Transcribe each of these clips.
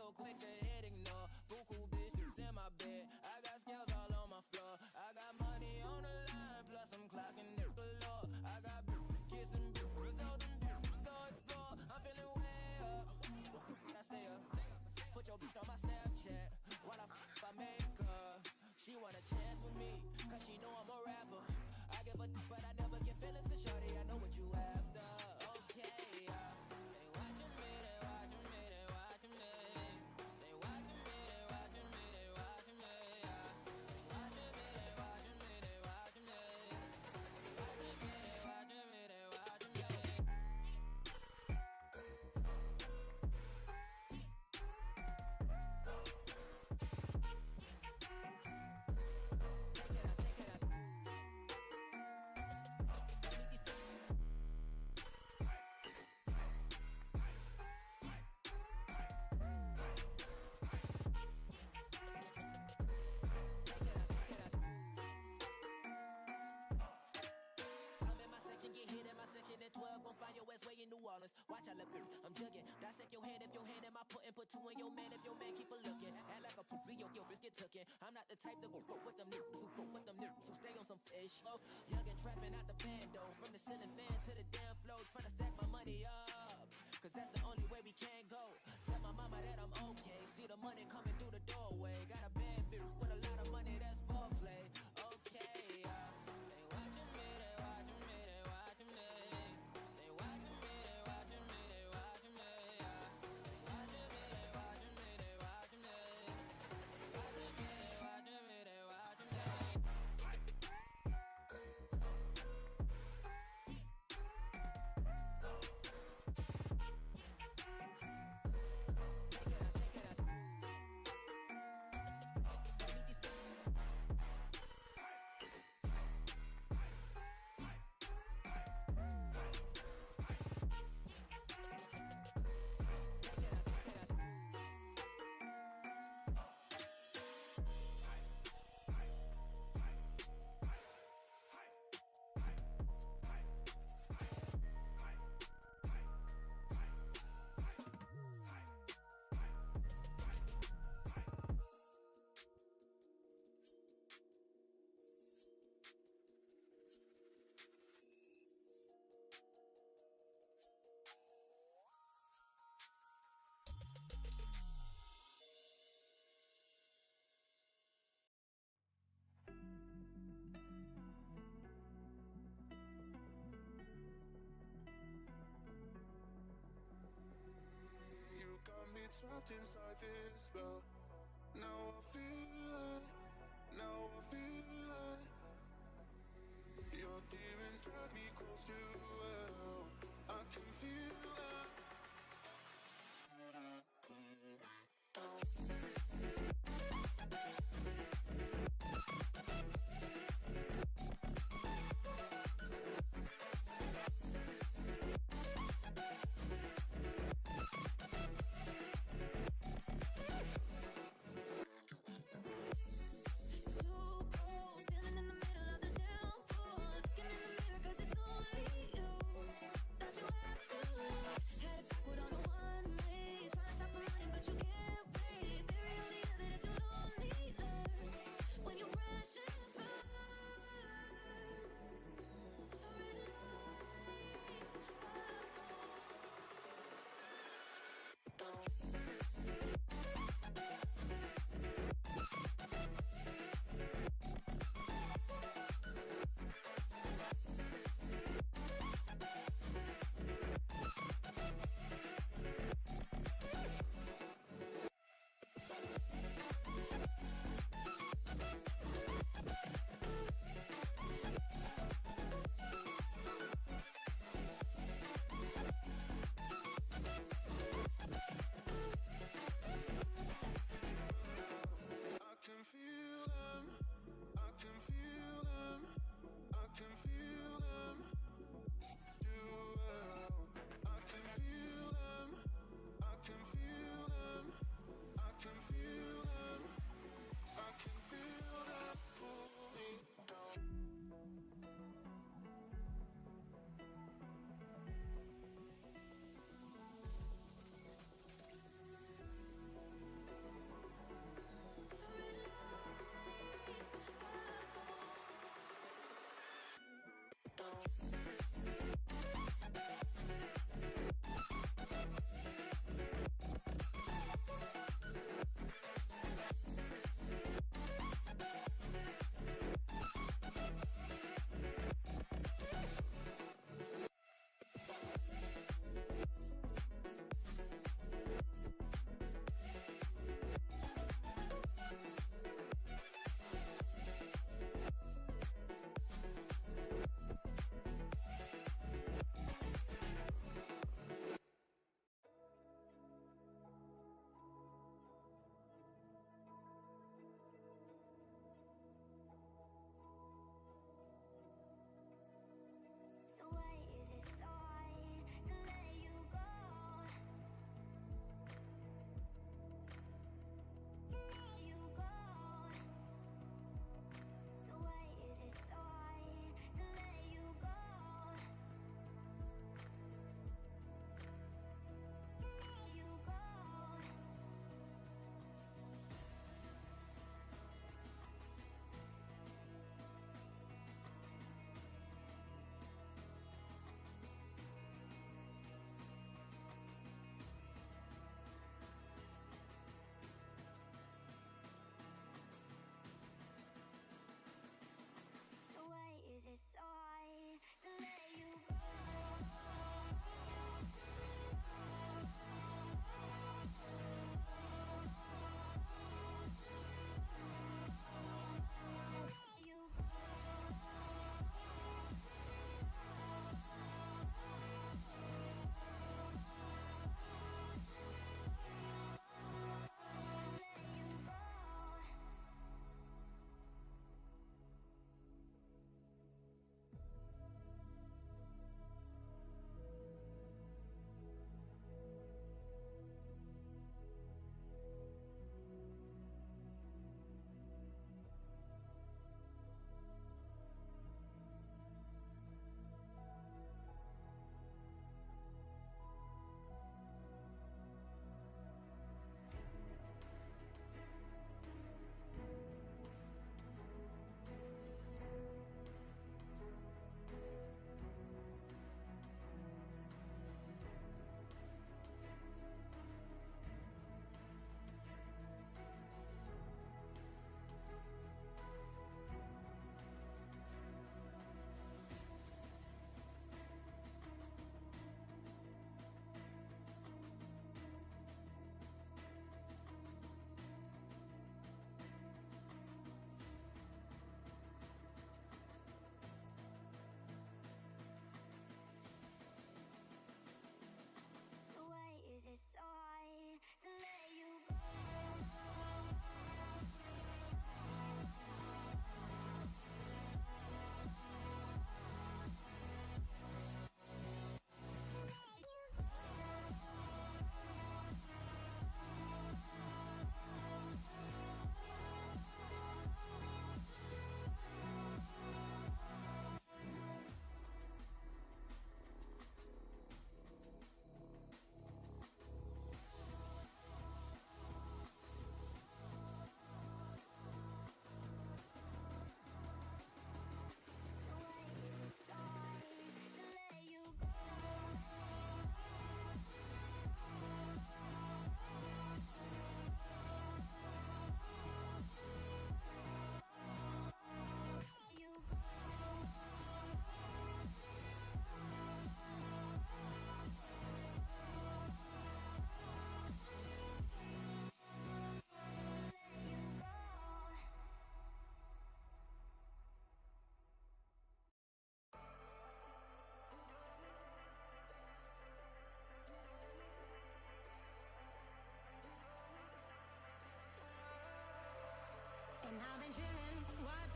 so quick to hit ignore. Buku bitches in my bed, I got scales all on my floor. I got money on the line, plus I'm clocking it galore. I got bitches kissing bitches, all them bitches go explore. I'm feeling way up, I stay up. Put your bitch on my Snapchat while I make her. She want a chance with me, cause she know I'm a rapper. I give a but I never get feelings, cause shorty, I know what you after. Okay, they watching me, they watching me, they watching me. They watching me, they watching me, they watching me. They watching me, they watching me, they watching me. They watching me, they watching me, they watching me. At 12, gon' find your ass way in New Orleans. Watch I look, I'm jugging. Dissect your hand if your hand in my pudding. Put two in your man if your man keep a looking. Act like a poopy, your bitch get tookin'. I'm not the type to go fuck with them niggas who fuck with them niggas who stay on some fish. Oh, young and trapping out the bando. From the ceiling fan to the damn floor. Tryna stack my money up, cause that's the only way we can go. Tell my mama that I'm okay. See the money coming through the doorway. Got a bad bitch with a lot of money, that's foreplay. Okay, they watching me, they watching me, they watching me. Trapped inside this spell. Now I feel it. Now I feel it. Your demons drag me close to hell. I can feel it. Standing in the middle of the downpour, looking in the mirror 'cause it's only you.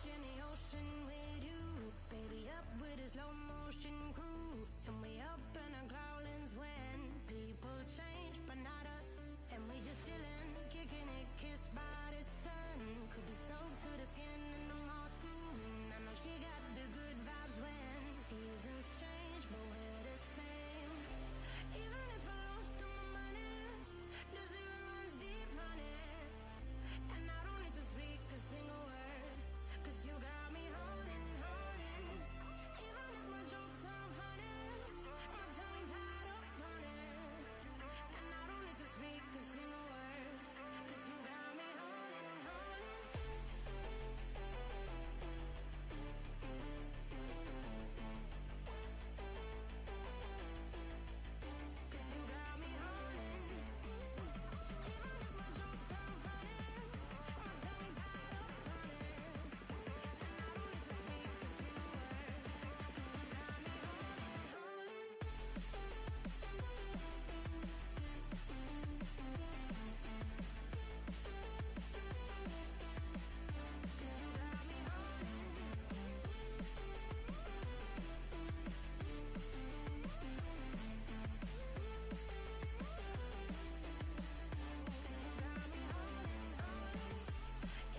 in the ocean with you, baby, up with a slow motion crew, and we up in our growlings when people change, but not us, and we just chillin', kicking it, kissed by the sun, could be soaked to the skin in the moss room. I know she got the good vibes when seasons change, but we're the same. Even if I lost all my money, the zero runs deep, honey, and I don't need to speak a single word, 'cause you got me holding, holding. Even if my jokes sound funny, my tongue tied up on it, and I don't need to speak a single word, 'cause you got me holding, holding. 'Cause you got me holding. Even if my jokes sound funny, my tongue tied up on it, and I don't need to speak a single word, 'cause you got me holding, holding. 'Cause you got me holding. Got me holding, holding.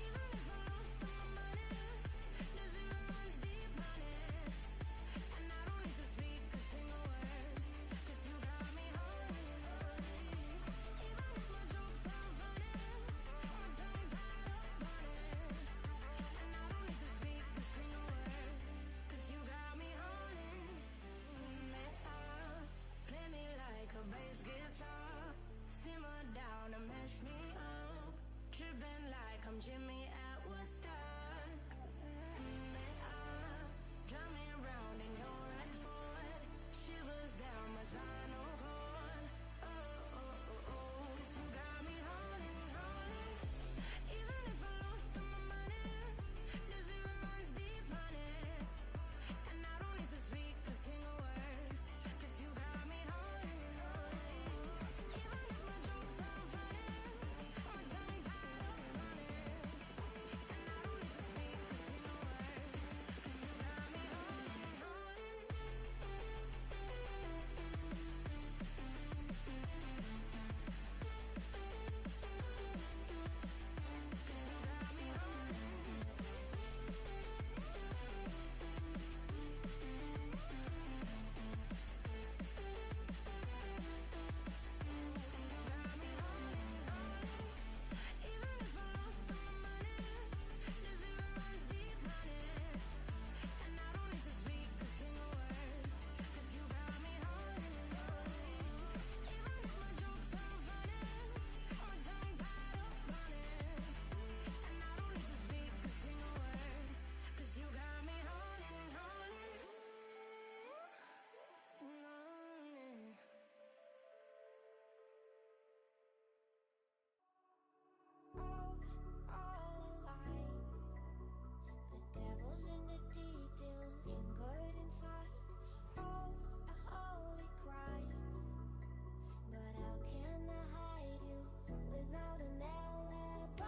Even if I lost all my money, the zero runs deep, honey, and I don't need to speak a single word, 'cause you got me holding, holding. Even if my jokes sound funny, my tongue tied up on it, and I don't need to speak a single word, 'cause you got me holding. Play me like a bass guitar, simmer down and mash me up, tripping like I'm Jimmy at Woodstock. Drive me around in your red Ford, shivers down my spinal cord. Oh, oh, oh, oh. 'Cause you got me holding, holding. Even if I lost all my money, the zero runs deep, honey, and I don't need to speak a single word, 'cause you got me holding, holding. Even if my jokes sound funny, my tongue tied up on it, and I don't need to speak a single word, 'cause you got me holding, holding. 'Cause you got me holding. Got me holding, holding. Even if I lost all my money, the zero runs deep, honey, and I don't need to speak a single word, 'cause you got me holding, holding. Even if my jokes sound funny, my tongue tied up on it, and I don't need to speak a single word, 'cause you got me holding, holding. All alive. The devil's in the detail, lingered inside. Oh, a holy crime. But how can I hide you without an alibi?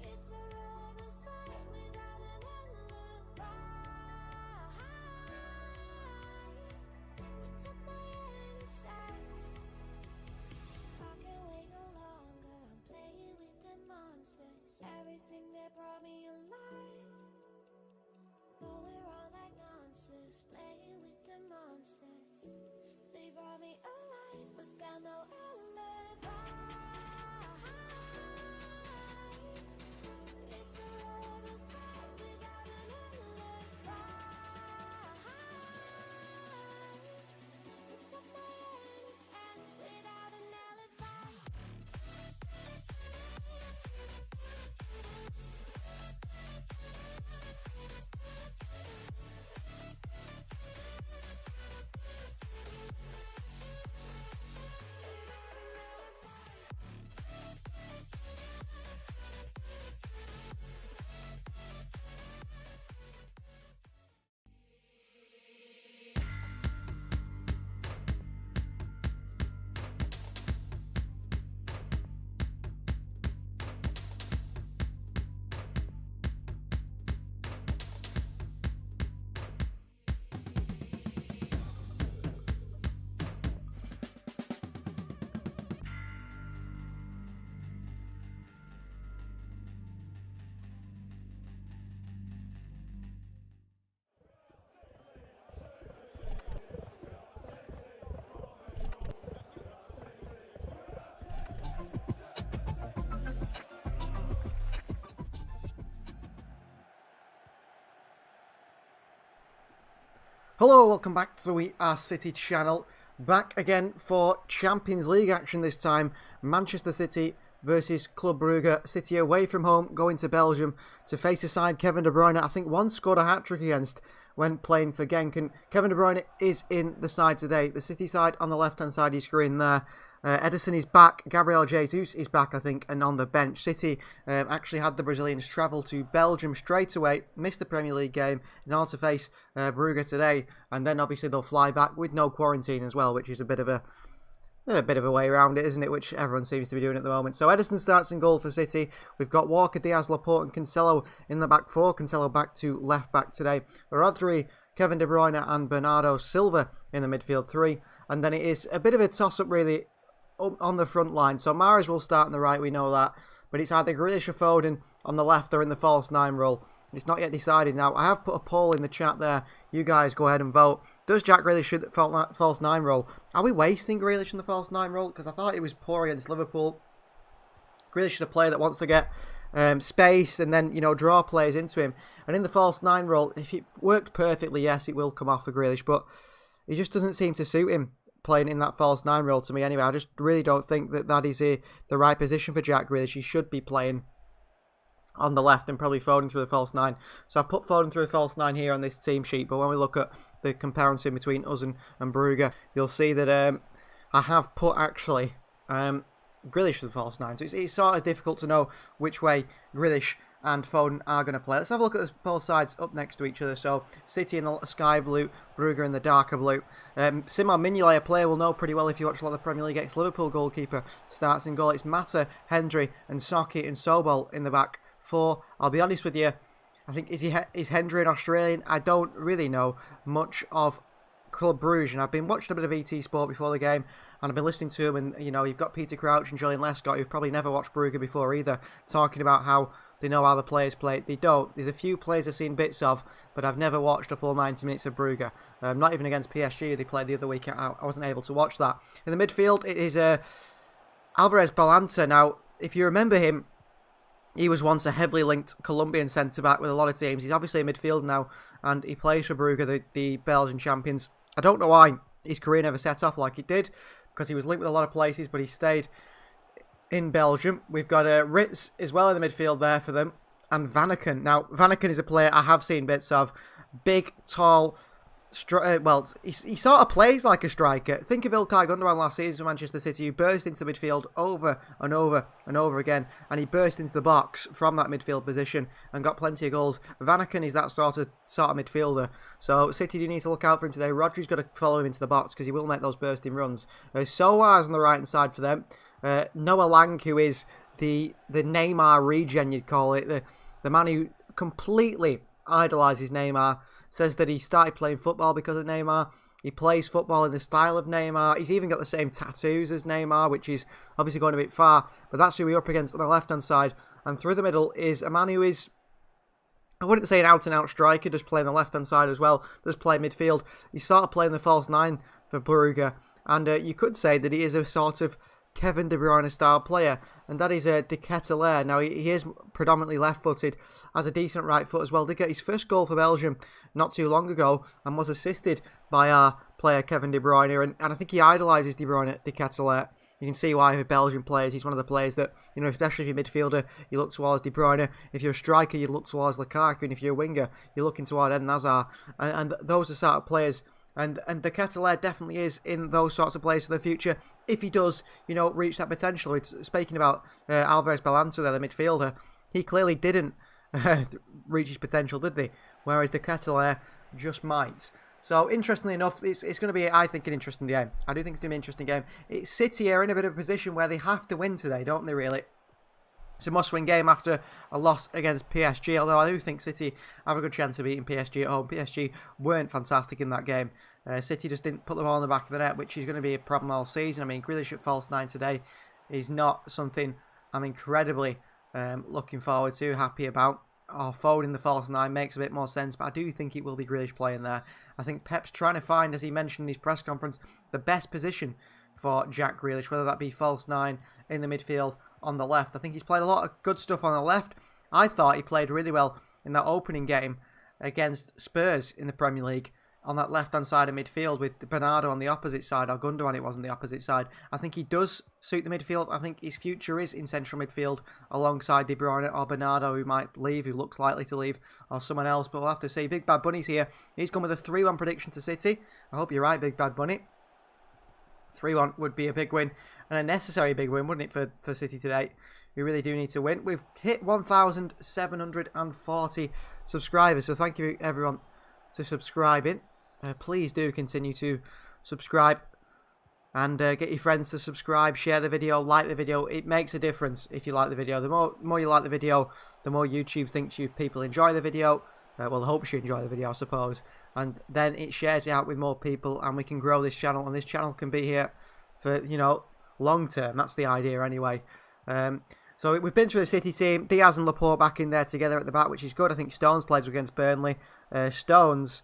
It's a rebel's fight without an alibi. You took my innocence. I can't wait no longer. I'm playing with the monsters. Everything that brought me alive. Going wrong like monsters. Playing with the monsters. They brought me alive, but got no alibi. It's a rebel's fight without an alibi. You took my innocence without an alibi. Hello, welcome back to the We Are City channel. Back again for Champions League action this time. Manchester City versus Club Brugge. City away from home, going to Belgium to face a side Kevin De Bruyne, I think once scored a hat-trick against when playing for Genk. And Kevin De Bruyne is in the side today. The City side on the left-hand side of your screen there. Edison is back, Gabriel Jesus is back, I think, and on the bench. City actually had the Brazilians travel to Belgium straight away, missed the Premier League game in order to face Brugge today, and then obviously they'll fly back with no quarantine as well, which is a bit of a way around it, isn't it, which everyone seems to be doing at the moment. So Edison starts in goal for City. We've got Walker, Diaz, Laporte and Cancelo in the back four. Cancelo back to left back today. Rodri, Kevin De Bruyne and Bernardo Silva in the midfield three. And then it is a bit of a toss-up really on the front line. So Mahrez will start on the right, we know that. But it's either Grealish or Foden on the left or in the false nine role. It's not yet decided now. I have put a poll in the chat there. You guys go ahead and vote. Does Jack Grealish shoot the false nine role? Are we wasting Grealish in the false nine role? Because I thought it was poor against Liverpool. Grealish is a player that wants to get space and then, you know, draw players into him. And in the false nine role, if it worked perfectly, yes, it will come off for Grealish. But it just doesn't seem to suit him playing in that false nine role to me anyway. I just really don't think that that is the right position for Jack Grealish. He should be playing on the left and probably Foden through the false nine. So I've put Foden through the false nine here on this team sheet, but when we look at the comparison between us and Brugge, you'll see that I have put actually Grealish for the false nine. So it's sort of difficult to know which way Grealish and Foden are going to play. Let's have a look at both sides up next to each other. So City in the sky blue, Brugge in the darker blue. Simon Mignolet, a player we'll know pretty well if you watch a lot of the Premier League, ex-Liverpool goalkeeper, starts in goal. It's Mata, Hendry and Socki and Sobol in the back four. I'll be honest with you, I think is Hendry an Australian? I don't really know much of Club Brugge, and I've been watching a bit of ET Sport before the game, and I've been listening to him, and you know, you've got Peter Crouch and Julian Lescott, who've probably never watched Brugge before either, talking about how they know how the players play. They don't. There's a few players I've seen bits of, but I've never watched a full 90 minutes of Brugge. Not even against PSG, they played the other week. I wasn't able to watch that. In the midfield, it is Alvarez Balanta. Now, if you remember him, he was once a heavily linked Colombian centre-back with a lot of teams. He's obviously in midfield now, and he plays for Brugge, the Belgian champions. I don't know why his career never set off like it did, because he was linked with a lot of places, but he stayed in Belgium. We've got Ritz as well in the midfield there for them, and Vanaken. Now, Vanaken is a player I have seen bits of. Big, tall, he sort of plays like a striker. Think of Ilkay Gundogan last season for Manchester City, who burst into the midfield over and over and over again, and he burst into the box from that midfield position and got plenty of goals. Vanaken is that sort of midfielder, so City do need to look out for him today. Rodri's got to follow him into the box because he will make those bursting runs. Soares on the right hand side for them. Noah Lang, who is the Neymar regen, you'd call it, the man who completely idolises Neymar, says that he started playing football because of Neymar. He plays football in the style of Neymar. He's even got the same tattoos as Neymar, which is obviously going a bit far, but that's who we're up against on the left-hand side. And through the middle is a man who is, I wouldn't say an out-and-out striker, does play on the left-hand side as well, does play midfield. He's sort of playing the false nine for Brugge, and you could say that he is a sort of Kevin De Bruyne style player, and that is De Ketelaere. Now, he is predominantly left-footed, has a decent right foot as well. Did get his first goal for Belgium not too long ago, and was assisted by our player Kevin De Bruyne, and I think he idolises De Bruyne, De Ketelaere. You can see why with Belgian players, he's one of the players that, you know, especially if you're a midfielder, you look towards De Bruyne. If you're a striker, you look towards Lukaku, and if you're a winger, you're looking towards Eden Hazard, and those are sort of players. And De Ketelaere definitely is in those sorts of players for the future, if he does, you know, reach that potential. It's, speaking about Alvarez Balanta there, the midfielder, he clearly didn't reach his potential, did they? Whereas De Ketelaere just might. So, interestingly enough, it's going to be, I think, an interesting game. I do think it's going to be an interesting game. City are in a bit of a position where they have to win today, don't they, really? It's a must-win game after a loss against PSG, although I do think City have a good chance of beating PSG at home. PSG weren't fantastic in that game. City just didn't put the ball in the back of the net, which is going to be a problem all season. I mean, Grealish at false nine today is not something I'm incredibly looking forward to, happy about. Foden in the false nine makes a bit more sense, but I do think it will be Grealish playing there. I think Pep's trying to find, as he mentioned in his press conference, the best position for Jack Grealish, whether that be false nine in the midfield on the left. I think he's played a lot of good stuff on the left. I thought he played really well in that opening game against Spurs in the Premier League. on that left-hand side of midfield with Bernardo on the opposite side, or Gundogan it was on the opposite side. I think he does suit the midfield. I think his future is in central midfield alongside De Bruyne or Bernardo, who might leave, who looks likely to leave, or someone else, but we'll have to see. Big Bad Bunny's here. He's come with a 3-1 prediction to City. I hope you're right, Big Bad Bunny. 3-1 would be a big win, and a necessary big win, wouldn't it, for City today? We really do need to win. We've hit 1,740 subscribers, so thank you everyone for subscribing. Please do continue to subscribe and get your friends to subscribe, share the video, like the video. It makes a difference if you like the video. The more you like the video, the more YouTube thinks you people enjoy the video. Well, hopes you enjoy the video, I suppose. And then it shares it out with more people, and we can grow this channel. And this channel can be here for, you know, long term. That's the idea anyway. So we've been through the City team. Diaz and Laporte back in there together at the back, which is good. I think Stones played against Burnley. Stones,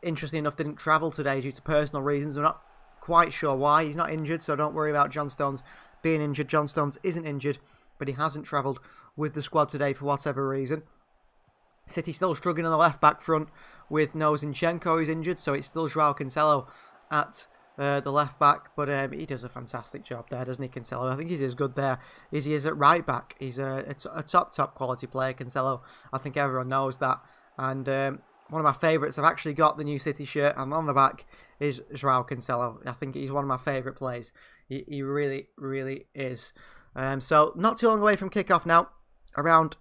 interestingly enough, didn't travel today due to personal reasons. We're not quite sure why. He's not injured, so don't worry about John Stones being injured. John Stones isn't injured, but he hasn't travelled with the squad today for whatever reason. City still struggling on the left-back front with Nozinchenko, who's injured, so it's still Joao Cancelo at the left-back, but he does a fantastic job there, doesn't he, Cancelo? I think he's as good there as he is at right-back. He's a top quality player, Cancelo. I think everyone knows that. And one of my favourites, I've actually got the new City shirt, and on the back is Joao Cancelo. I think he's one of my favourite players. He really, really is. So not too long away from kickoff now, around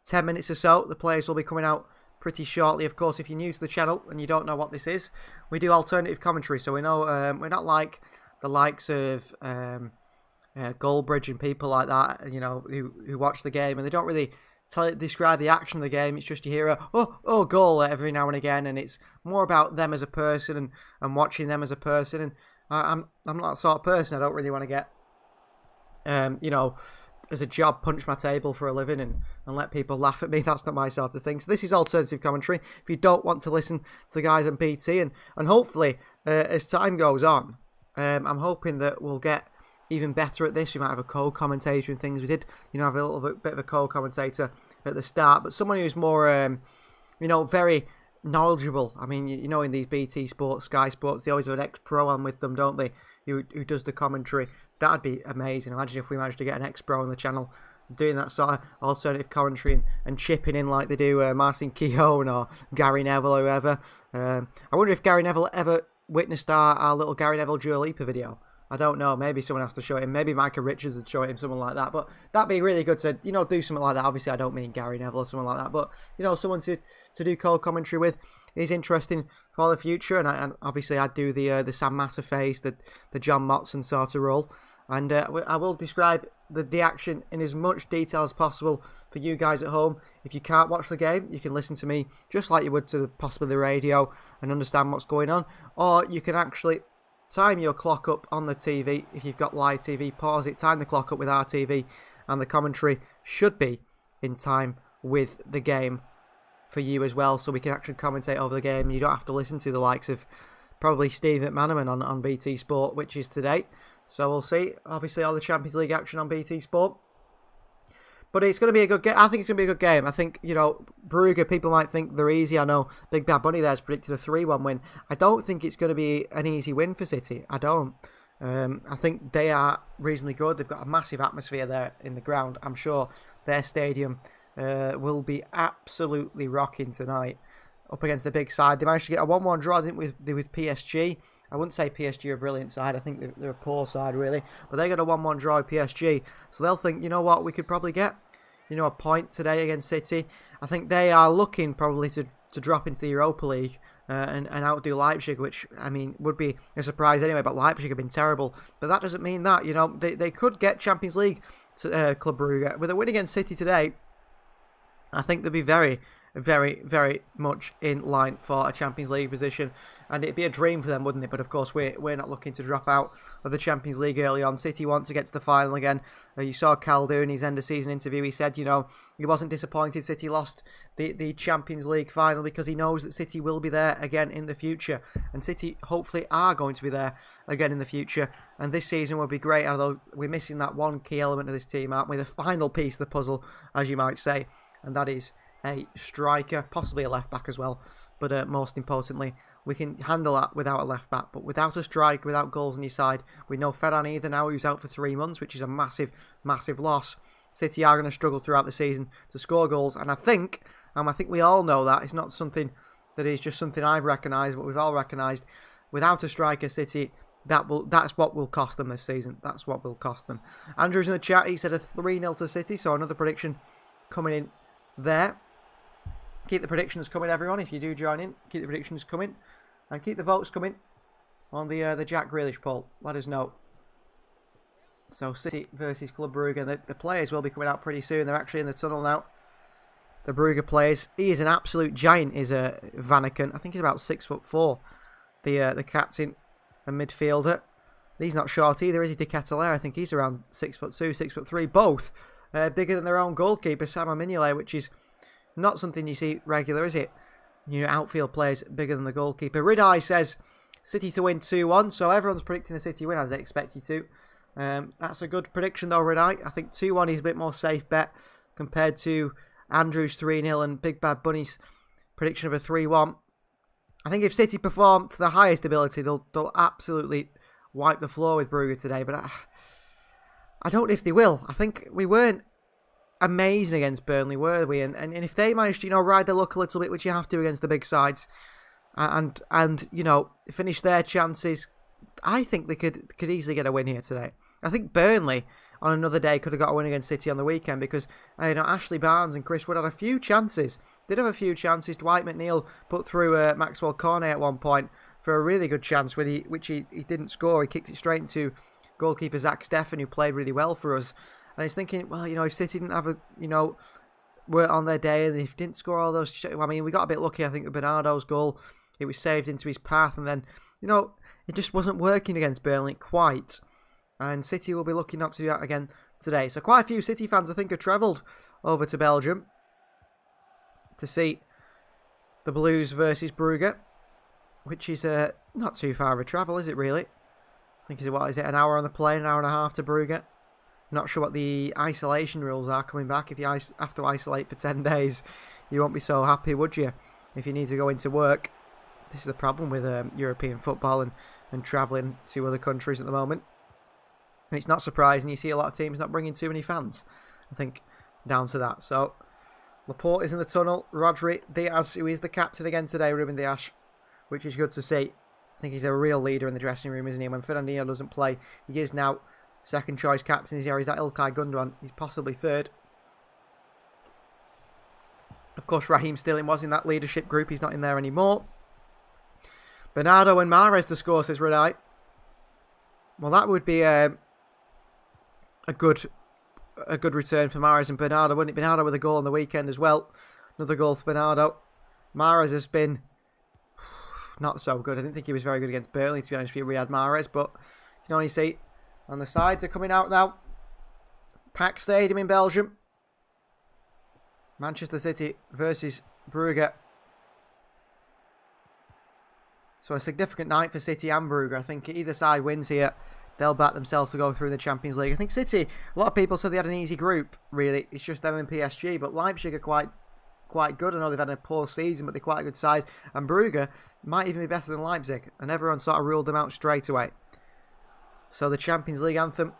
10 minutes or so. The players will be coming out pretty shortly. Of course, if you're new to the channel and you don't know what this is, we do alternative commentary. So we know we're not like the likes of Goldbridge and people like that, you know, who watch the game and they don't really describe the action of the game. It's just you hear a oh goal every now and again, and it's more about them as a person and watching them as a person. And I'm not that sort of person. I don't really want to get you know, as a job, punch my table for a living and let people laugh at me. That's not my sort of thing. So this is alternative commentary. If you don't want to listen to the guys on BT, and hopefully as time goes on, I'm hoping that we'll get even better at this. We might have a co-commentator and things. We did, you know, have a little bit of a co-commentator at the start, but someone who's more, you know, very knowledgeable. I mean, you know, in these BT Sports, Sky Sports, they always have an ex-pro on with them, don't they, who does the commentary. That'd be amazing. Imagine if we managed to get an ex-pro on the channel doing that sort of alternative commentary and chipping in like they do Martin Keown or Gary Neville or whoever. I wonder if Gary Neville ever witnessed our little Gary Neville Dua Lipa video. I don't know. Maybe someone has to show him. Maybe Micah Richards would show him, someone like that. But that'd be really good to, you know, do something like that. Obviously, I don't mean Gary Neville or someone like that. But, you know, someone to do co-commentary with is interesting for the future. And obviously, I'd do the Sam Matterface, the John Motson sort of role. And I will describe the action in as much detail as possible for you guys at home. If you can't watch the game, you can listen to me just like you would to possibly the radio and understand what's going on. Or you can actually time your clock up on the TV. If you've got live TV, pause it, time the clock up with our TV, and the commentary should be in time with the game for you as well, so we can actually commentate over the game. You don't have to listen to the likes of probably Steve McManaman on BT Sport, which is today. So we'll see. Obviously, all the Champions League action on BT Sport. But it's going to be a good game. I think it's going to be a good game. I think, you know, Brugge, people might think they're easy. I know Big Bad Bunny there's predicted a 3-1 win. I don't think it's going to be an easy win for City. I don't. I think they are reasonably good. They've got a massive atmosphere there in the ground. I'm sure their stadium will be absolutely rocking tonight up against the big side. They managed to get a 1-1 draw, I think, with PSG. I wouldn't say PSG are a brilliant side. I think they're a poor side, really. But they got a 1-1 draw with PSG. So they'll think, you know what, we could probably get, you know, a point today against City. I think they are looking probably to drop into the Europa League and outdo Leipzig, which, I mean, would be a surprise anyway. But Leipzig have been terrible. But that doesn't mean that, you know, they could get Champions League to Club Brugge. With a win against City today, I think they'll be very, very much in line for a Champions League position, and it'd be a dream for them, wouldn't it? But of course, we're not looking to drop out of the Champions League early on. City want to get to the final again. You saw Caldew in his end of season interview. He said, you know, he wasn't disappointed City lost the Champions League final because he knows that City will be there again in the future, and City hopefully are going to be there again in the future. And this season will be great, although we're missing that one key element of this team, aren't we? The final piece of the puzzle, as you might say, and that is a striker, possibly a left back as well. But most importantly, we can handle that without a left back. But without a striker, without goals on your side, with no Ferran either now, who's out for 3 months, which is a massive, massive loss. City are going to struggle throughout the season to score goals. And I think we all know that. It's not something that is just something I've recognised, but we've all recognised. Without a striker, City, that's what will cost them this season. That's what will cost them. Andrew's in the chat. He said a 3-0 to City. So another prediction coming in there. Keep the predictions coming, everyone. If you do join in, keep the predictions coming. And keep the votes coming on the Jack Grealish poll. Let us know. So City versus Club Brugge. The players will be coming out pretty soon. They're actually in the tunnel now. The Brugge players. He is an absolute giant, is Vanaken. I think he's about 6'4". The captain and midfielder. He's not short either, is he? De Ketelaere. I think he's around 6'2", 6'3". Both bigger than their own goalkeeper, Sam Mignolet, which is not something you see regular, is it? You know, outfield players bigger than the goalkeeper. Ridai says City to win 2-1. So everyone's predicting the City win as they expect you to. That's a good prediction though, Ridai. I think 2-1 is a bit more safe bet compared to Andrew's 3-0 and Big Bad Bunny's prediction of a 3-1. I think if City perform to the highest ability, they'll absolutely wipe the floor with Brugge today. But I don't know if they will. I think we weren't amazing against Burnley, were we? And if they managed to, ride their luck a little bit, which you have to against the big sides, and finish their chances, I think they could easily get a win here today. I think Burnley on another day could have got a win against City on the weekend because Ashley Barnes and Chris Wood had a few chances. Did have a few chances. Dwight McNeil put through Maxwell Cornet at one point for a really good chance, which he didn't score. He kicked it straight into goalkeeper Zach Steffen, who played really well for us. And I was thinking, well, if City didn't have weren't on their day and if didn't score all those, we got a bit lucky. I think with Bernardo's goal, it was saved into his path, and then it just wasn't working against Burnley quite. And City will be lucky not to do that again today. So quite a few City fans, I think, have travelled over to Belgium to see the Blues versus Brugge, which is not too far of a travel, is it really? I think, an hour on the plane, an hour and a half to Brugge. Not sure what the isolation rules are coming back. If you have to isolate for 10 days, you won't be so happy, would you? If you need to go into work. This is the problem with European football and travelling to other countries at the moment. And it's not surprising you see a lot of teams not bringing too many fans. I think down to that. So Laporte is in the tunnel. Rodri, Diaz, who is the captain again today, Ruben Dias, which is good to see. I think he's a real leader in the dressing room, isn't he? When Fernandinho doesn't play, he is now second choice captain. Is that Ilkay Gundogan? He's possibly third. Of course, Raheem Sterling was in that leadership group. He's not in there anymore. Bernardo and Mahrez to score, says Redeye. Well, that would be a good return for Mahrez and Bernardo, wouldn't it? Bernardo with a goal on the weekend as well. Another goal for Bernardo. Mahrez has been not so good. I didn't think he was very good against Burnley, to be honest with you, Riyad Mahrez, but you can only see on the sides are coming out now. Packed stadium in Belgium. Manchester City versus Brugge. So a significant night for City and Brugge. I think either side wins here, they'll back themselves to go through the Champions League. I think City, a lot of people said they had an easy group, really. It's just them and PSG, but Leipzig are quite good. I know they've had a poor season, but they're quite a good side. And Brugge might even be better than Leipzig. And everyone sort of ruled them out straight away. So the Champions League anthem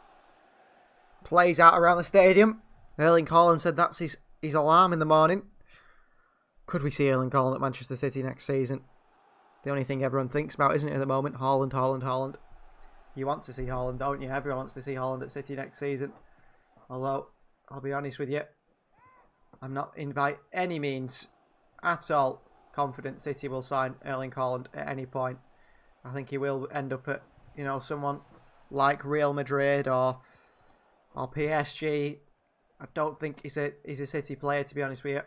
plays out around the stadium. Erling Haaland said that's his alarm in the morning. Could we see Erling Haaland at Manchester City next season? The only thing everyone thinks about, isn't it, at the moment? Haaland. You want to see Haaland, don't you? Everyone wants to see Haaland at City next season. Although, I'll be honest with you, I'm not by any means at all confident City will sign Erling Haaland at any point. I think he will end up at, someone like Real Madrid or PSG. I don't think he's a City player, to be honest with you.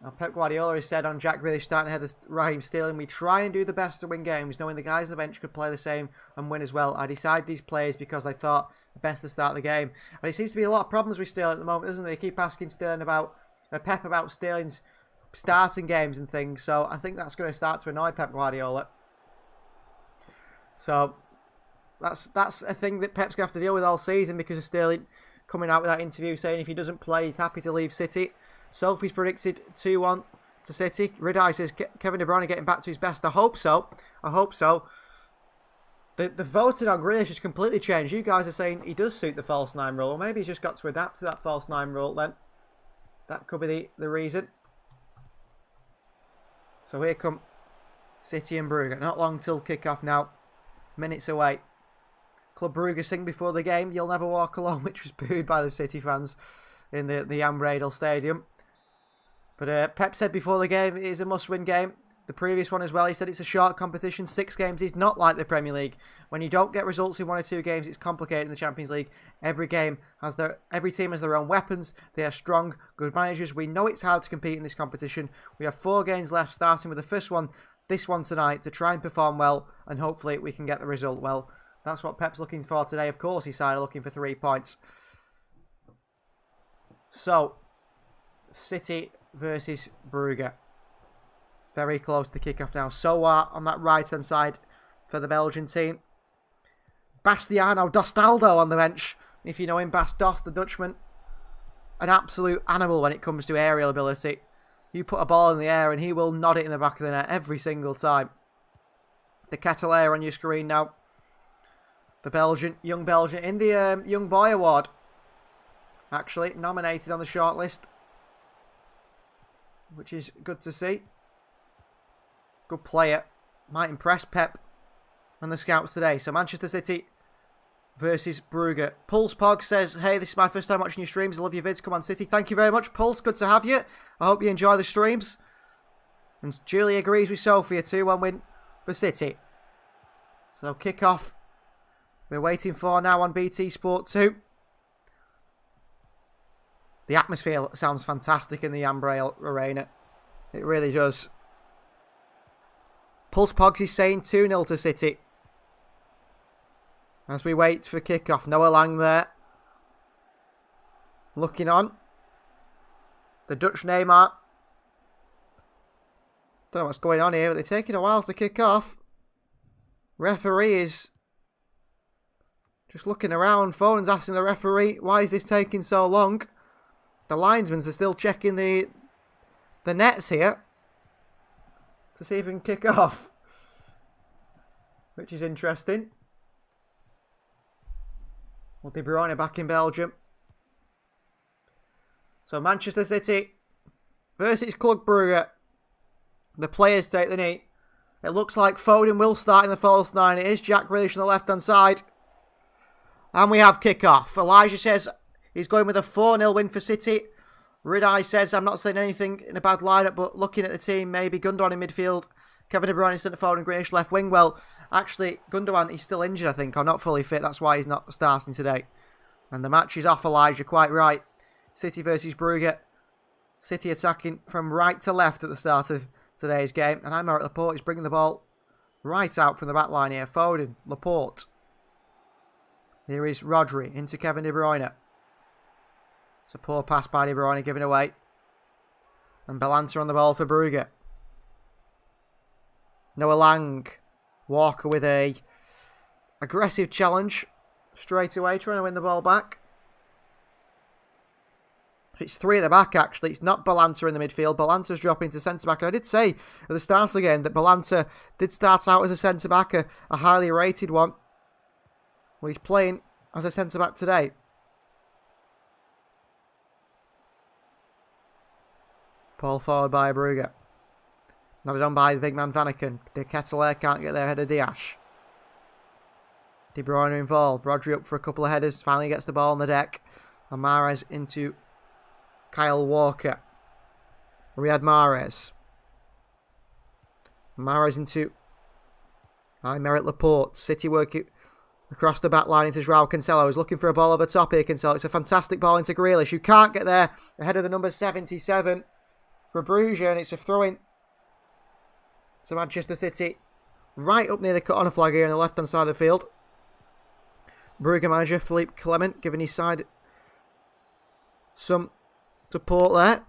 Now, Pep Guardiola has said on Jack Grealish starting ahead of Raheem Sterling, we try and do the best to win games, knowing the guys on the bench could play the same and win as well. I decided these players because I thought the best to start the game. And it seems to be a lot of problems with Sterling at the moment, doesn't it? They keep asking Sterling Pep about Sterling's starting games and things. So I think that's going to start to annoy Pep Guardiola. So that's a thing that Pep's going to have to deal with all season because of Sterling coming out with that interview saying if he doesn't play, he's happy to leave City. Sophie's predicted 2-1 to City. Ridai says Kevin De Bruyne getting back to his best. I hope so. I hope so. The voting on Grealish has completely changed. You guys are saying he does suit the false 9 rule. Or maybe he's just got to adapt to that false 9 rule then. That could be the reason. So here come City and Brugge. Not long till kick-off now. Minutes away. Club Brugge sing before the game, "You'll Never Walk Alone," which was booed by the City fans in the Jan Bredel Stadium. But Pep said before the game it is a must-win game. The previous one as well, he said it's a short competition. 6 games is not like the Premier League. When you don't get results in 1 or 2 games, it's complicated in the Champions League. Every team has their own weapons. They are strong, good managers. We know it's hard to compete in this competition. We have 4 games left, starting with the first one, this one tonight, to try and perform well, and hopefully we can get the result well. That's what Pep's looking for today. Of course, his side are looking for 3 points. So, City versus Brugge. Very close to the kickoff now. Soa on that right-hand side for the Belgian team. Bastiano Dostaldo on the bench. If you know him, Bas Dost, the Dutchman. An absolute animal when it comes to aerial ability. You put a ball in the air and he will nod it in the back of the net every single time. The Ketelaere on your screen now. The young Belgian, in the Young Boy Award. Actually, nominated on the shortlist. Which is good to see. Good player. Might impress Pep and the scouts today. So Manchester City versus Brugge. Pulse Pog says, "Hey, this is my first time watching your streams. I love your vids. Come on, City." Thank you very much, Pulse. Good to have you. I hope you enjoy the streams. And Julie agrees with Sophie. A 2-1 win for City. So kick off. We're waiting for now on BT Sport 2. The atmosphere sounds fantastic in the Jan Bredel Arena. It really does. Pulse Pogs is saying 2-0 to City. As we wait for kick-off. Noah Lang there. Looking on. The Dutch Neymar. Don't know what's going on here, but they're taking a while to kick off. Referee is just looking around. Foden's asking the referee, why is this taking so long? The linesmen are still checking the nets here to see if we can kick off, which is interesting. Well, De Bruyne back in Belgium. So Manchester City versus Club Brugge. The players take the knee. It looks like Foden will start in the false 9. It is Jack Grealish on the left-hand side. And we have kick-off. Elijah says he's going with a 4-0 win for City. Ridai says, I'm not saying anything in a bad lineup, but looking at the team, maybe Gundogan in midfield, Kevin De Bruyne centre forward and Grealish left wing. Well, actually, Gundogan, he's still injured, I think, or not fully fit. That's why he's not starting today. And the match is off, Elijah, quite right. City versus Brugge. City attacking from right to left at the start of today's game. And Aymeric Laporte is bringing the ball right out from the back line here. Foden, Laporte. Here is Rodri into Kevin De Bruyne. It's a poor pass by De Bruyne given away. And Balanta on the ball for Brugge. Noah Lang. Walker with a aggressive challenge. Straight away, trying to win the ball back. It's 3 at the back, actually. It's not Balanta in the midfield. Balanta's dropping to centre-back. I did say at the start of the game that Balanta did start out as a centre-back, a highly rated one. Well, he's playing as a centre-back today. Ball forward by Brugge. Nodded on by the big man Vanaken. De Ketelaere can't get there ahead of Diash. De Bruyne involved. Rodri up for a couple of headers. Finally gets the ball on the deck. And Mahrez into Kyle Walker. Riyad Mahrez. Mahrez into Aymeric Laporte. City working across the back line into Joao Cancelo. He's looking for a ball over top here, Cancelo. It's a fantastic ball into Grealish. You can't get there ahead of the number 77 for Brugge. And it's a throw-in to Manchester City. Right up near the cut-on flag here on the left-hand side of the field. Brugge manager Philippe Clement giving his side some support there.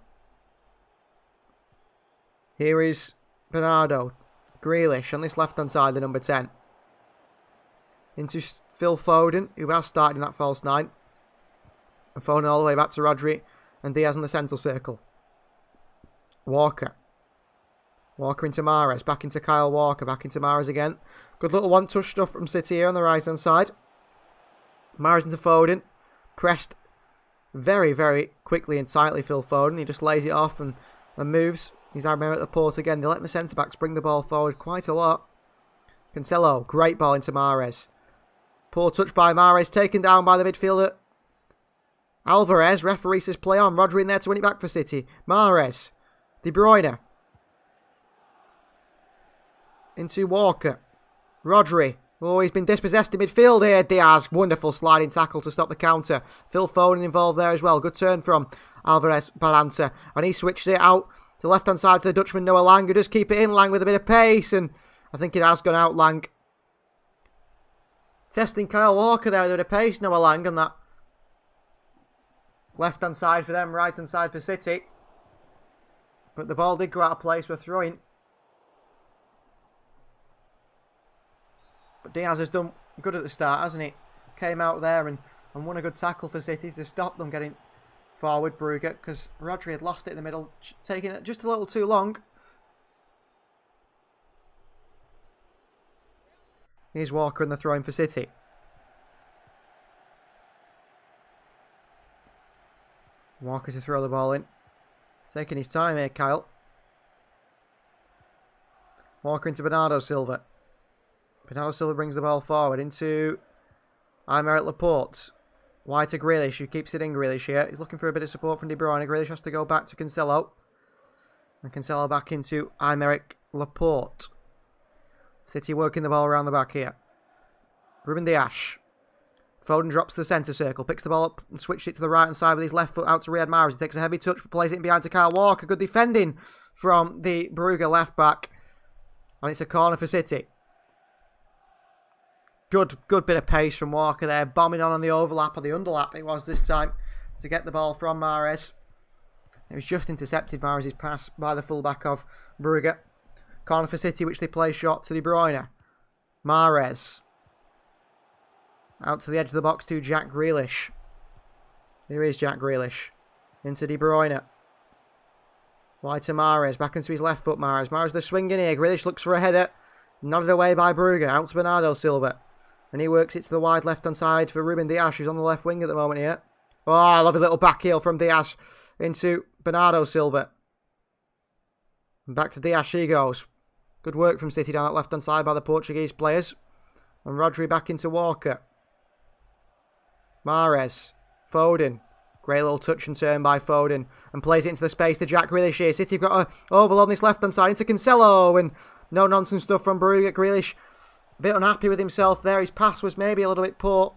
Here is Bernardo. Grealish on this left-hand side, the number 10. Into Phil Foden, who has started in that false 9. And Foden all the way back to Rodri and Diaz in the central circle. Walker. Walker into Mahrez. Back into Kyle Walker. Back into Mahrez again. Good little one-touch stuff from City here on the right-hand side. Mahrez into Foden. Pressed very, very quickly and tightly, Phil Foden. He just lays it off and moves. He's at the port again. They're letting the centre-backs bring the ball forward quite a lot. Cancelo. Great ball into Mahrez. Poor touch by Mahrez. Taken down by the midfielder. Alvarez. Referee says play on. Rodri in there to win it back for City. Mahrez. De Bruyne. Into Walker. Rodri. Oh, he's been dispossessed in midfield here. Diaz. Wonderful sliding tackle to stop the counter. Phil Foden involved there as well. Good turn from Alvarez Balanta. And he switches it out to the left-hand side to the Dutchman Noah Lang, who does keep it in. Lang with a bit of pace. And I think it has gone out, Lang. Testing Kyle Walker there with a bit of pace. Noah Lang on that left-hand side for them. Right-hand side for City. But the ball did go out of place. We're throwing. But Diaz has done good at the start, hasn't he? Came out there and won a good tackle for City to stop them getting forward, Brugge, because Rodri had lost it in the middle, taking it just a little too long. Here's Walker in the throw-in for City. Walker to throw the ball in. Taking his time here, Kyle. Walker into Bernardo Silva. Bernardo Silva brings the ball forward into Aymeric Laporte. Wide to Grealish, who keeps it in. Grealish here. He's looking for a bit of support from De Bruyne. Grealish has to go back to Cancelo. And Cancelo back into Aymeric Laporte. City working the ball around the back here. Ruben Dias. Foden drops to the centre circle. Picks the ball up and switches it to the right hand side with his left foot out to Riyad Mahrez. He takes a heavy touch but plays it in behind to Kyle Walker. Good defending from the Brugge left back. And it's a corner for City. Good bit of pace from Walker there. Bombing on the overlap, or the underlap it was this time, to get the ball from Mahrez. It was just intercepted, Mahrez's pass, by the fullback of Brugge. Corner for City, which they play short to De Bruyne. Mahrez. Out to the edge of the box to Jack Grealish. Here is Jack Grealish. Into De Bruyne. Wide to Mahrez. Back into his left foot, Mahrez. Mahrez the swing in here. Grealish looks for a header. Nodded away by Brugge. Out to Bernardo Silva. And he works it to the wide left-hand side for Ruben Dias, who's on the left wing at the moment here. Oh, lovely little back heel from Dias into Bernardo Silva. And back to Dias she goes. Good work from City down that left-hand side by the Portuguese players. And Rodri back into Walker. Mahrez. Foden. Great little touch and turn by Foden. And plays it into the space to Jack Grealish here. City have got to overload on this left-hand side into Cancelo. And no-nonsense stuff from Brugge. Grealish a bit unhappy with himself there. His pass was maybe a little bit poor.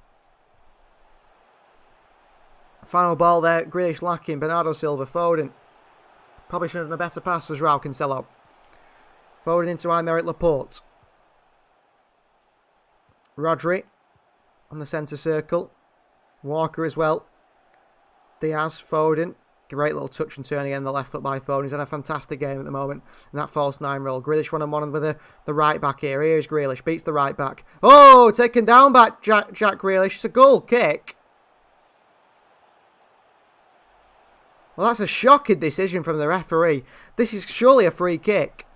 Final ball there. Grealish lacking. Bernardo Silva. Foden. Probably should have done a better pass, was João Cancelo. Foden into Aymeric Laporte. Rodri on the centre circle. Walker as well. Diaz. Foden. Great little touch and turn again, the left foot by Foden. He's had a fantastic game at the moment in that false nine role. Grealish 1-on-1 with the right back here. Here's Grealish, beats the right back. Oh, taken down by Jack Grealish. It's a goal kick. Well, that's a shocking decision from the referee. This is surely a free kick.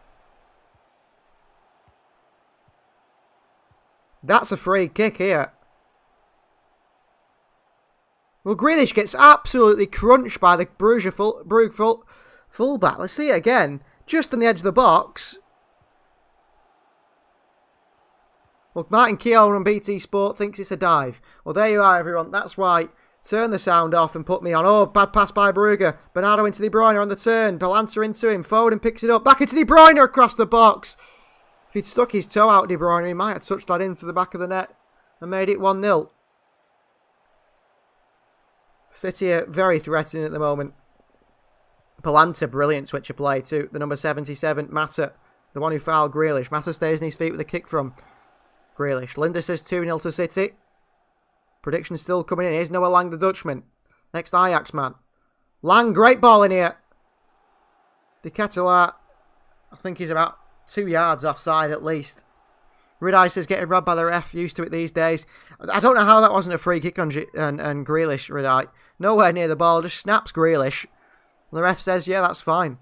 That's a free kick here. Well, Grealish gets absolutely crunched by the Brugge fullback. Let's see it again. Just on the edge of the box. Well, Martin Keown on BT Sport thinks it's a dive. Well, there you are, everyone. That's why. Turn the sound off and put me on. Oh, bad pass by Brugge. Bernardo into De Bruyne on the turn. Balanta into him. Foden picks it up. Back into De Bruyne across the box. If he'd stuck his toe out, De Bruyne, he might have touched that in for the back of the net and made it 1-0. City are very threatening at the moment. Balanta, brilliant switch of play to the number 77, Mata, the one who fouled Grealish. Mata stays on his feet with a kick from Grealish. Linda says 2-0 to City. Predictions still coming in. Here's Noah Lang, the Dutchman. Next Ajax man. Lang, great ball in here. De Ketelaar, I think he's about 2 yards offside at least. Ridai says getting robbed by the ref, used to it these days. I don't know how that wasn't a free kick on Grealish, Ridai. Nowhere near the ball, just snaps Grealish. And the ref says, yeah, that's fine.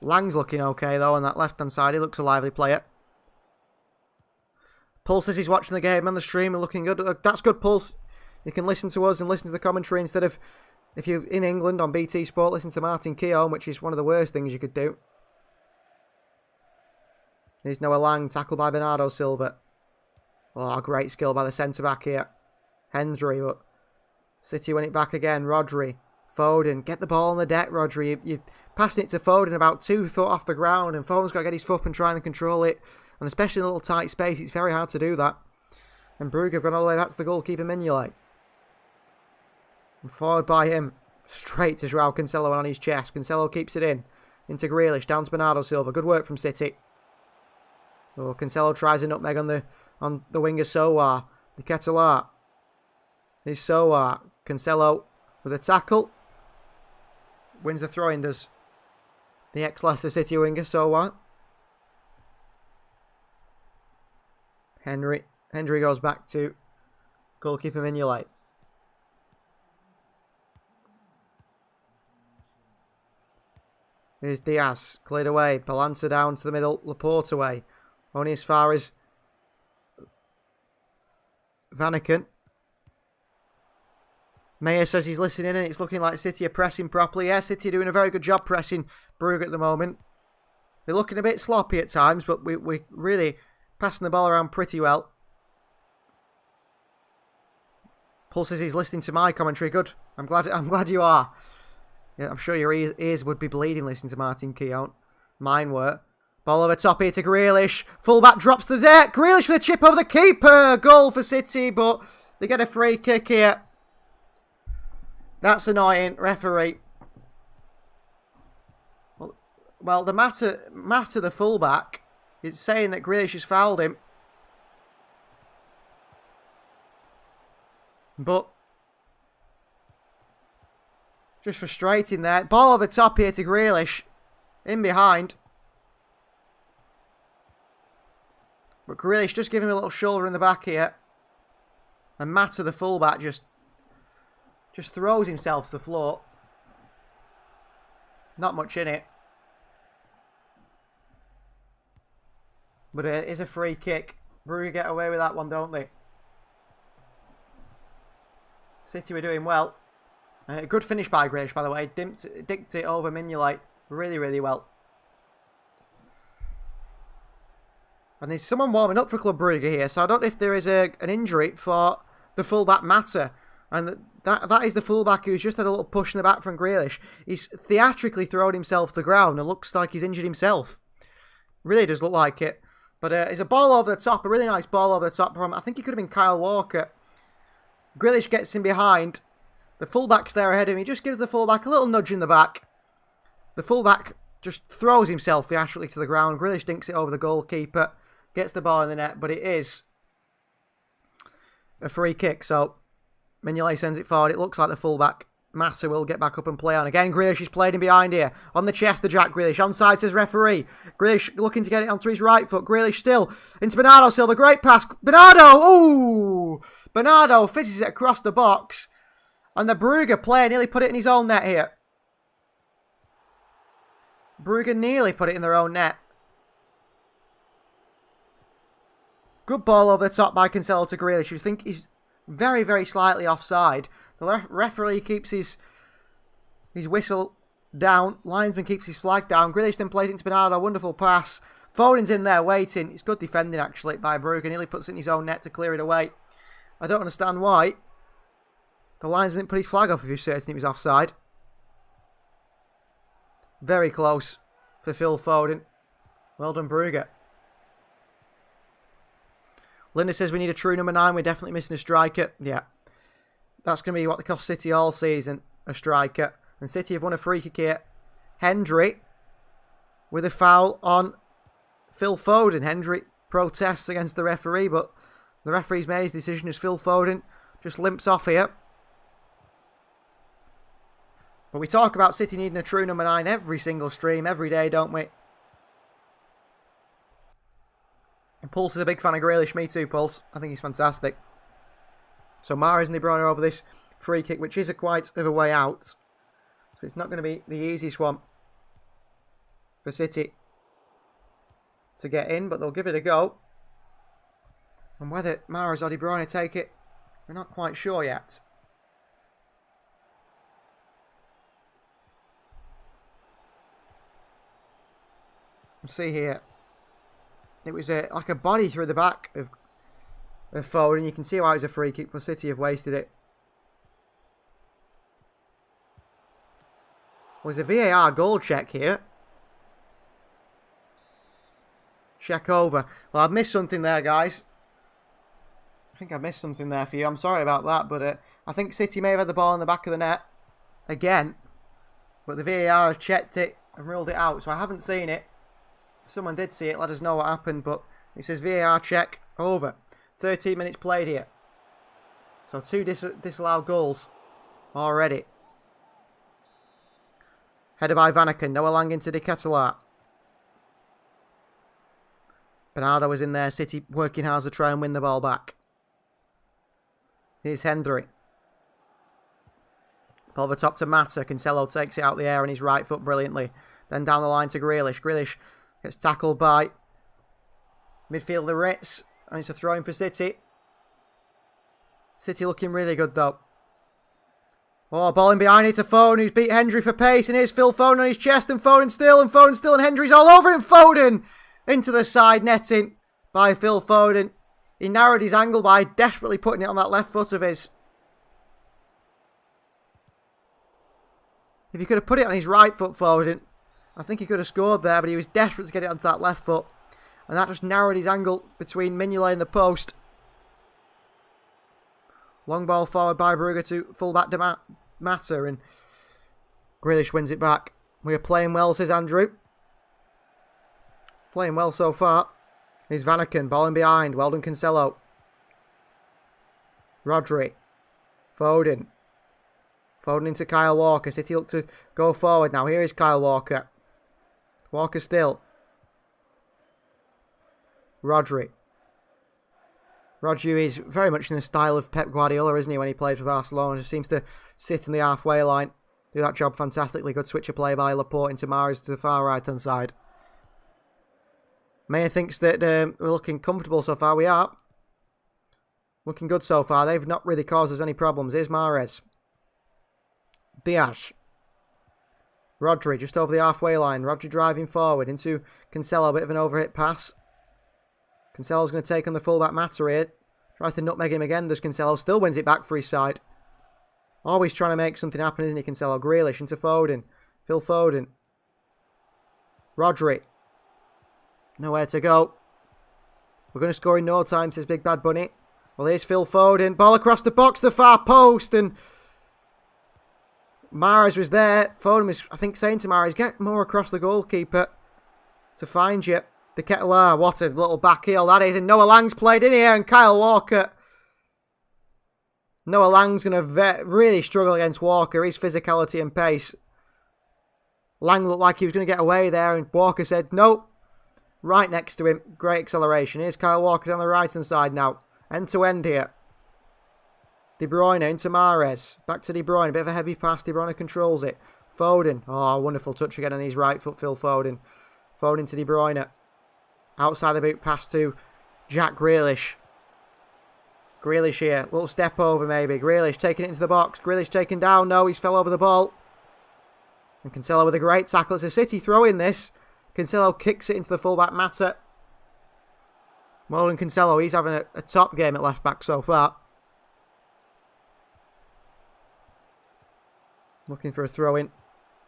Lang's looking okay, though, on that left-hand side. He looks a lively player. Pulse says he's watching the game on the stream and looking good. That's good, Pulse. You can listen to us and listen to the commentary instead of, if you're in England on BT Sport, listen to Martin Keown, which is one of the worst things you could do. Here's Noah Lang, tackled by Bernardo Silva. Oh, great skill by the centre-back here. Hendry, but City win it back again. Rodri, Foden, get the ball on the deck, Rodri. You're passing it to Foden about 2 foot off the ground, and Foden's got to get his foot up and try and control it. And especially in a little tight space, it's very hard to do that. And Brugge have gone all the way back to the goalkeeper Mignolet. And forward by him, straight to Joao Cancelo on his chest. Cancelo keeps it in. Into Grealish, down to Bernardo Silva. Good work from City. Oh, Cancelo tries a nutmeg on the winger Sowar. The Ketelar. Here's Sowar. Cancelo with a tackle. Wins the throw-in, does the ex-Leicester City winger Sowar. Henry goes back to goalkeeper Mignolet. Here's Diaz, cleared away. Balanza down to the middle. Laporte away. Only as far as Vanaken. Mayer says he's listening and it's looking like City are pressing properly. Yeah, City are doing a very good job pressing Brugge at the moment. They're looking a bit sloppy at times, but we're really passing the ball around pretty well. Paul says he's listening to my commentary. Good. I'm glad you are. Yeah, I'm sure your ears would be bleeding listening to Martin Keown. Mine were. Ball over top here to Grealish. Fullback drops to the deck. Grealish with a chip over the keeper. Goal for City, but they get a free kick here. That's annoying. Referee. Well, the matter the fullback is saying that Grealish has fouled him. But just frustrating there. Ball over top here to Grealish. In behind. But Grealish just giving him a little shoulder in the back here. And Mata, the fullback, just throws himself to the floor. Not much in it. But it is a free kick. Brugge get away with that one, don't they? City were doing well. And a good finish by Grealish, by the way. Dinked it over Mignolet really, really well. And there's someone warming up for Club Brugge here. So I don't know if there is an injury for the fullback Mata. And that is the fullback who's just had a little push in the back from Grealish. He's theatrically thrown himself to the ground and looks like he's injured himself. Really does look like it. But it's a ball over the top. A really nice ball over the top from, I think it could have been Kyle Walker. Grealish gets in behind. The fullback's there ahead of him. He just gives the fullback a little nudge in the back. The fullback just throws himself theatrically to the ground. Grealish dinks it over the goalkeeper. Gets the ball in the net, but it is a free kick. So Mignolet sends it forward. It looks like the fullback Mata will get back up and play on. Again, Grealish is played in behind here. On the chest, the Jack Grealish. Onside, says referee. Grealish looking to get it onto his right foot. Grealish still into Bernardo Silva. Great pass. Bernardo! Ooh! Bernardo fizzes it across the box. And the Brugge player nearly put it in his own net here. Brugge nearly put it in their own net. Good ball over the top by Cancelo to Grealish. You think he's very, very slightly offside. The referee keeps his whistle down. Linesman keeps his flag down. Grealish then plays it into Bernardo. Wonderful pass. Foden's in there waiting. It's good defending actually by Brugge. Nearly puts it in his own net to clear it away. I don't understand why. The linesman didn't put his flag up if he was certain it was offside. Very close for Phil Foden. Well done, Brugge. Linda says we need a true number 9. We're definitely missing a striker. Yeah. That's going to be what they cost City all season. A striker. And City have won a free kick here. Hendry with a foul on Phil Foden. Hendry protests against the referee, but the referee's made his decision as Phil Foden just limps off here. But we talk about City needing a true number 9 every single stream, every day, don't we? And Pulse is a big fan of Grealish. Me too, Pulse. I think he's fantastic. So Mahrez and De Bruyne over this free kick, which is quite of a way out. So it's not going to be the easiest one for City to get in, but they'll give it a go. And whether Mahrez or De Bruyne take it, we're not quite sure yet. Let's see here. It was like a body through the back of Foden. You can see why it was a free kick, but City have wasted it. Was a VAR goal check here. Check over. Well, I've missed something there, guys. I think I've missed something there for you. I'm sorry about that, but I think City may have had the ball in the back of the net again. But the VAR has checked it and ruled it out, so I haven't seen it. If someone did see it, let us know what happened, but it says VAR check over. 13 minutes played here. So 2 disallowed goals already. Headed by Vanaken. Noah Lang into De Ketelaere. Bernardo is in there. City working hard to try and win the ball back. Here's Hendry. Ball over top to Mata. Cancelo takes it out the air on his right foot brilliantly. Then down the line to Grealish. Grealish gets tackled by midfielder Ritz. And it's a throw in for City. City looking really good though. Oh, ball in behind it to Foden, who's beat Hendry for pace. And here's Phil Foden on his chest. And Foden still. And Hendry's all over him. Foden into the side netting by Phil Foden. He narrowed his angle by desperately putting it on that left foot of his. If he could have put it on his right foot, Foden, I think he could have scored there. But he was desperate to get it onto that left foot. And that just narrowed his angle between Mignolet and the post. Long ball forward by Brugge to fullback Mata. And Grealish wins it back. We are playing well, says Andrew. Playing well so far. Here's Vanaken. Ball in behind. Well done, Cancelo. Rodri. Foden. Foden into Kyle Walker. City look to go forward now. Here is Kyle Walker. Walker still. Rodri. Rodri is very much in the style of Pep Guardiola, isn't he, when he played for Barcelona? Just seems to sit in the halfway line. Do that job fantastically. Good switch of play by Laporte into Mahrez to the far right-hand side. Maya thinks that we're looking comfortable so far. We are. Looking good so far. They've not really caused us any problems. Here's Mahrez. Diaz. Rodri just over the halfway line. Rodri driving forward into Cancelo. A bit of an overhit pass. Cancelo's going to take on the fullback Mata here. Tries to nutmeg him again. Does Cancelo. Still wins it back for his side. Always trying to make something happen, isn't he, Cancelo? Grealish into Foden. Phil Foden. Rodri. Nowhere to go. We're going to score in no time, says Big Bad Bunny. Well, here's Phil Foden. Ball across the box, the far post. And Mahrez was there. Foden was, I think, saying to Mahrez, get more across the goalkeeper to find you. De Ketelaere, what a little back heel that is. And Noah Lang's played in here. And Kyle Walker. Noah Lang's going to really struggle against Walker. His physicality and pace. Lang looked like he was going to get away there. And Walker said, nope. Right next to him. Great acceleration. Here's Kyle Walker on the right-hand side now. End-to-end here. De Bruyne into Mahrez. Back to De Bruyne. A bit of a heavy pass. De Bruyne controls it. Foden. Oh, wonderful touch again on his right foot, Phil Foden. Foden to De Bruyne. Outside the boot pass to Jack Grealish. Grealish here. Little step over maybe. Grealish taking it into the box. Grealish taken down. No, he's fell over the ball. And Cancelo with a great tackle. It's a City throw in this. Cancelo kicks it into the fullback Mata. Well done, Cancelo. He's having a top game at left back so far. Looking for a throw in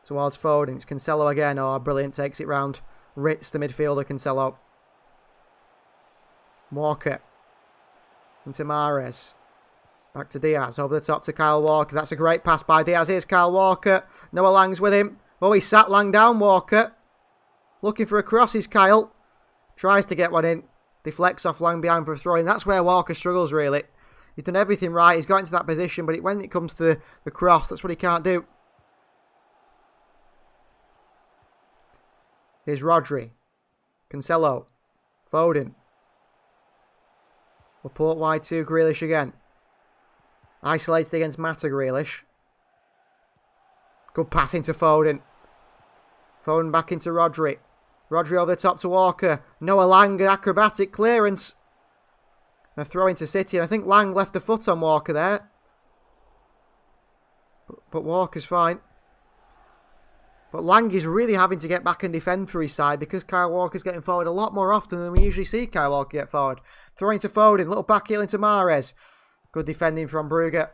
towards Foden. It's Cancelo again. Oh, brilliant. Takes it round. Ritz, the midfielder, Cancelo. Walker. Into Mahrez. Back to Diaz. Over the top to Kyle Walker. That's a great pass by Diaz. Here's Kyle Walker. Noah Lang's with him. Oh, he sat Lang down, Walker. Looking for a cross is Kyle. Tries to get one in. Deflects off Lang behind for a throw in. That's where Walker struggles, really. He's done everything right. He's got into that position. But when it comes to the cross, that's what he can't do. Here's Rodri. Cancelo. Foden. Laporte wide to Grealish again. Isolated against Mata, Grealish. Good pass into Foden. Foden back into Rodri. Rodri over the top to Walker. Noah Lang, acrobatic clearance. And a throw into City. And I think Lang left the foot on Walker there. But Walker's fine. But Lang is really having to get back and defend for his side because Kyle Walker's getting forward a lot more often than we usually see Kyle Walker get forward. Throwing to Foden. Little back heel into Mahrez. Good defending from Brugge.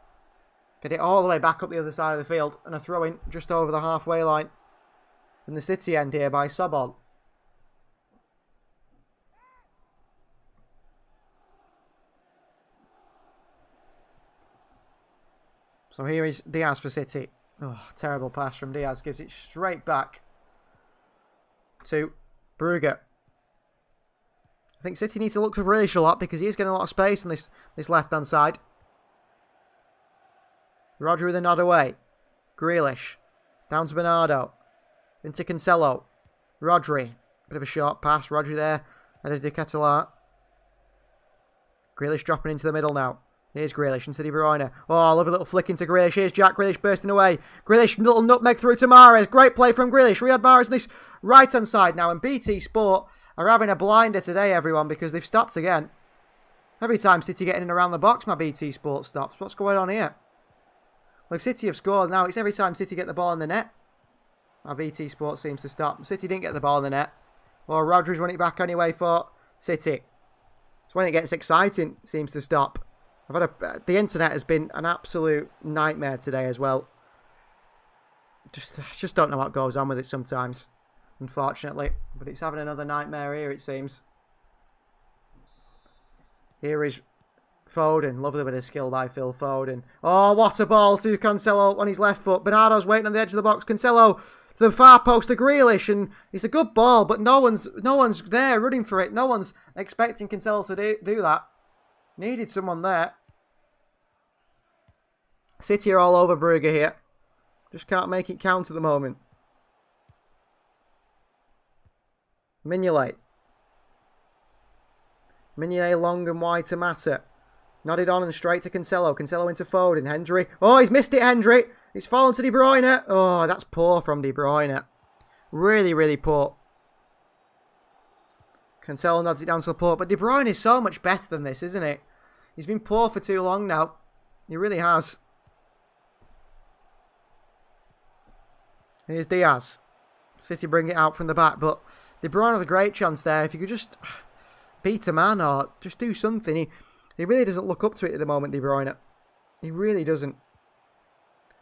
Get it all the way back up the other side of the field. And a throw in just over the halfway line. From the City end here by Sobol. So here is Diaz for City. Oh, terrible pass from Diaz. Gives it straight back to Brugge. I think City needs to look for Grealish a lot because he is getting a lot of space on this left-hand side. Rodri with a nod away. Grealish. Down to Bernardo. Into Cancelo. Rodri. Bit of a short pass. Rodri there. Headed to Catalan. Grealish dropping into the middle now. Here's Grealish into De Bruyne. Oh, I love a little flick into Grealish. Here's Jack Grealish bursting away. Grealish, little nutmeg through to Mahrez. Great play from Grealish. Riyad Mahrez on this right-hand side now. And BT Sport are having a blinder today, everyone, because they've stopped again. Every time City get in and around the box, my BT Sport stops. What's going on here? Well, if City have scored now, it's every time City get the ball in the net. My BT Sport seems to stop. City didn't get the ball in the net. Well, Rodri's won it back anyway for City. It's when it gets exciting, it seems to stop. The internet has been an absolute nightmare today as well. Just don't know what goes on with it sometimes, unfortunately. But it's having another nightmare here, it seems. Here is Foden. Lovely bit of skill by Phil Foden. Oh, what a ball to Cancelo on his left foot. Bernardo's waiting on the edge of the box. Cancelo to the far post to Grealish. And it's a good ball, but no one's there running for it. No one's expecting Cancelo to do that. Needed someone there. City are all over Brugge here. Just can't make it count at the moment. Mignolet. Mignolet long and wide to Mata. Nodded on and straight to Cancelo. Cancelo into Foden. Hendry. Oh, he's missed it, Hendry. It's fallen to De Bruyne. Oh, that's poor from De Bruyne. Really, really poor. Cancelo nods it down to Laporte. But De Bruyne is so much better than this, isn't it? He's been poor for too long now. He really has. Here's Diaz. City bring it out from the back, but De Bruyne had a great chance there. If you could just beat a man or just do something. He really doesn't look up to it at the moment, De Bruyne. He really doesn't.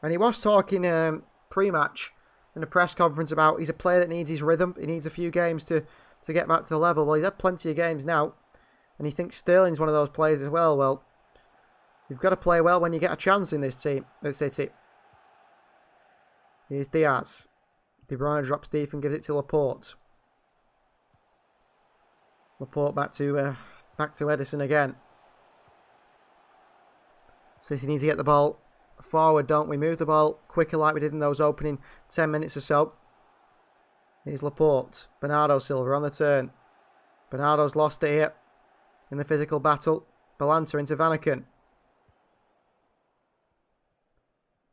And he was talking pre-match in a press conference about he's a player that needs his rhythm. He needs a few games to get back to the level. Well, he's had plenty of games now. And he thinks Sterling's one of those players as well. Well, you've got to play well when you get a chance in this team at City. Here's Diaz. De Bruyne drops deep and gives it to Laporte. Laporte back to Ederson again. City need to get the ball forward, don't we? Move the ball quicker like we did in those opening 10 minutes or so. Here's Laporte. Bernardo Silva on the turn. Bernardo's lost it here in the physical battle. Balanta into Vanaken.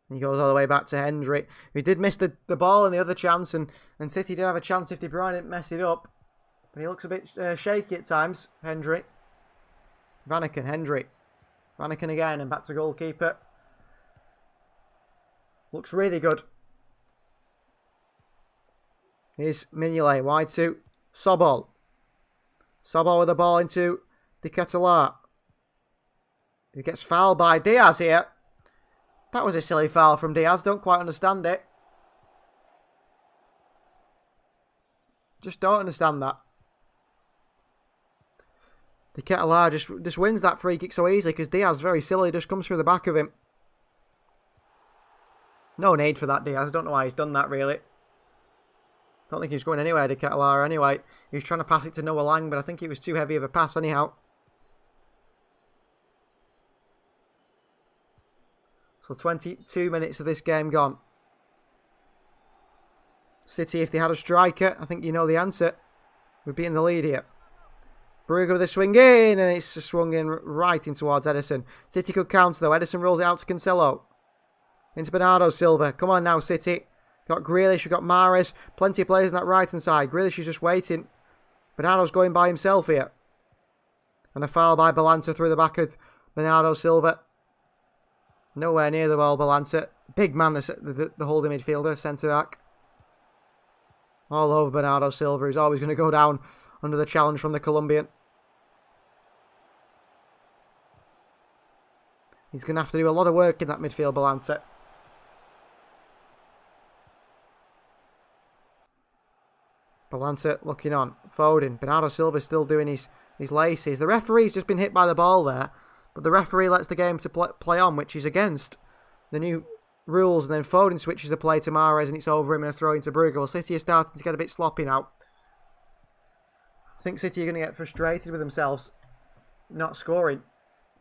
He goes all the way back to Hendry, who did miss the ball in the other chance, and City did have a chance if De Bruyne didn't mess it up. But he looks a bit shaky at times, Hendry. Vanaken, Hendry. Vanaken again, and back to goalkeeper. Looks really good. Here's Mignolet, wide to Sobol. Sobol with the ball into De Ketelaere. He gets fouled by Diaz here. That was a silly foul from Diaz. Don't quite understand it. Just don't understand that. De Ketelaere just wins that free kick so easily because Diaz very silly. Just comes through the back of him. No need for that, Diaz. Don't know why he's done that, really. Don't think he was going anywhere, De Ketelaere, anyway. He was trying to pass it to Noah Lang, but I think it was too heavy of a pass anyhow. So 22 minutes of this game gone. City, if they had a striker, I think you know the answer. We'd be in the lead here. Brugge with a swing in, and it's swung in right in towards Ederson. City could counter though. Ederson rolls it out to Cancelo. Into Bernardo Silva. Come on now, City. Got Grealish, we've got Mahrez. Plenty of players on that right-hand side. Grealish is just waiting. Bernardo's going by himself here. And a foul by Balanta through the back of Bernardo Silva. Nowhere near the ball, Balanta. Big man, the holding midfielder, centre-back. All over Bernardo Silva, who's always going to go down under the challenge from the Colombian. He's going to have to do a lot of work in that midfield, Balanta. Balanta looking on. Foden. Bernardo Silva still doing his laces. The referee's just been hit by the ball there. But the referee lets the game to play on, which is against the new rules. And then Foden switches the play to Mahrez and it's over him and a throw into Brugge. Well, City are starting to get a bit sloppy now. I think City are going to get frustrated with themselves not scoring.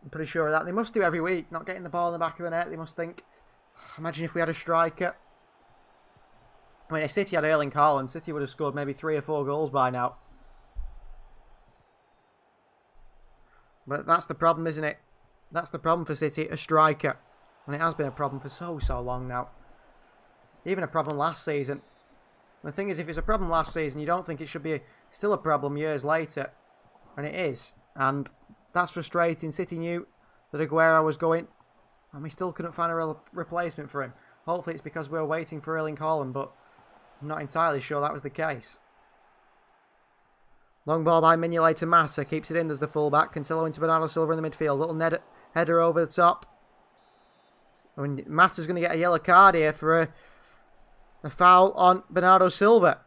I'm pretty sure of that. They must do every week, not getting the ball in the back of the net. They must think, imagine if we had a striker. I mean, if City had Erling Haaland, City would have scored maybe 3 or 4 goals by now. But that's the problem, isn't it? That's the problem for City, a striker. And it has been a problem for so long now. Even a problem last season. The thing is, if it's a problem last season, you don't think it should be still a problem years later. And it is. And that's frustrating. City knew that Aguero was going, and we still couldn't find a real replacement for him. Hopefully it's because we were waiting for Erling Haaland, but I'm not entirely sure that was the case. Long ball by Mignolet to Mata. Keeps it in. There's the fullback. Cancelo into Bernardo Silva in the midfield. Little header over the top. I mean, Mata's going to get a yellow card here for a foul on Bernardo Silva.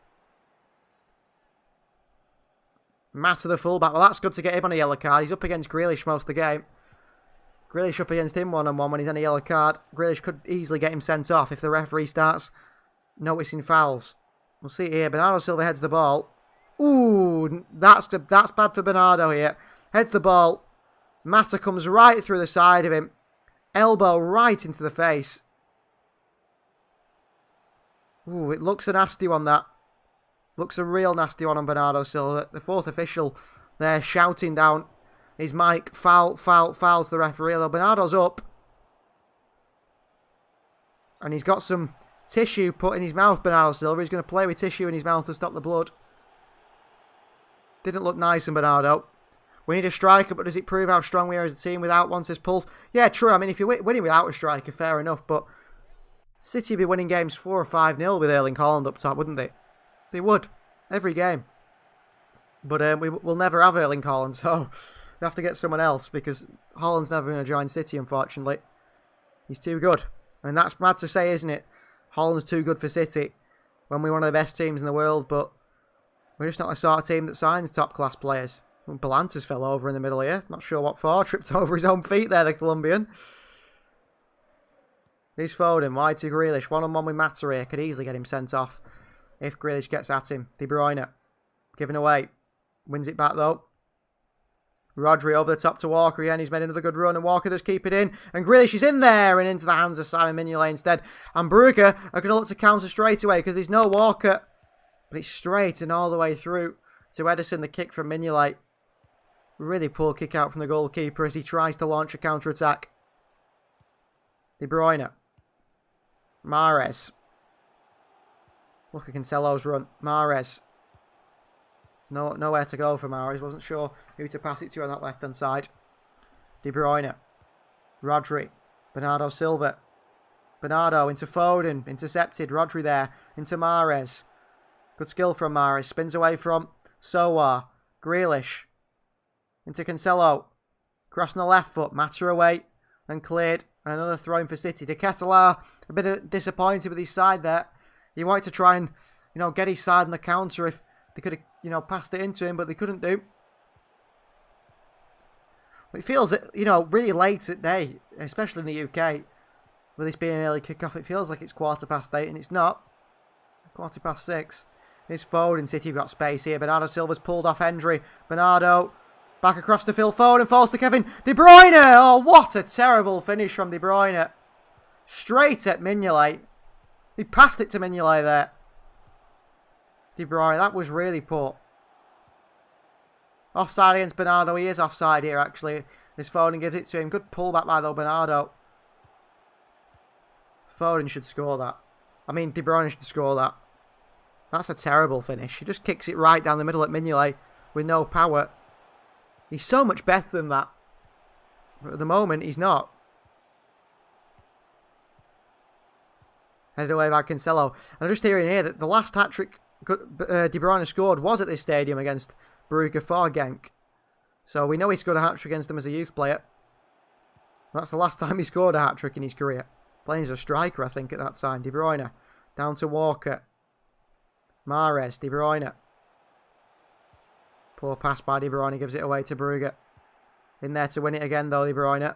Mata the fullback. Well, that's good to get him on a yellow card. He's up against Grealish most of the game. Grealish up against him one-on-one when he's on a yellow card. Grealish could easily get him sent off if the referee starts noticing fouls. We'll see here. Bernardo Silva heads the ball. Ooh, that's bad for Bernardo here. Heads the ball. Mata comes right through the side of him. Elbow right into the face. Ooh, it looks a nasty one, that. Looks a real nasty one on Bernardo Silva. The fourth official there shouting down his mic. Foul to the referee. Although Bernardo's up. And he's got some tissue put in his mouth, Bernardo Silva. He's going to play with tissue in his mouth to stop the blood. Didn't look nice in Bernardo. We need a striker, but does it prove how strong we are as a team without one, says Pulse? Yeah, true. I mean, if you're winning without a striker, fair enough. But City would be winning games 4 or 5-0 with Erling Haaland up top, wouldn't they? They would. Every game. But we'll never have Erling Haaland, so we have to get someone else because Haaland's never going to join City, unfortunately. He's too good. And that's mad to say, isn't it? Haaland's too good for City when we're one of the best teams in the world, but we're just not the sort of team that signs top-class players. Balanta's fell over in the middle here. Not sure what for. Tripped over his own feet there, the Colombian. He's Foden. Wide to Grealish. One-on-one with Mata here. Could easily get him sent off if Grealish gets at him. De Bruyne. Giving away. Wins it back, though. Rodri over the top to Walker again. He's made another good run, and Walker does keep it in. And Grealish is in there, and into the hands of Simon Mignolet instead. And Brugge are going to look to counter straight away because there's no Walker. But it's straight and all the way through to Edison, the kick from Mignolet. Really poor kick out from the goalkeeper as he tries to launch a counter-attack. De Bruyne. Mahrez. Look at Cancelo's run. Mahrez. Nowhere to go for Mahrez. Wasn't sure who to pass it to on that left-hand side. De Bruyne. Rodri. Bernardo Silva. Bernardo into Foden. Intercepted. Rodri there. Into Mahrez. Good skill from Mahrez. Spins away from Sowar. Grealish. Into Cancelo. Crossing the left foot. Mata away. And cleared. And another throw in for City. De Ketelaere, a bit disappointed with his side there. He wanted to try and, get his side on the counter if they could have, passed it into him, but they couldn't do. It feels, really late at day, especially in the UK, with this being an early kick-off. It feels like it's 8:15, and it's not. 6:15. It's Foden. City have got space here. Bernardo Silva's pulled off Hendry. Bernardo back across to Phil Foden. Falls to Kevin De Bruyne. Oh, what a terrible finish from De Bruyne. Straight at Mignolet. He passed it to Mignolet there. De Bruyne, that was really poor. Offside against Bernardo. He is offside here, actually. As Foden gives it to him. Good pullback by, though, Bernardo. Foden should score that. I mean, De Bruyne should score that. That's a terrible finish. He just kicks it right down the middle at Mignolet with no power. He's so much better than that. But at the moment, he's not. Headed away by Cancelo. And I'm just hearing here that the last hat-trick De Bruyne scored was at this stadium against Brugge for Genk. So we know he scored a hat-trick against them as a youth player. That's the last time he scored a hat-trick in his career. Playing as a striker, I think, at that time. De Bruyne. Down to Walker. Mahrez. De Bruyne. Poor pass by De Bruyne. Gives it away to Brugge. In there to win it again, though, De Bruyne.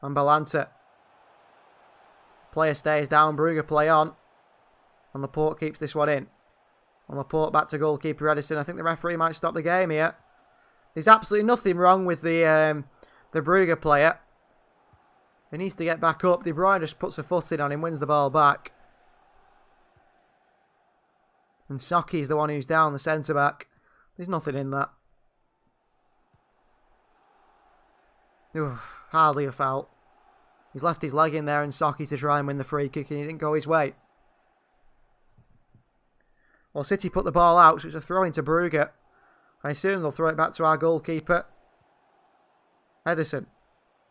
And Balanta. Player stays down. Brugge play on. And Laporte keeps this one in. And Laporte back to goalkeeper Edison. I think the referee might stop the game here. There's absolutely nothing wrong with the Brugge player. He needs to get back up. De Bruyne just puts a foot in on him, wins the ball back. And Soki's the one who's down, the centre-back. There's nothing in that. Oof, hardly a foul. He's left his leg in there and Soki to try and win the free kick and he didn't go his way. Well, City put the ball out, so it's a throw into Brugge. I assume they'll throw it back to our goalkeeper, Edison.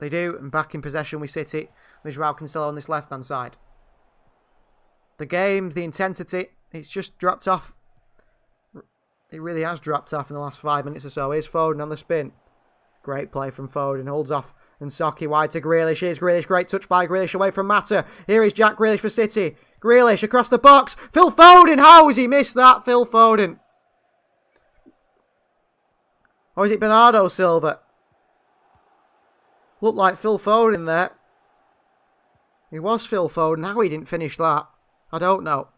They do, and back in possession with City. There's João Cancelo on this left-hand side. The games, the intensity, it's just dropped off. It really has dropped off in the last 5 minutes or so. Here's Foden on the spin. Great play from Foden. Holds off. And Soki wide to Grealish. Here's Grealish. Great touch by Grealish away from Mata. Here is Jack Grealish for City. Grealish across the box. Phil Foden. How has he missed that? Phil Foden. Or is it Bernardo Silva? Looked like Phil Foden there. It was Phil Foden. How he didn't finish that, I don't know.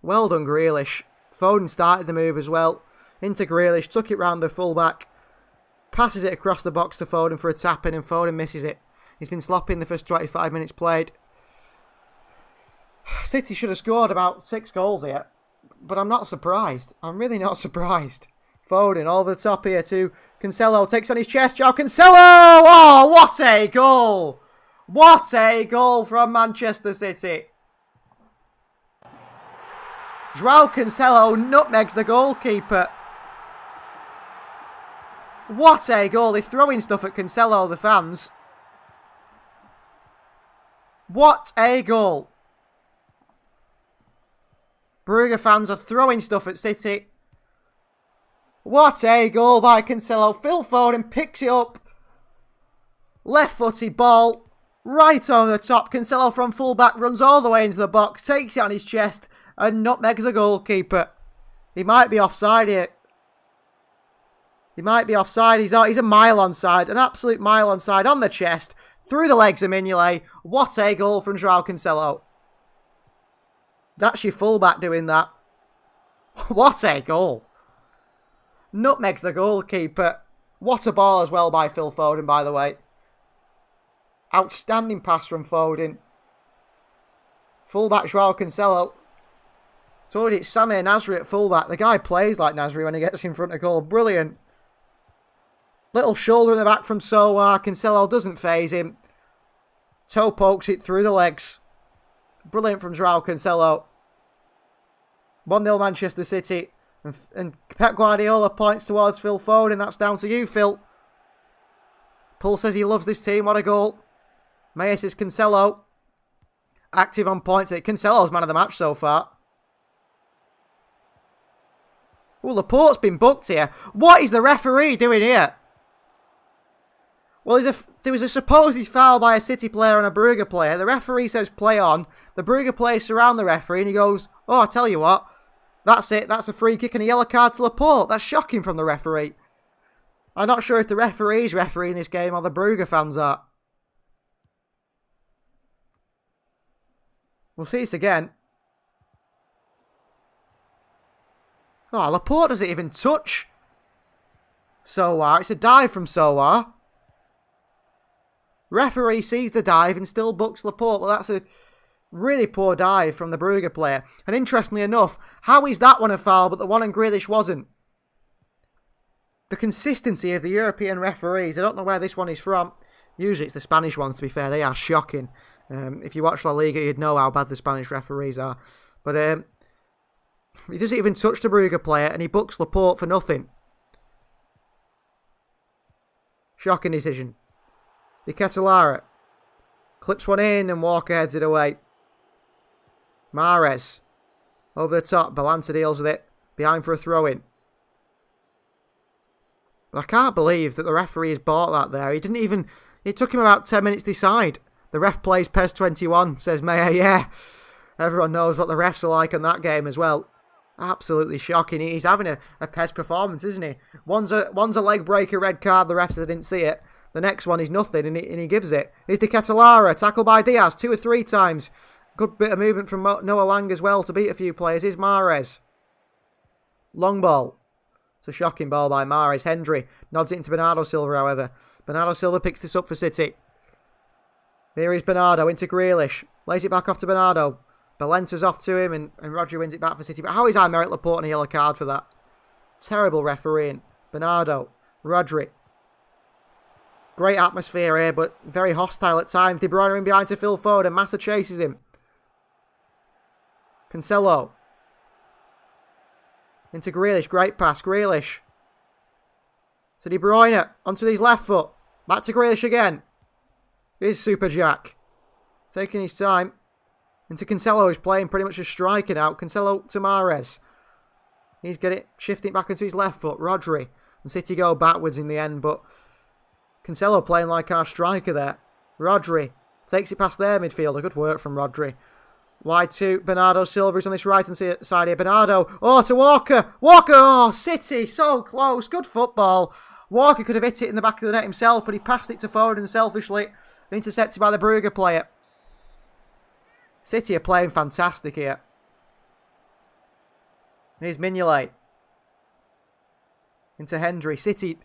Well done, Grealish. Foden started the move as well. Into Grealish. Took it round the fullback. Passes it across the box to Foden for a tap-in and Foden misses it. He's been sloppy in the first 25 minutes played. City should have scored about 6 goals here. But I'm not surprised. I'm really not surprised. Foden over the top here to Cancelo. Takes on his chest. João Cancelo! Oh, what a goal! What a goal from Manchester City. João Cancelo nutmegs the goalkeeper. What a goal. They're throwing stuff at Cancelo, the fans. What a goal. Brugge fans are throwing stuff at City. What a goal by Cancelo. Phil Foden picks it up. Left-footed ball. Right over the top. Cancelo from full-back runs all the way into the box. Takes it on his chest. And nutmegs the goalkeeper. He might be offside here. He might be offside. He's a mile onside. An absolute mile onside on the chest. Through the legs of Mignolet. What a goal from João Cancelo. That's your full-back doing that. What a goal. Nutmegs the goalkeeper. What a ball as well by Phil Foden, by the way. Outstanding pass from Foden. Fullback João Cancelo. Told you it's Samir Nasri at fullback. The guy plays like Nasri when he gets in front of goal. Brilliant. Little shoulder in the back from Sowar. Cancelo doesn't faze him. Toe pokes it through the legs. Brilliant from João Cancelo. 1-0 Manchester City. And Pep Guardiola points towards Phil Foden. That's down to you, Phil. Paul says he loves this team. What a goal. Maya says Cancelo. Active on points. Cancelo's man of the match so far. Oh, Laporte's been booked here. What is the referee doing here? Well, there was a supposed foul by a City player on a Brugge player. The referee says play on. The Brugge players surround the referee and he goes, oh, I tell you what. That's it. That's a free kick and a yellow card to Laporte. That's shocking from the referee. I'm not sure if the referee's refereeing this game or the Brugge fans are. We'll see this again. Oh, Laporte doesn't even touch Sowar. It's a dive from Sowar. Referee sees the dive and still books Laporte. Well, that's a really poor dive from the Brugge player. And interestingly enough, how is that one a foul but the one on Grealish wasn't? The consistency of the European referees. I don't know where this one is from. Usually it's the Spanish ones, to be fair. They are shocking. If you watch La Liga, you'd know how bad the Spanish referees are. But he doesn't even touch the Brugge player, and he books Laporte for nothing. Shocking decision. De Ketelaere clips one in, and Walker heads it away. Mahrez over the top. Balanta deals with it. Behind for a throw-in. But I can't believe that the referee has bought that there. He didn't even... It took him about 10 minutes to decide. The ref plays PES 21, says Mayer. Yeah, everyone knows what the refs are like in that game as well. Absolutely shocking. He's having a PES performance, isn't he? One's a leg breaker, red card. The ref says I didn't see it. The next one is nothing, and he gives it. Here's De Ketelaere, tackled by Diaz 2 or 3 times. Good bit of movement from Noah Lang as well to beat a few players. Here's Mahrez. Long ball. It's a shocking ball by Mahrez. Hendry nods it into Bernardo Silva, however. Bernardo Silva picks this up for City. Here is Bernardo into Grealish. Lays it back off to Bernardo. Balenta's off to him, and Rodri wins it back for City. But how is Aymeric Laporte on a yellow card for that? Terrible refereeing. Bernardo. Rodri. Great atmosphere here, but very hostile at times. De Bruyne in behind to Phil Foden. Mata chases him. Cancelo. Into Grealish. Great pass. Grealish. To De Bruyne. Onto his left foot. Back to Grealish again. Here's Super Jack. Taking his time. Into Cancelo, who's playing pretty much a striker now. Cancelo to Mahrez. He's got it, shifting back into his left foot. Rodri. And City go backwards in the end, but Cancelo playing like our striker there. Rodri takes it past their midfielder. Good work from Rodri. Wide to Bernardo Silva, who's on this right-hand side here. Bernardo. Oh, to Walker. Walker. Oh, City. So close. Good football. Walker could have hit it in the back of the net himself, but he passed it to Foden selfishly. Intercepted by the Brugge player. City are playing fantastic here. Here's Mignolet. Into Hendry. City.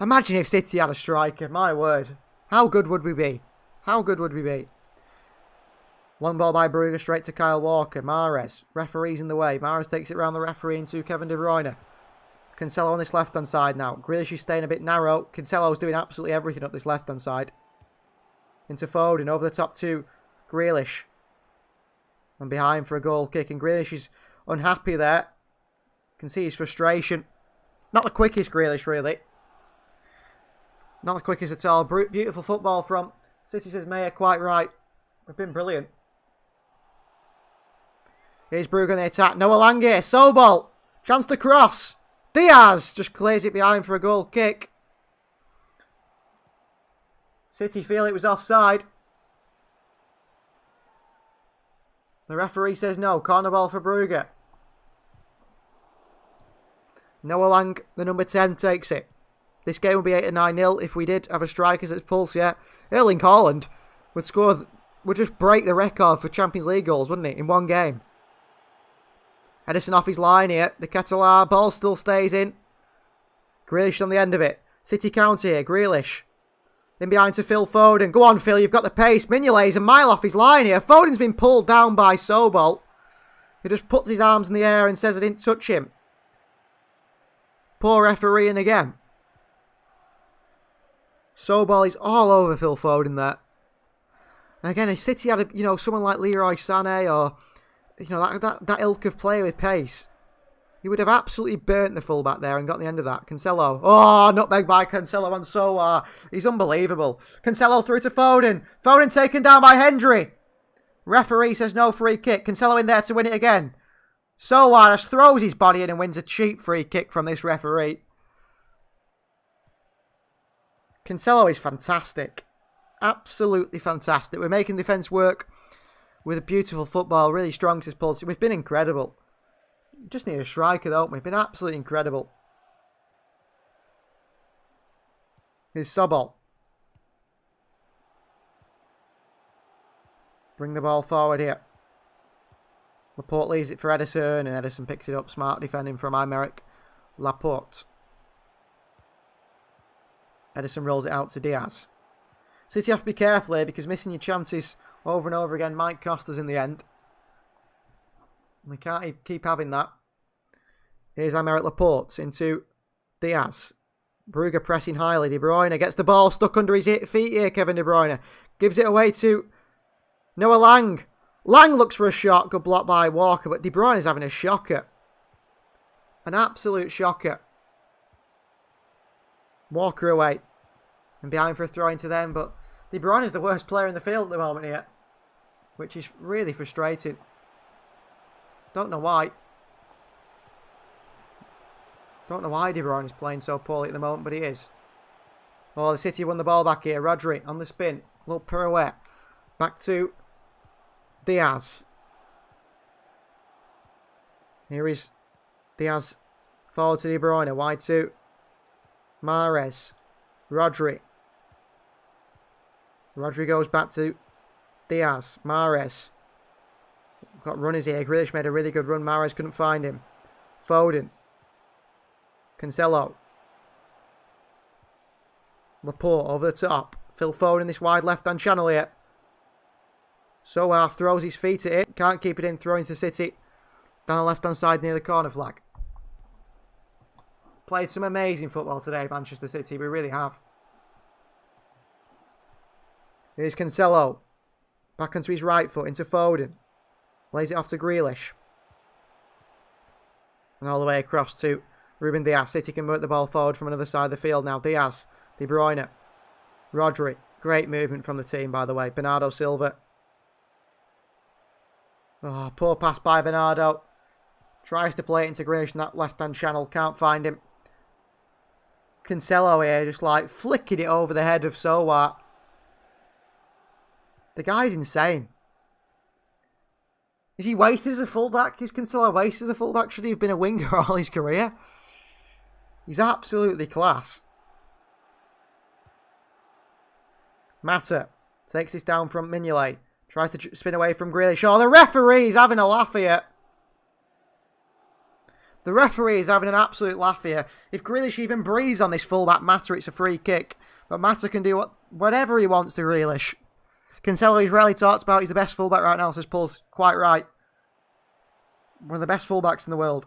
Imagine if City had a striker. My word. How good would we be? How good would we be? Long ball by Brugge straight to Kyle Walker. Mahrez. Referee's in the way. Mahrez takes it round the referee into Kevin De Bruyne. Cancelo on this left-hand side now. Grealish is staying a bit narrow. Cancelo's doing absolutely everything up this left-hand side. Into Foden. Over the top to Grealish. And behind for a goal kick. And Grealish is unhappy there. Can see his frustration. Not the quickest Grealish, really. Not the quickest at all. Beautiful football from City, says Mayer. Quite right. We've been brilliant. Here's Brugge on the attack. Noah Lang here. Sobol. Chance to cross. Diaz just clears it behind for a goal kick. City feel it was offside. The referee says no. Corner ball for Brugge. Noah Lang, the number 10, takes it. This game will be 8 or 9-0 if we did have a striker at pulse, yeah. Erling Haaland would just break the record for Champions League goals, wouldn't it, in one game. Edison off his line here. The Ketelaere ball still stays in. Grealish on the end of it. City counter here. Grealish. In behind to Phil Foden. Go on, Phil. You've got the pace. Mignolet's a mile off his line here. Foden's been pulled down by Sobol. He just puts his arms in the air and says I didn't touch him. Poor refereeing again. Sobol is all over Phil Foden there. And again, if City had someone like Leroy Sané or that ilk of player with pace, he would have absolutely burnt the fullback there and got the end of that. Cancelo. Oh, nutmeg by Cancelo on Sowar. He's unbelievable. Cancelo through to Foden. Foden taken down by Hendry. Referee says no free kick. Cancelo in there to win it again. Sowar just throws his body in and wins a cheap free kick from this referee. Cancelo is fantastic. Absolutely fantastic. We're making defence work with a beautiful football. Really strong to pull. We've been incredible. Just need a striker, don't we? We've been absolutely incredible. Here's Sobol. Bring the ball forward here. Laporte leaves it for Edison, and Edison picks it up. Smart defending from Aymeric Laporte. Edison rolls it out to Diaz. City have to be careful here because missing your chances over and over again might cost us in the end. We can't keep having that. Here's Aymeric Laporte into Diaz. Brugge pressing highly. De Bruyne gets the ball stuck under his feet here. Kevin De Bruyne gives it away to Noah Lang. Lang looks for a shot. Good block by Walker, but De Bruyne is having a shocker. An absolute shocker. Walker away. And behind for a throw into them, but De Bruyne is the worst player in the field at the moment here. Which is really frustrating. Don't know why. Don't know why De Bruyne is playing so poorly at the moment, but he is. Oh, the City won the ball back here. Rodri on the spin. Little pirouette. Back to Diaz. Here is Diaz. Forward to De Bruyne. Wide to Mahrez. Rodri. Rodri goes back to Diaz. Mahrez. Got runners here. Grealish made a really good run. Mahrez couldn't find him. Foden. Cancelo. Laporte over the top. Phil Foden this wide left-hand channel here. Soar throws his feet at it. Can't keep it in. Throwing to City. Down the left-hand side near the corner flag. Played some amazing football today, Manchester City. We really have. Here's Cancelo. Back onto his right foot. Into Foden. Lays it off to Grealish. And all the way across to Ruben Diaz. City can work the ball forward from another side of the field now. Diaz. De Bruyne. Rodri. Great movement from the team, by the way. Bernardo Silva. Oh, poor pass by Bernardo. Tries to play it into Grealish in that left-hand channel. Can't find him. Cancelo here just like flicking it over the head of Sowat. The guy's insane. Is he wasted as a fullback? Is Cancelo wasted as a fullback? Should he have been a winger all his career? He's absolutely class. Mata takes this down from Mignolet. Tries to spin away from Grealish. Oh, the referee's having a laugh here. The referee is having an absolute laugh here. If Grealish even breathes on this fullback Mata, it's a free kick. But Mata can do whatever he wants to Grealish. Cancelo is rarely talked about. He's the best fullback right now, says Paul's quite right. One of the best fullbacks in the world.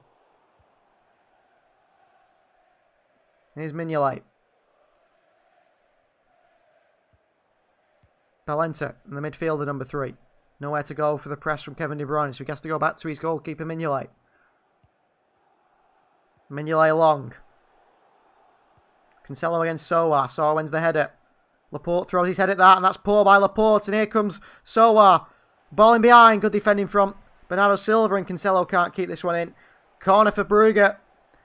Here's Mignolet. Valenta in the midfielder, number 3. Nowhere to go for the press from Kevin De Bruyne, so he has to go back to his goalkeeper, Mignolet. Mignolet long. Cancelo against Sowar. Sowar wins the header. Laporte throws his head at that, and that's poor by Laporte. And here comes Sowar. Ball in behind. Good defending from Bernardo Silva, and Cancelo can't keep this one in. Corner for Brugge.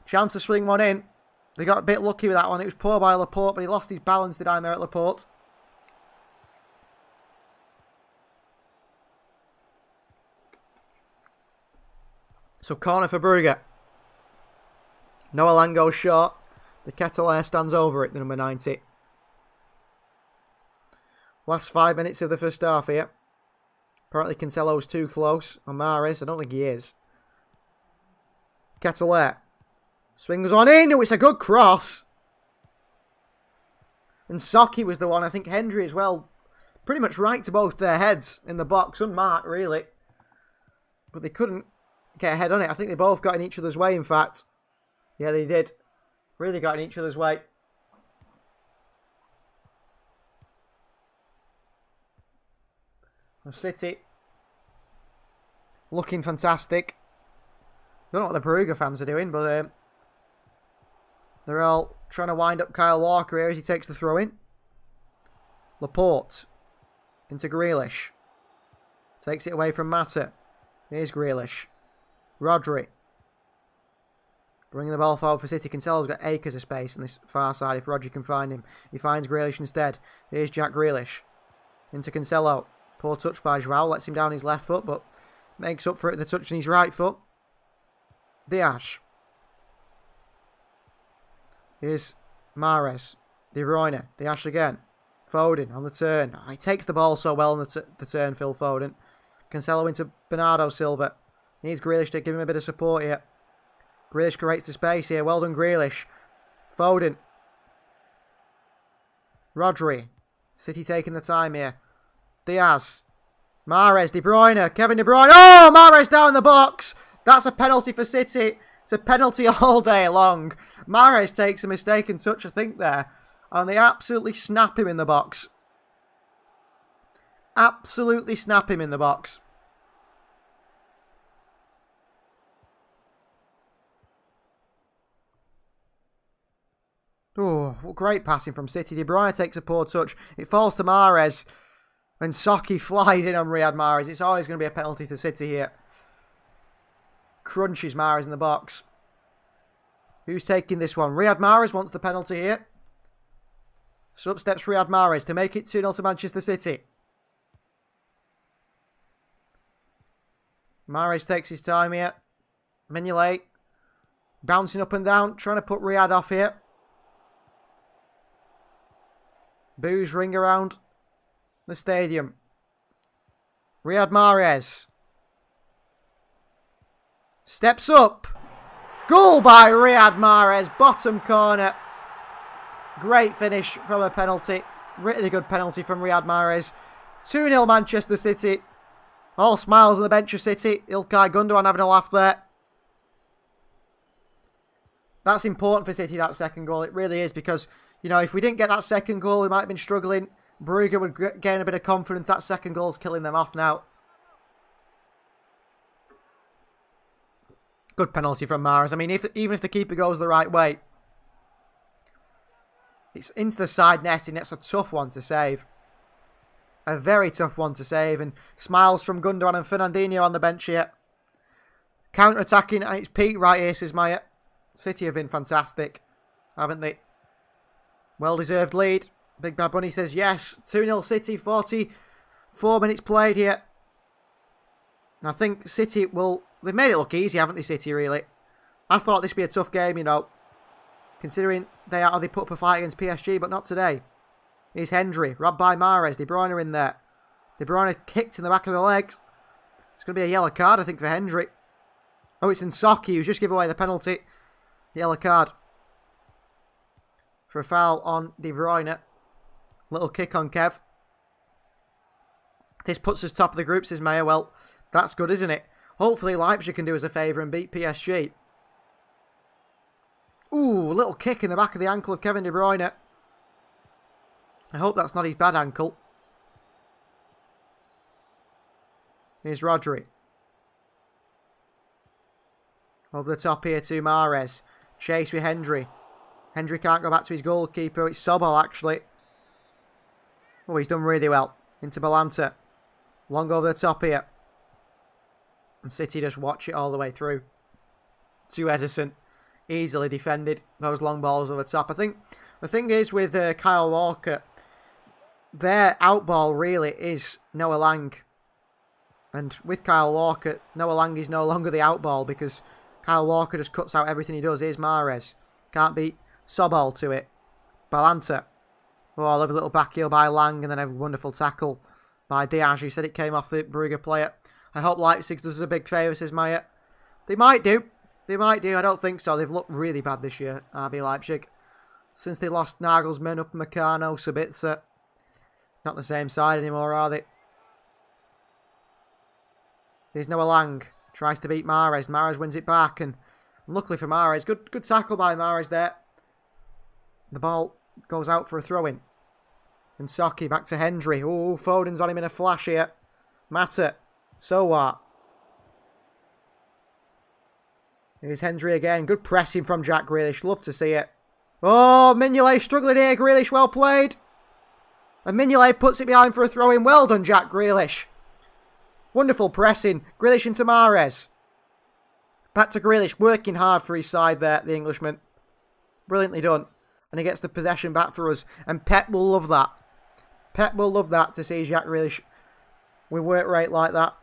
Chance to swing one in. They got a bit lucky with that one. It was poor by Laporte, but he lost his balance, did Aymeric Laporte. So corner for Brugge. Noah Lang goes short. The Kettle stands over it, the number 90. Last 5 minutes of the first half here. Apparently Cancelo's too close on Mahrez. I don't think he is. Kettle swings one in. Oh, it's a good cross. And Socki was the one. I think Hendry as well. Pretty much right to both their heads in the box. Unmarked, really. But they couldn't get a head on it. I think they both got in each other's way, in fact. Yeah, they did. Really got in each other's way. City looking fantastic. Don't know what the Brugge fans are doing, but they're all trying to wind up Kyle Walker here as he takes the throw in. Laporte into Grealish. Takes it away from Mata. Here's Grealish. Rodri. Bringing the ball forward for City. Cancelo's got acres of space on this far side if Rodri can find him. He finds Grealish instead. Here's Jack Grealish. Into Cancelo. Poor touch by Joao. Lets him down his left foot, but makes up for it with the touch on his right foot. Diaz. Here's Mahrez. De Bruyne. Diaz again. Foden on the turn. Oh, he takes the ball so well on the turn, Phil Foden. Cancelo into Bernardo Silva. Needs Grealish to give him a bit of support here. Grealish creates the space here. Well done, Grealish. Foden. Rodri. City taking the time here. Diaz. Mahrez. De Bruyne. Kevin De Bruyne. Oh, Mahrez down the box. That's a penalty for City. It's a penalty all day long. Mahrez takes a mistaken touch, I think, there. And they absolutely snap him in the box. Absolutely snap him in the box. Oh, great passing from City. De Bruyne takes a poor touch. It falls to Mahrez. And Socki flies in on Riyad Mahrez. It's always going to be a penalty to City here. Crunches Mahrez in the box. Who's taking this one? Riyad Mahrez wants the penalty here. So up steps Riyad Mahrez to make it 2-0 to Manchester City. Mahrez takes his time here. Mignolet bouncing up and down, trying to put Riyad off here. Boos ring around the stadium. Riyad Mahrez steps up. Goal by Riyad Mahrez, bottom corner. Great finish from a penalty. Really good penalty from Riyad Mahrez. 2-0 Manchester City. All smiles on the bench of City. İlkay Gundogan having a laugh there. That's important for City, that second goal. It really is, because, you know, if we didn't get that second goal, we might have been struggling. Brugge would gain a bit of confidence. That second goal's killing them off now. Good penalty from Mahrez. I mean, even if the keeper goes the right way, it's into the side netting. That's a tough one to save. A very tough one to save. And smiles from Gundogan and Fernandinho on the bench here. Counter-attacking at its peak right here, says Maya. City have been fantastic, haven't they? Well-deserved lead. Big Bad Bunny says yes. 2-0 City, 44 minutes played here. And I think City will... They've made it look easy, haven't they, City, really? I thought this would be a tough game, you know. Considering they put up a fight against PSG, but not today. Here's Hendry, robbed by Mahrez. De Bruyne in there. De Bruyne kicked in the back of the legs. It's going to be a yellow card, I think, for Hendry. Oh, it's Socki who's just given away the penalty. Yellow card. For a foul on De Bruyne. Little kick on Kev. This puts us top of the group, says Maya. Well, that's good, isn't it? Hopefully Leipzig can do us a favour and beat PSG. Ooh, little kick in the back of the ankle of Kevin De Bruyne. I hope that's not his bad ankle. Here's Rodri. Over the top here to Mahrez. Chase with Hendry. Hendry can't go back to his goalkeeper. It's Sobol, actually. Oh, he's done really well. Into Balanta. Long over the top here. And City just watch it all the way through. To Edison. Easily defended. Those long balls over the top. I think the thing is with Kyle Walker, their outball really is Noah Lang. And with Kyle Walker, Noah Lang is no longer the outball because Kyle Walker just cuts out everything he does. Here's Mahrez. Can't beat Sobol to it. Balanta. Oh, a lovely little back heel by Lang, and then a wonderful tackle by Diaz, who said it came off the Brugge player. I hope Leipzig does us a big favour, says Maya. They might do. They might do. I don't think so. They've looked really bad this year, RB Leipzig. Since they lost Nagelsmann, up Meccano, Sabitzer. Not the same side anymore, are they? Here's Noah Lang. Tries to beat Mahrez. Mahrez wins it back, and luckily for Mahrez, good tackle by Mahrez there. The ball goes out for a throw-in. And Socki back to Hendry. Oh, Foden's on him in a flash here. Mata. So what? Here's Hendry again. Good pressing from Jack Grealish. Love to see it. Oh, Mignolet struggling here. Grealish, well played. And Mignolet puts it behind for a throw-in. Well done, Jack Grealish. Wonderful pressing. Grealish into Mahrez. Back to Grealish. Working hard for his side there, the Englishman. Brilliantly done. And he gets the possession back for us. And Pep will love that. Pep will love that to see Jack Grealish with work rate like that.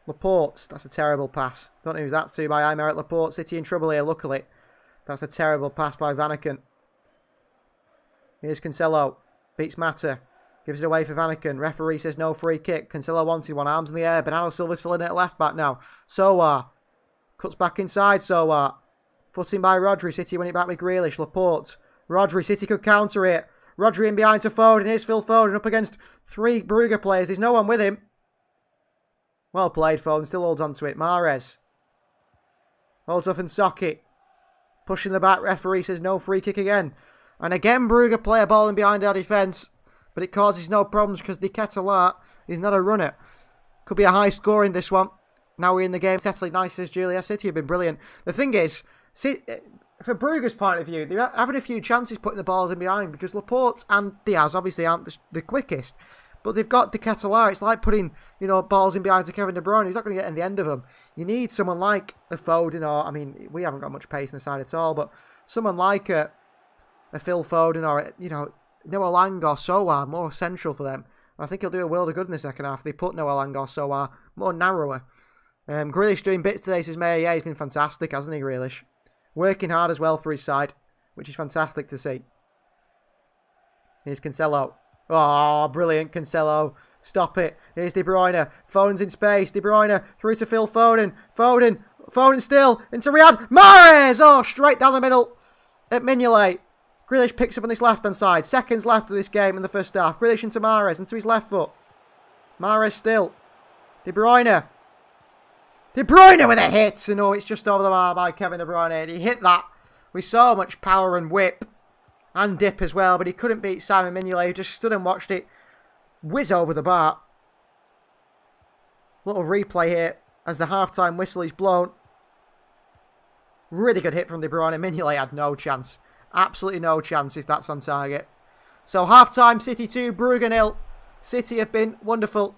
Laporte. That's a terrible pass. Don't know who's that to by Aymeric Laporte. City in trouble here, luckily. That's a terrible pass by Vanaken. Here's Cancelo. Beats Mata. Gives it away for Vanaken. Referee says no free kick. Cancelo wanted one. Arms in the air. Bernardo Silva's filling it at left back now. Sowar. Cuts back inside Sowar. Put in by Rodri. City win it back with Grealish. Laporte. Rodri. City could counter it. Rodri in behind to Foden. Here's Phil Foden up against 3 Brugge players. There's no one with him. Well played, Foden. Still holds on to it. Mahrez. Holds off in socket. Pushing the back. Referee says no free kick again. And again, Brugge play a ball in behind our defence. But it causes no problems because the Ketelaar is not a runner. Could be a high score in this one. Now we're in the game. Settling nice, says Julia. City have been brilliant. The thing is, for Brugge's point of view, they're having a few chances putting the balls in behind because Laporte and Diaz obviously aren't the quickest. But they've got the Ketelaar. It's like putting, balls in behind to Kevin De Bruyne. He's not going to get in the end of them. You need someone like a Foden, or, I mean, we haven't got much pace in the side at all, but someone like a Phil Foden or, Noah Lang or Sowar, more central for them. And I think he'll do a world of good in the second half. They put Noah Lang or Sowar more narrower. Grealish doing bits today, says Mayor. Yeah, he's been fantastic, hasn't he, Grealish? Working hard as well for his side, which is fantastic to see. Here's Cancelo. Oh, brilliant, Cancelo. Stop it. Here's De Bruyne. Foden's in space. De Bruyne through to Phil Foden. Foden still into Riyad. Mahrez! Oh, straight down the middle at Mignolet. Grealish picks up on this left-hand side. Seconds left of this game in the first half. Grealish into Mahrez, into his left foot. Mahrez still. De Bruyne. De Bruyne with a hit. And it's just over the bar by Kevin De Bruyne. He hit that with so much power and whip. And dip as well, but he couldn't beat Simon Mignolet, who just stood and watched it whiz over the bar. Little replay here as the half-time whistle is blown. Really good hit from De Bruyne. Mignolet had no chance. Absolutely no chance if that's on target. So half-time, City 2, Brugge 0. City have been wonderful.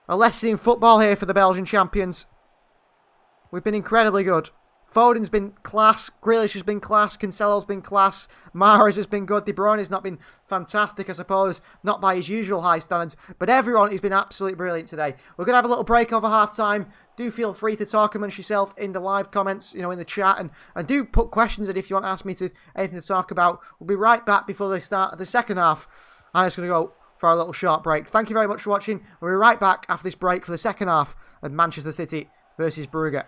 A lesson in football here for the Belgian champions. We've been incredibly good. Foden's been class, Grealish has been class, Cancelo's been class, Mahrez has been good, De Bruyne has not been fantastic, I suppose, not by his usual high standards, but everyone has been absolutely brilliant today. We're going to have a little break over half-time. Do feel free to talk amongst yourself in the live comments, in the chat, and do put questions in if you want to ask me anything to talk about. We'll be right back before the start of the second half. I'm just going to go for a little short break. Thank you very much for watching. We'll be right back after this break for the second half of Manchester City versus Brugge.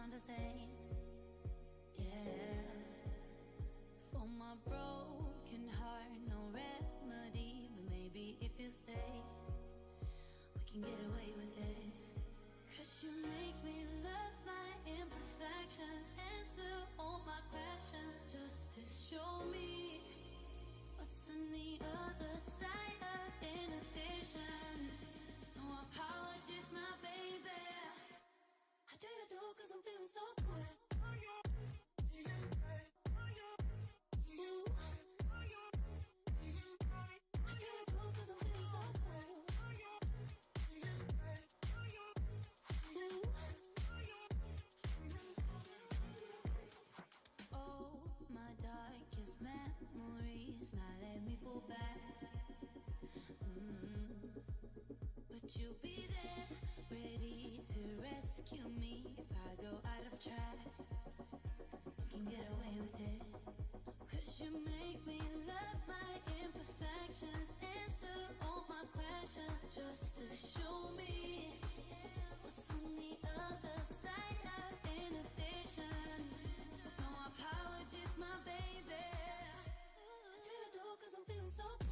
sound the same. Yeah. For my broken heart, no remedy. But maybe if you stay, we can get away with it. Cause you make me love my imperfections, answer all my questions, just to show me what's on the other side of inhibition. No apologies, my baby. How do you do? Cause I'm feeling so good. Memories now let me fall back. But you'll be there, ready to rescue me if I go out of track. We can get away with it. Cause you make me love my imperfections, answer all my questions, just to show me what's on the other side of inhibition. No apologies, my baby. Cause I'm feeling so good.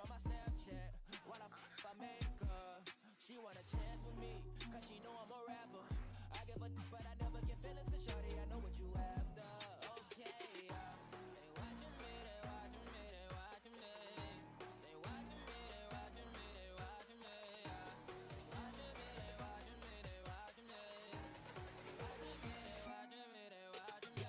on my Snapchat while I make her. She want a chance with me, cause she know I'm a rapper. I give a but I never get feelings, cause shorty, I know what you after. Okay, they watching me, they watching me, they watching me. They watching me, they watching me, they watching me. They watching me, they watching me, they watching me. They watching me, they watching me, they watching me.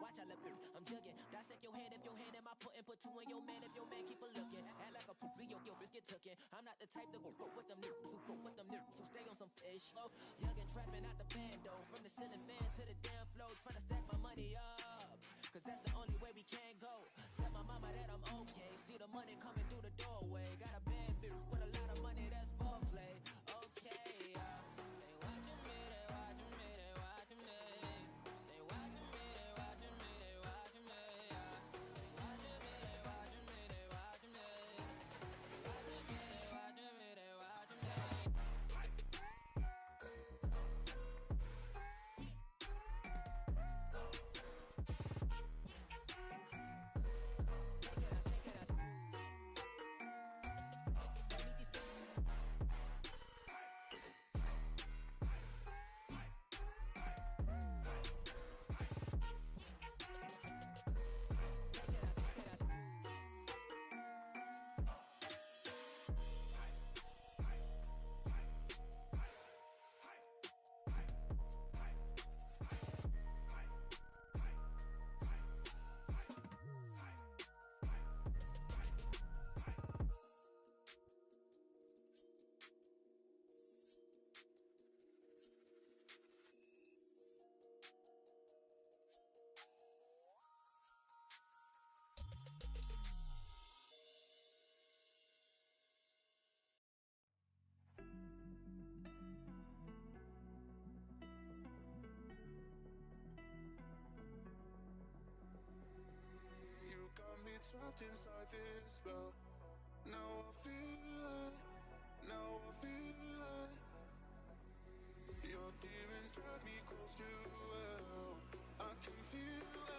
Watch I look, I'm jugging. Dissect your hand if your hand am I putting, put two in your man if your man keep a looking. Act like a poopy, yo, bitch get tookin'. I'm not the type to go with them niggas who fuck with them niggas who stay on some fish. Oh, young and trapping out the bando, from the ceiling fan to the damn floor, trying to stack my money up, cause that's the only way we can go. Tell my mama that I'm okay, see the money coming through the doorway. Got a bad bitch with a lot of money, that's foreplay. Okay, they watching me, they watching me, they watching me. They watching me, they watching me, they watching me. They watching me, they watching me, they watching me. They watching me, they watching me, they watching me. You got me trapped inside this spell. Now I feel it, now I feel it. Your demons drag me close to hell. I can feel it.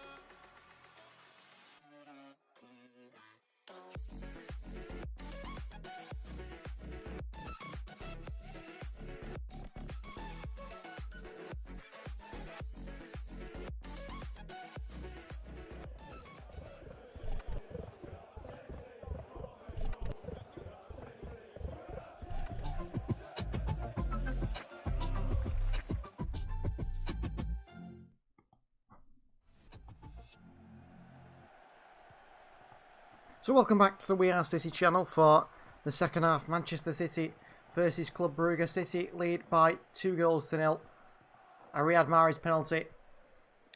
So welcome back to the We Are City channel for the second half. Manchester City versus Club Brugge. City lead by 2-0. A Riyad Mahrez penalty.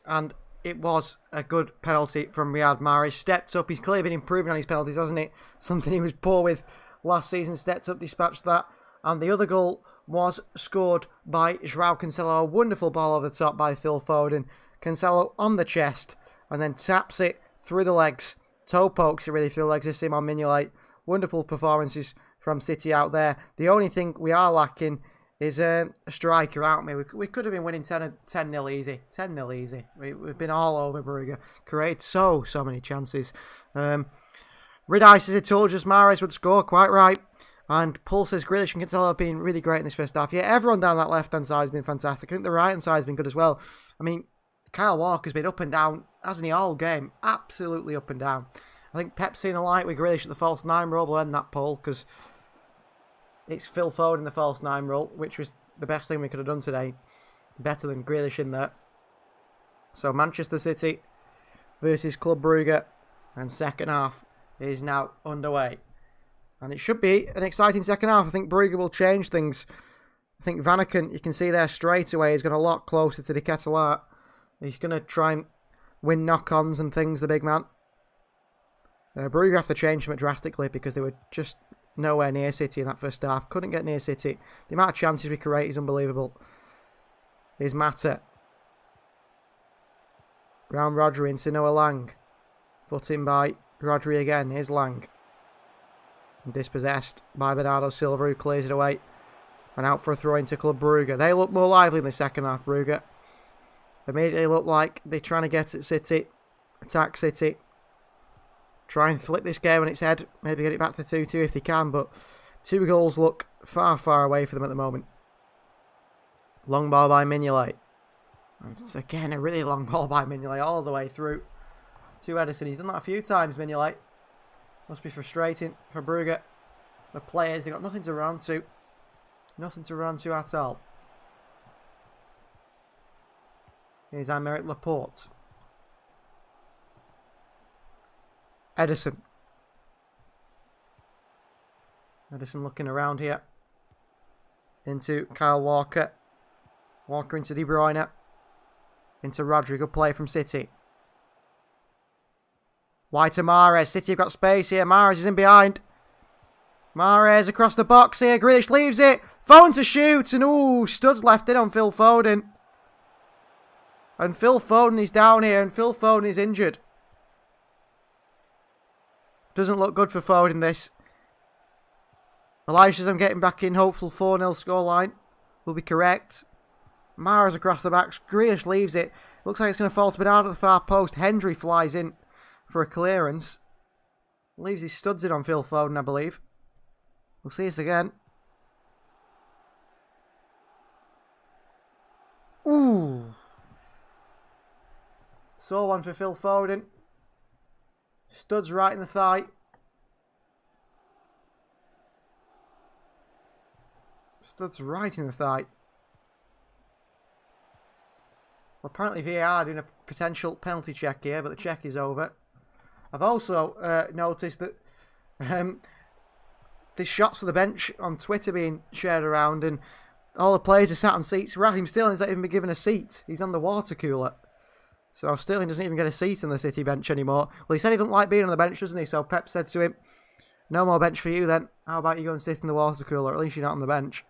And it was a good penalty from Riyad Mahrez. Stepped up. He's clearly been improving on his penalties, hasn't he? Something he was poor with last season. Stepped up, dispatched that. And the other goal was scored by João Cancelo. A wonderful ball over the top by Phil Foden. Cancelo on the chest. And then taps it through the legs. Toe pokes it really through the legs of Simon Mignolet. Wonderful performances from City out there. The only thing we are lacking is a striker, aren't we? We could have been winning 10-0 easy. 10-0 easy. We've been all over Brugge. Created so many chances. Ridice, as I told you, Mahrez would score, quite right. And Paul says Grealish and Cancelo have been really great in this first half. Yeah, everyone down that left-hand side has been fantastic. I think the right-hand side has been good as well. I mean, Kyle Walker's been up and down, hasn't he, all game? Absolutely up and down. I think Pep's seen the light with Grealish at the false 9 role. We'll end that poll because it's Phil Foden in the false 9 role, which was the best thing we could have done today. Better than Grealish in there. So Manchester City versus Club Brugge, and second half is now underway. And it should be an exciting second half. I think Brugge will change things. I think Vanaken, you can see there straight away, is going to lock closer to the Ketelaar. He's going to try and win knock-ons and things, the big man. Brugge have to change them drastically because they were just nowhere near City in that first half. Couldn't get near City. The amount of chances we create is unbelievable. Here's Mata. Round Rodri into Noah Lang. Foot in by Rodri again. Here's Lang. And dispossessed by Bernardo Silva, who clears it away. And out for a throw into Club Brugge. They look more lively in the second half, Brugge. They immediately look like they're trying to get at City. Attack City. Try and flip this game on its head. Maybe get it back to 2-2 if they can. But 2 goals look far, far away for them at the moment. Long ball by Mignolet. It's again a really long ball by Mignolet all the way through to Ederson. He's done that a few times, Mignolet. Must be frustrating for Brugge. The players, they've got nothing to run to. Nothing to run to at all. Here's Aymeric Laporte. Ederson. Ederson looking around here. Into Kyle Walker. Walker into De Bruyne. Into Rodri. Good play from City. Wide to Mahrez. City have got space here. Mahrez is in behind. Mahrez across the box here. Grealish leaves it. Foden to shoot. And ooh, Studs left it on Phil Foden. And Phil Foden is down here. And Phil Foden is injured. Doesn't look good for Foden, this. Elijah's, I'm getting back in. Hopeful 4-0 scoreline will be correct. Mahrez across the back. Grealish leaves it. Looks like it's going to fall to Bernardo at the far post. Hendry flies in for a clearance. Leaves his studs in on Phil Foden, I believe. We'll see this again. Ooh. So one for Phil Foden. Studs right in the thigh. Studs right in the thigh. Well, apparently VAR doing a potential penalty check here, but the check is over. I've also noticed that there's shots of the bench on Twitter being shared around, and all the players are sat on seats. Raheem Sterling's not even been given a seat. He's on the water cooler. So Sterling doesn't even get a seat on the City bench anymore. Well, he said he doesn't like being on the bench, doesn't he? So Pep said to him, no more bench for you then. How about you go and sit in the water cooler? At least you're not on the bench.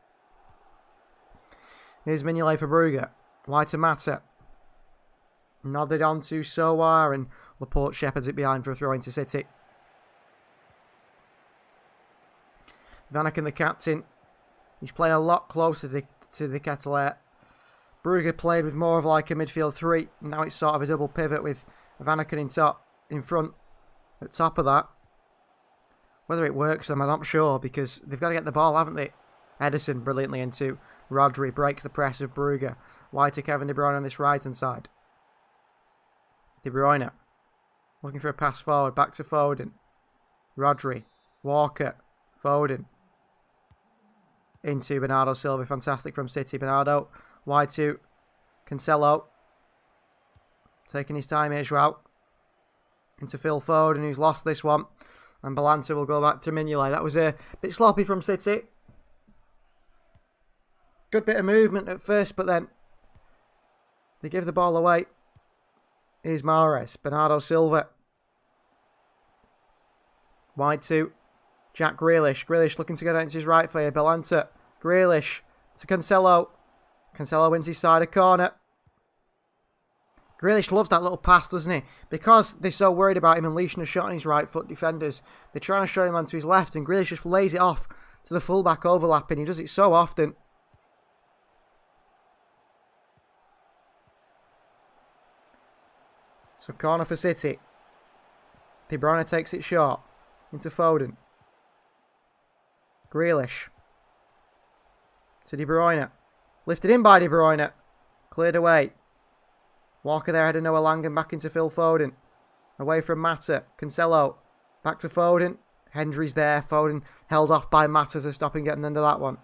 Here's Mignolet for Brugge. Wide to Mata. Nodded on to Sowar, and Laporte shepherds it behind for a throw into City. Vanaken, the captain. He's playing a lot closer to the Keteler. Brugge played with more of like a midfield 3. Now it's sort of a double pivot with Vanaken in front. At top of that. Whether it works for them, I'm not sure, because they've got to get the ball, haven't they? Ederson brilliantly into Rodri. Breaks the press of Brugge. Wide to Kevin De Bruyne on this right-hand side. De Bruyne. Looking for a pass forward. Back to Foden. Rodri. Walker. Foden. Into Bernardo Silva. Fantastic from City. Bernardo. Wide to Cancelo. Taking his time here, Joao. Into Phil Foden, who's lost this one. And Balanta will go back to Mignolet. That was a bit sloppy from City. Good bit of movement at first, but then they give the ball away. Here's Mahrez. Bernardo Silva. Wide to Jack Grealish. Grealish looking to get out into his right for you. Balanta. Grealish to Cancelo. Cancelo wins his side of corner. Grealish loves that little pass, doesn't he? Because they're so worried about him unleashing a shot on his right foot defenders, they're trying to show him onto his left, and Grealish just lays it off to the fullback overlapping. He does it so often. So corner for City. De Bruyne takes it short. Into Foden. Grealish. To De Bruyne. Lifted in by De Bruyne. Cleared away. Walker there, heading Noah Lang and back into Phil Foden. Away from Mata. Cancelo. Back to Foden. Hendry's there. Foden held off by Mata to stop him getting under that one.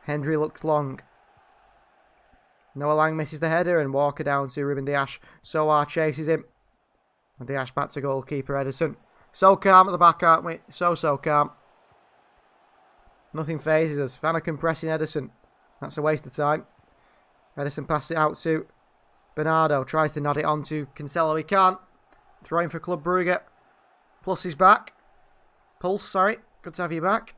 Hendry looks long. Noah Lang misses the header, and Walker down to Ruben Dias. Sowar chases him. And Dias back to goalkeeper Ederson. So calm at the back, aren't we? So calm. Nothing phases us. Vanaken pressing Ederson. That's a waste of time. Ederson passes it out to Bernardo. Tries to nod it on to Cancelo. He can't. Throwing for Club Brugge. Plus is back. Pulse, sorry. Good to have you back.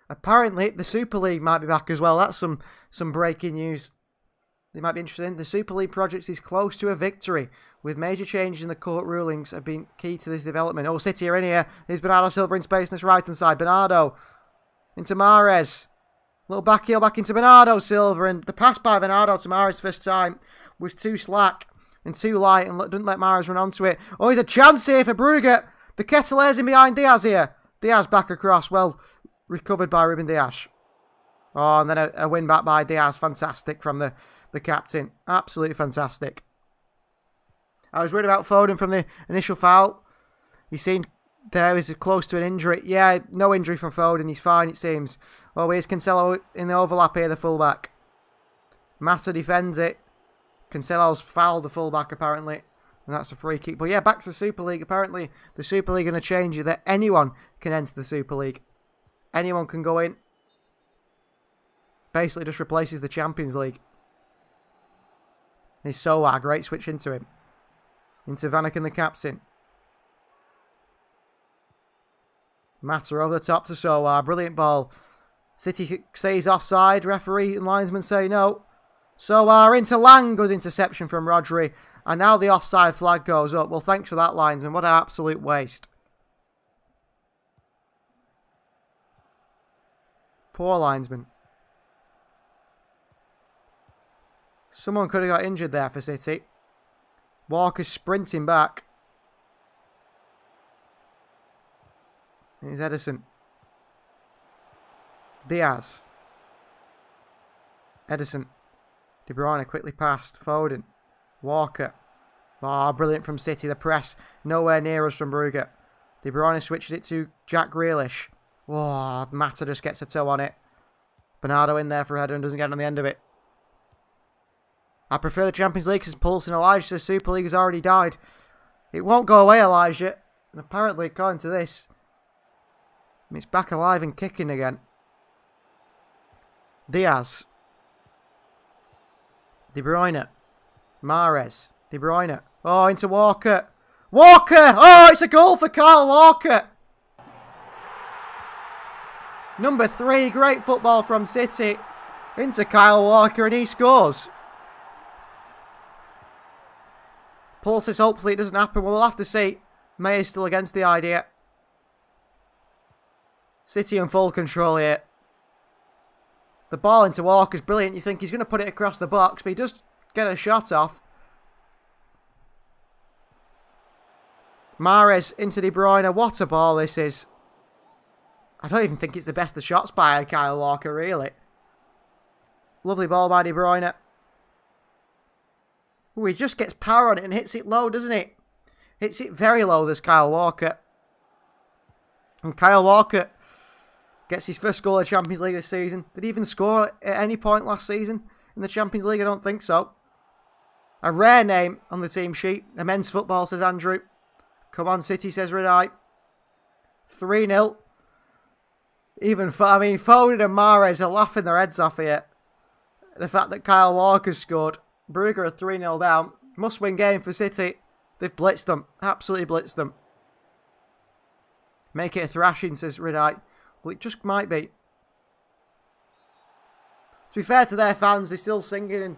Apparently, the Super League might be back as well. That's some breaking news. They might be interested in. The Super League project is close to a victory, with major changes in the court rulings have been key to this development. Oh, City are in here. Here's Bernardo Silva in space on this right-hand side. Bernardo into Mahrez. Little back heel back into Bernardo Silva. And the pass by Bernardo to Mahrez first time was too slack and too light and didn't let Mahrez run onto it. Oh, here's a chance here for Brugge. The Kettler's in behind Diaz here. Diaz back across. Well recovered by Ruben Diaz. Oh, and then a win back by Diaz. Fantastic from the captain. Absolutely fantastic. I was worried about Foden from the initial foul. He seemed there is close to an injury. Yeah, no injury from Foden. He's fine, it seems. Oh, here's Cancelo in the overlap here, the fullback. Mata defends it. Cancelo's fouled the fullback, apparently. And that's a free kick. But yeah, back to the Super League. Apparently, the Super League are going to change it that anyone can enter the Super League. Anyone can go in. Basically just replaces the Champions League. He's Soa, great switch into him. Into Vanaken, the captain. Mata over the top to Soa. Brilliant ball. City say he's offside. Referee and linesman say no. Soa into Lang. Good interception from Rodri. And now the offside flag goes up. Well, thanks for that, linesman. What an absolute waste. Poor linesman. Someone could have got injured there for City. Walker's sprinting back. Here's Edison. Diaz. Edison. De Bruyne quickly passed. Foden. Walker. Oh, brilliant from City. The press nowhere near us from Brugge. De Bruyne switches it to Jack Grealish. Oh, Mata just gets a toe on it. Bernardo in there for a header and doesn't get on the end of it. I prefer the Champions League because Pulse and Elijah says Super League has already died. It won't go away, Elijah. And apparently, according to this, it's back alive and kicking again. Diaz. De Bruyne. Mahrez. De Bruyne. Oh, into Walker. Walker! Oh, it's a goal for Kyle Walker. Number 3, great football from City. Into Kyle Walker and he scores. Paul says hopefully it doesn't happen. We'll have to see. May is still against the idea. City in full control here. The ball into Walker's brilliant. You think he's going to put it across the box, but he does get a shot off. Mahrez into De Bruyne. What a ball this is. I don't even think it's the best of shots by Kyle Walker, really. Lovely ball by De Bruyne. Ooh, he just gets power on it and hits it low, doesn't it? Hits it very low, this Kyle Walker. And Kyle Walker gets his first goal of the Champions League this season. Did he even score at any point last season in the Champions League? I don't think so. A rare name on the team sheet. Immense football, says Andrew. Come on, City, says Redeye. 3-0. Foden and Mahrez are laughing their heads off here. The fact that Kyle Walker scored. Brugge are 3-0 down. Must-win game for City. They've blitzed them. Absolutely blitzed them. Make it a thrashing, says Redeye. Well, it just might be. To be fair to their fans, they're still singing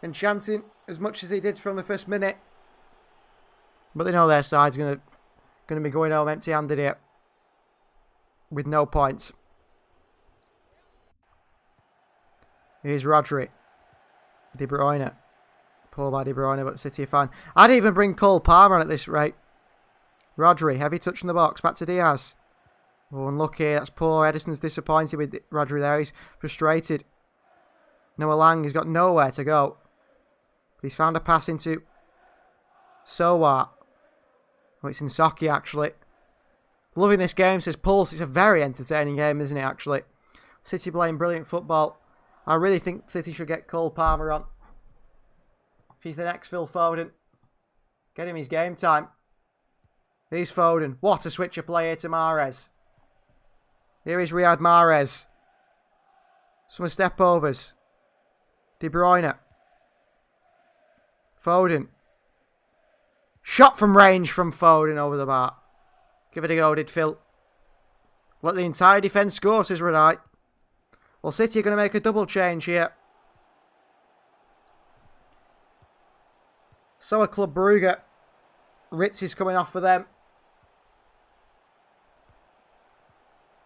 and chanting as much as they did from the first minute. But they know their side's going to be going home empty-handed here. With no points. Here's Rodri. De Bruyne. Poor by De Bruyne, but City are fine. I'd even bring Cole Palmer on at this rate. Rodri, heavy touch in the box. Back to Diaz. Oh, unlucky. That's poor. Edison's disappointed with Rodri there. He's frustrated. Noah Lang has got nowhere to go. But he's found a pass into Soa. Oh, it's in Soccer, actually. Loving this game, says Pulse. It's a very entertaining game, isn't it, actually? City playing brilliant football. I really think City should get Cole Palmer on. If he's the next Phil Foden. Get him his game time. Here's Foden. What a switch of play here to Mahrez. Here is Riyad Mahrez. Some step overs. De Bruyne. Foden. Shot from range from Foden over the bar. Give it a go, did Phil. Let the entire defence score, says Renai. Well, City are going to make a double change here. So are Club Brugge. Ritz is coming off for them.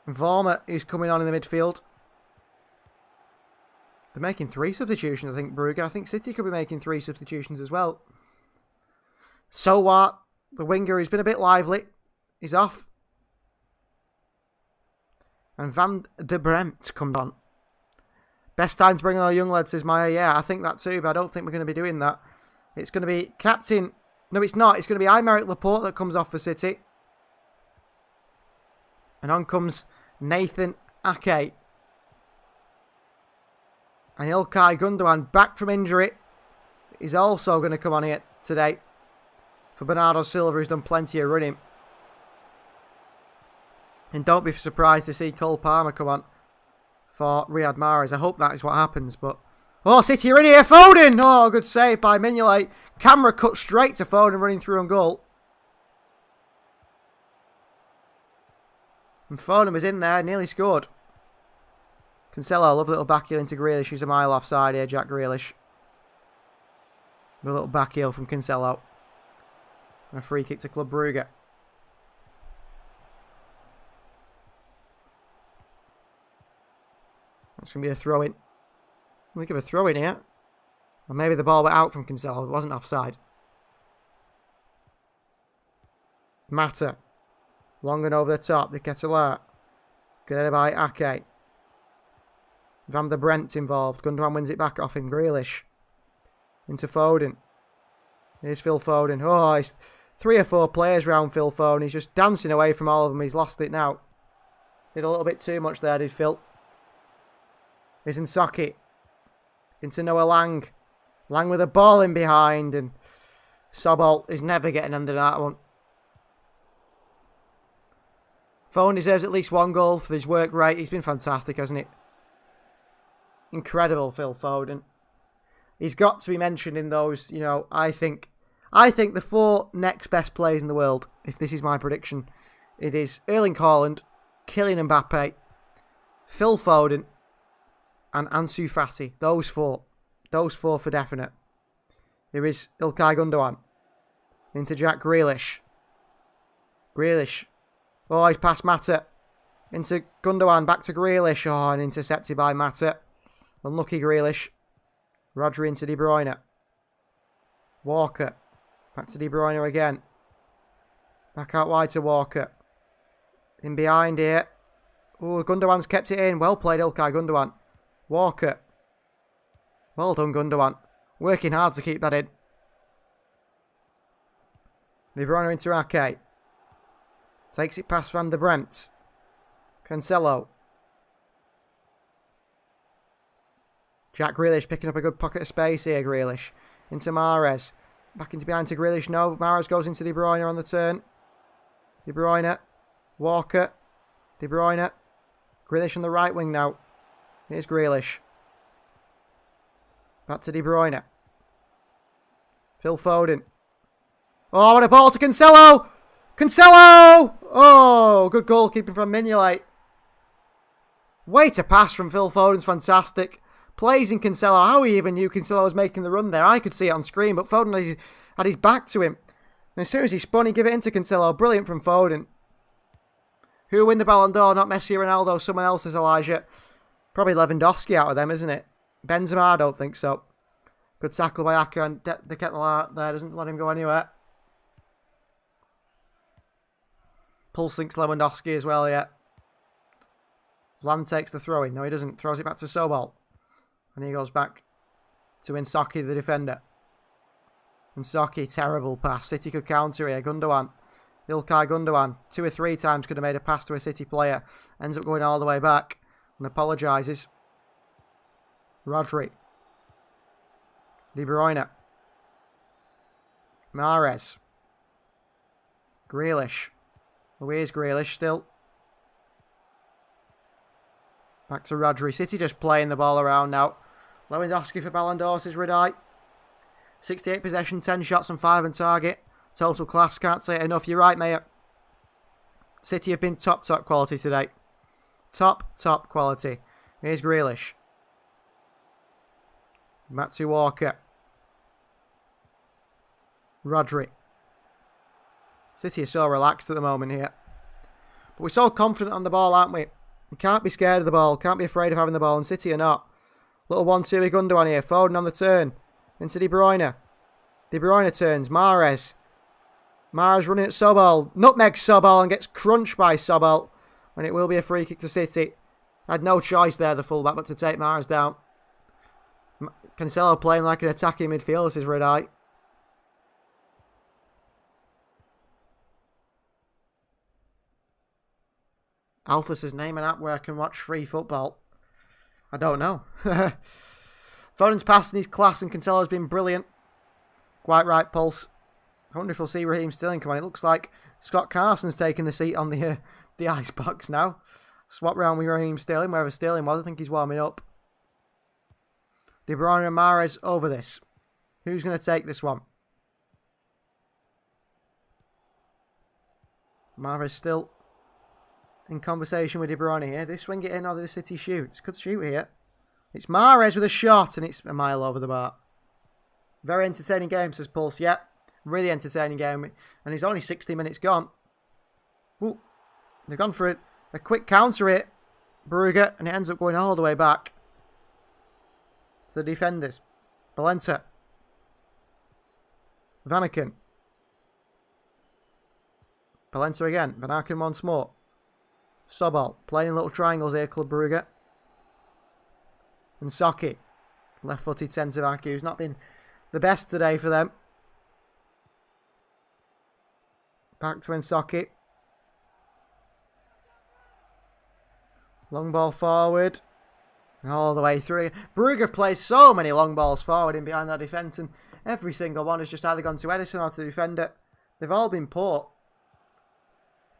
Vormer is coming on in the midfield. They're making 3 substitutions, I think, Brugge. I think City could be making 3 substitutions as well. So what? The winger, who's been a bit lively, is off. And Van de Bremt comes on. Best time to bring on our young lads, says Maya. Yeah, I think that too, but I don't think we're going to be doing that. It's going to be captain. No, it's not. It's going to be Aymeric Laporte that comes off for City. And on comes Nathan Ake. And Ilkay Gundogan, back from injury, is also going to come on here today for Bernardo Silva, who's done plenty of running. And don't be surprised to see Cole Palmer come on for Riyad Mahrez. I hope that is what happens, but... Oh, City are in here! Foden! Oh, good save by Mignolet. Camera cut straight to Foden running through on goal. And Foden was in there, nearly scored. Cancelo, lovely little back heel into Grealish, who's a mile offside here, Jack Grealish. A little back heel from Cancelo. And a free kick to Club Brugge. That's going to be a throw-in. We give a throw-in here. Or maybe the ball went out from Cancelo. It wasn't offside. Mata. Long and over the top. The Ketelaar. Good by Ake. Van der Brent involved. Gundogan wins it back off him. Grealish. Into Foden. Here's Phil Foden. Oh, it's 3 or 4 players round Phil Foden. He's just dancing away from all of them. He's lost it now. Did a little bit too much there, did Phil. He's in Socket. Into Noah Lang. Lang with a ball in behind. And Sobol is never getting under that one. Foden deserves at least 1 goal for his work rate. He's been fantastic, hasn't he? Incredible, Phil Foden. He's got to be mentioned in those, you know, I think the 4 next best players in the world, if this is my prediction, it is Erling Haaland, Kylian Mbappe, Phil Foden, and Ansu Fati. Those 4. Those 4 for definite. Here is Ilkay Gundogan. Into Jack Grealish. Grealish. Oh, he's past Mata. Into Gundogan. Back to Grealish. Oh, and intercepted by Mata. Unlucky Grealish. Rodri into De Bruyne. Walker. Back to De Bruyne again. Back out wide to Walker. In behind here. Oh, Gundogan's kept it in. Well played, Ilkay Gundogan. Walker. Well done, Gundogan. Working hard to keep that in. De Bruyne into Ake. Takes it past Van der Bremt. Cancelo. Jack Grealish picking up a good pocket of space here, Grealish. Into Mahrez. Back into behind to Grealish. No, Mahrez goes into De Bruyne on the turn. De Bruyne. Walker. De Bruyne. Grealish on the right wing now. Here's Grealish. Back to De Bruyne. Phil Foden. Oh, what a ball to Cancelo! Cancelo! Oh, good goalkeeping from Mignolet. Way to pass from Phil Foden's fantastic. Plays in Cancelo. How he even knew Cancelo was making the run there. I could see it on screen, but Foden had his back to him. And as soon as he spun, he gave it into Cancelo. Brilliant from Foden. Who will win the Ballon d'Or? Not Messi or Ronaldo. Someone else is Elijah. Probably Lewandowski out of them, isn't it? Benzema, I don't think so. Good tackle by Ake, and the Ketelaar there doesn't let him go anywhere. Pulse thinks Lewandowski as well, yeah. Land takes the throw in. No, he doesn't. Throws it back to Sobol. And he goes back to Insaki, the defender. Insaki, terrible pass. City could counter here. Gundogan. Ilkay Gundogan. 2 or 3 times could have made a pass to a City player. Ends up going all the way back. And apologises. Rodri. De Bruyne. Mahrez. Grealish. Where's Grealish still? Back to Rodri. City just playing the ball around now. Lewandowski for Ballon d'Or, says Redeye. 68 possession, 10 shots and 5 on target. Total class, can't say it enough. You're right, Mayor. City have been top quality today. Top quality. Here's Grealish. Matthew Walker. Rodri. City are so relaxed at the moment here. But we're so confident on the ball, aren't we? We can't be scared of the ball. Can't be afraid of having the ball. And City are not. Little 1-2 Gundogan here. Foden on the turn. Into De Bruyne. De Bruyne turns. Mahrez. Mahrez running at Sobel. Nutmeg Sobel and gets crunched by Sobel. And it will be a free kick to City. Had no choice there, the fullback, but to take Mahrez down. Cancelo playing like an attacking midfielder, this is red eye. Alpha says, name an app where I can watch free football. I don't know. Foden's passing his class and Cancelo's been brilliant. Quite right, Pulse. I wonder if we'll see Raheem Sterling come on. It looks like Scott Carson's taking the seat on the ice box now. Swap round with Raheem Sterling, wherever Sterling was. I think he's warming up. De Bruyne and Mahrez over this. Who's going to take this one? Mahrez still in conversation with De Bruyne here. They swing it in or the City shoots. Could shoot here. It's Mahrez with a shot and it's a mile over the bar. Very entertaining game, says Pulse. Yeah, really entertaining game. And he's only 60 minutes gone. Ooh, they've gone for a quick counter hit, Brugge, and it ends up going all the way back to the defenders. Balenta. Vanaken. Balenta again. Vanaken once more. Sobol playing in little triangles here, Club Brugge. And Soki, left-footed centre-back, who's not been the best today for them. Back to Nsocki. Long ball forward. And all the way through. Brugge have played so many long balls forward in behind their defence, and every single one has just either gone to Edison or to the defender. They've all been poor.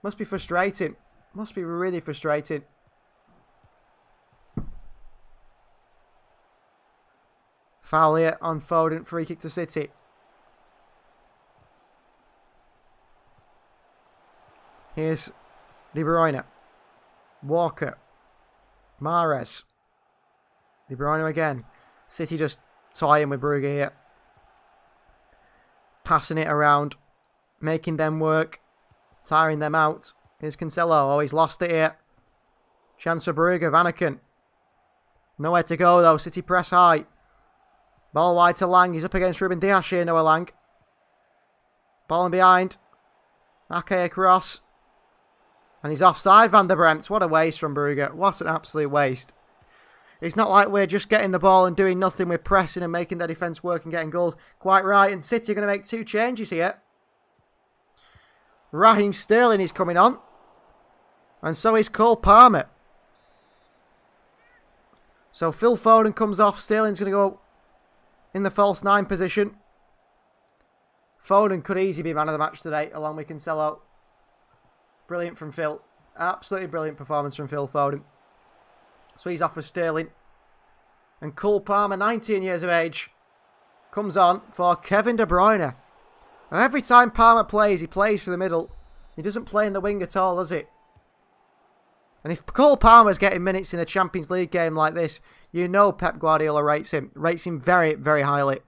Must be frustrating. Must be really frustrating. Foul here on Foden. Free kick to City. Here's De Bruyne. Walker. Mahrez. De Bruyne again. City just toying with Brugge here. Passing it around. Making them work. Tiring them out. Here's Cancelo. Oh, he's lost it here. Chance for Brugge. Vanaken. Nowhere to go though. City press high. Ball wide to Lang. He's up against Ruben Dias here. Noah Lang. Ball in behind. Ake across. And he's offside, Van der Bremt. What a waste from Brugge. What an absolute waste. It's not like we're just getting the ball and doing nothing. We're pressing and making their defence work and getting goals. Quite right. And City are going to make 2 changes here. Raheem Sterling is coming on. And so is Cole Palmer. So Phil Foden comes off. Sterling's going to go in the false 9 position. Foden could easily be man of the match today, along with Cancelo. Brilliant from Phil. Absolutely brilliant performance from Phil Foden. So he's off for Sterling. And Cole Palmer, 19 years of age, comes on for Kevin De Bruyne. Now every time Palmer plays, he plays for the middle. He doesn't play in the wing at all, does he? And if Cole Palmer's getting minutes in a Champions League game like this, you know Pep Guardiola rates him. Rates him very, very highly.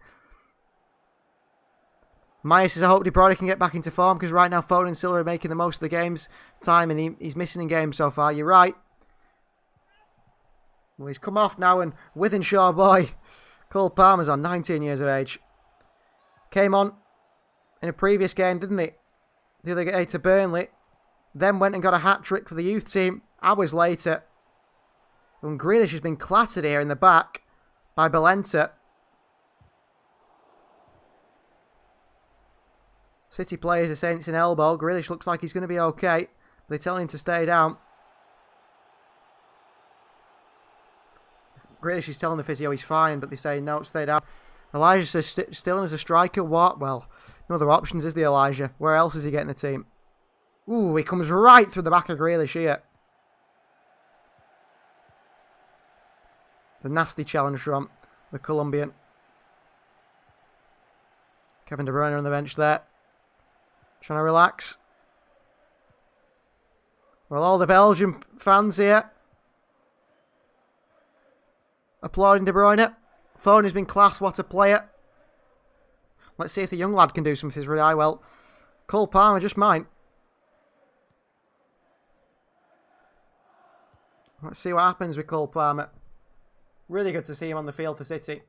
Maya says, I hope De Bruyne can get back into form because right now Foden and Silva are making the most of the game's time and he's missing in games so far. You're right. Well, he's come off now and Withenshaw boy. Cole Palmer's on, 19 years of age. Came on in a previous game, didn't he? The other day to Burnley. Then went and got a hat-trick for the youth team hours later. And Grealish has been clattered here in the back by Balenta. City players are saying it's an elbow. Grealish looks like he's going to be okay. But they're telling him to stay down. Grealish is telling the physio he's fine, but they say no, stay down. Elijah says Sterling as a striker. What? Well, no other options, is there, Elijah? Where else is he getting the team? Ooh, he comes right through the back of Grealish here. The nasty challenge from the Colombian. Kevin De Bruyne on the bench there. Trying to relax. Well, all the Belgian fans here applauding De Bruyne. Foden has been class. What a player. Let's see if the young lad can do something with his eye. Well, Cole Palmer just might. Let's see what happens with Cole Palmer. Really good to see him on the field for City.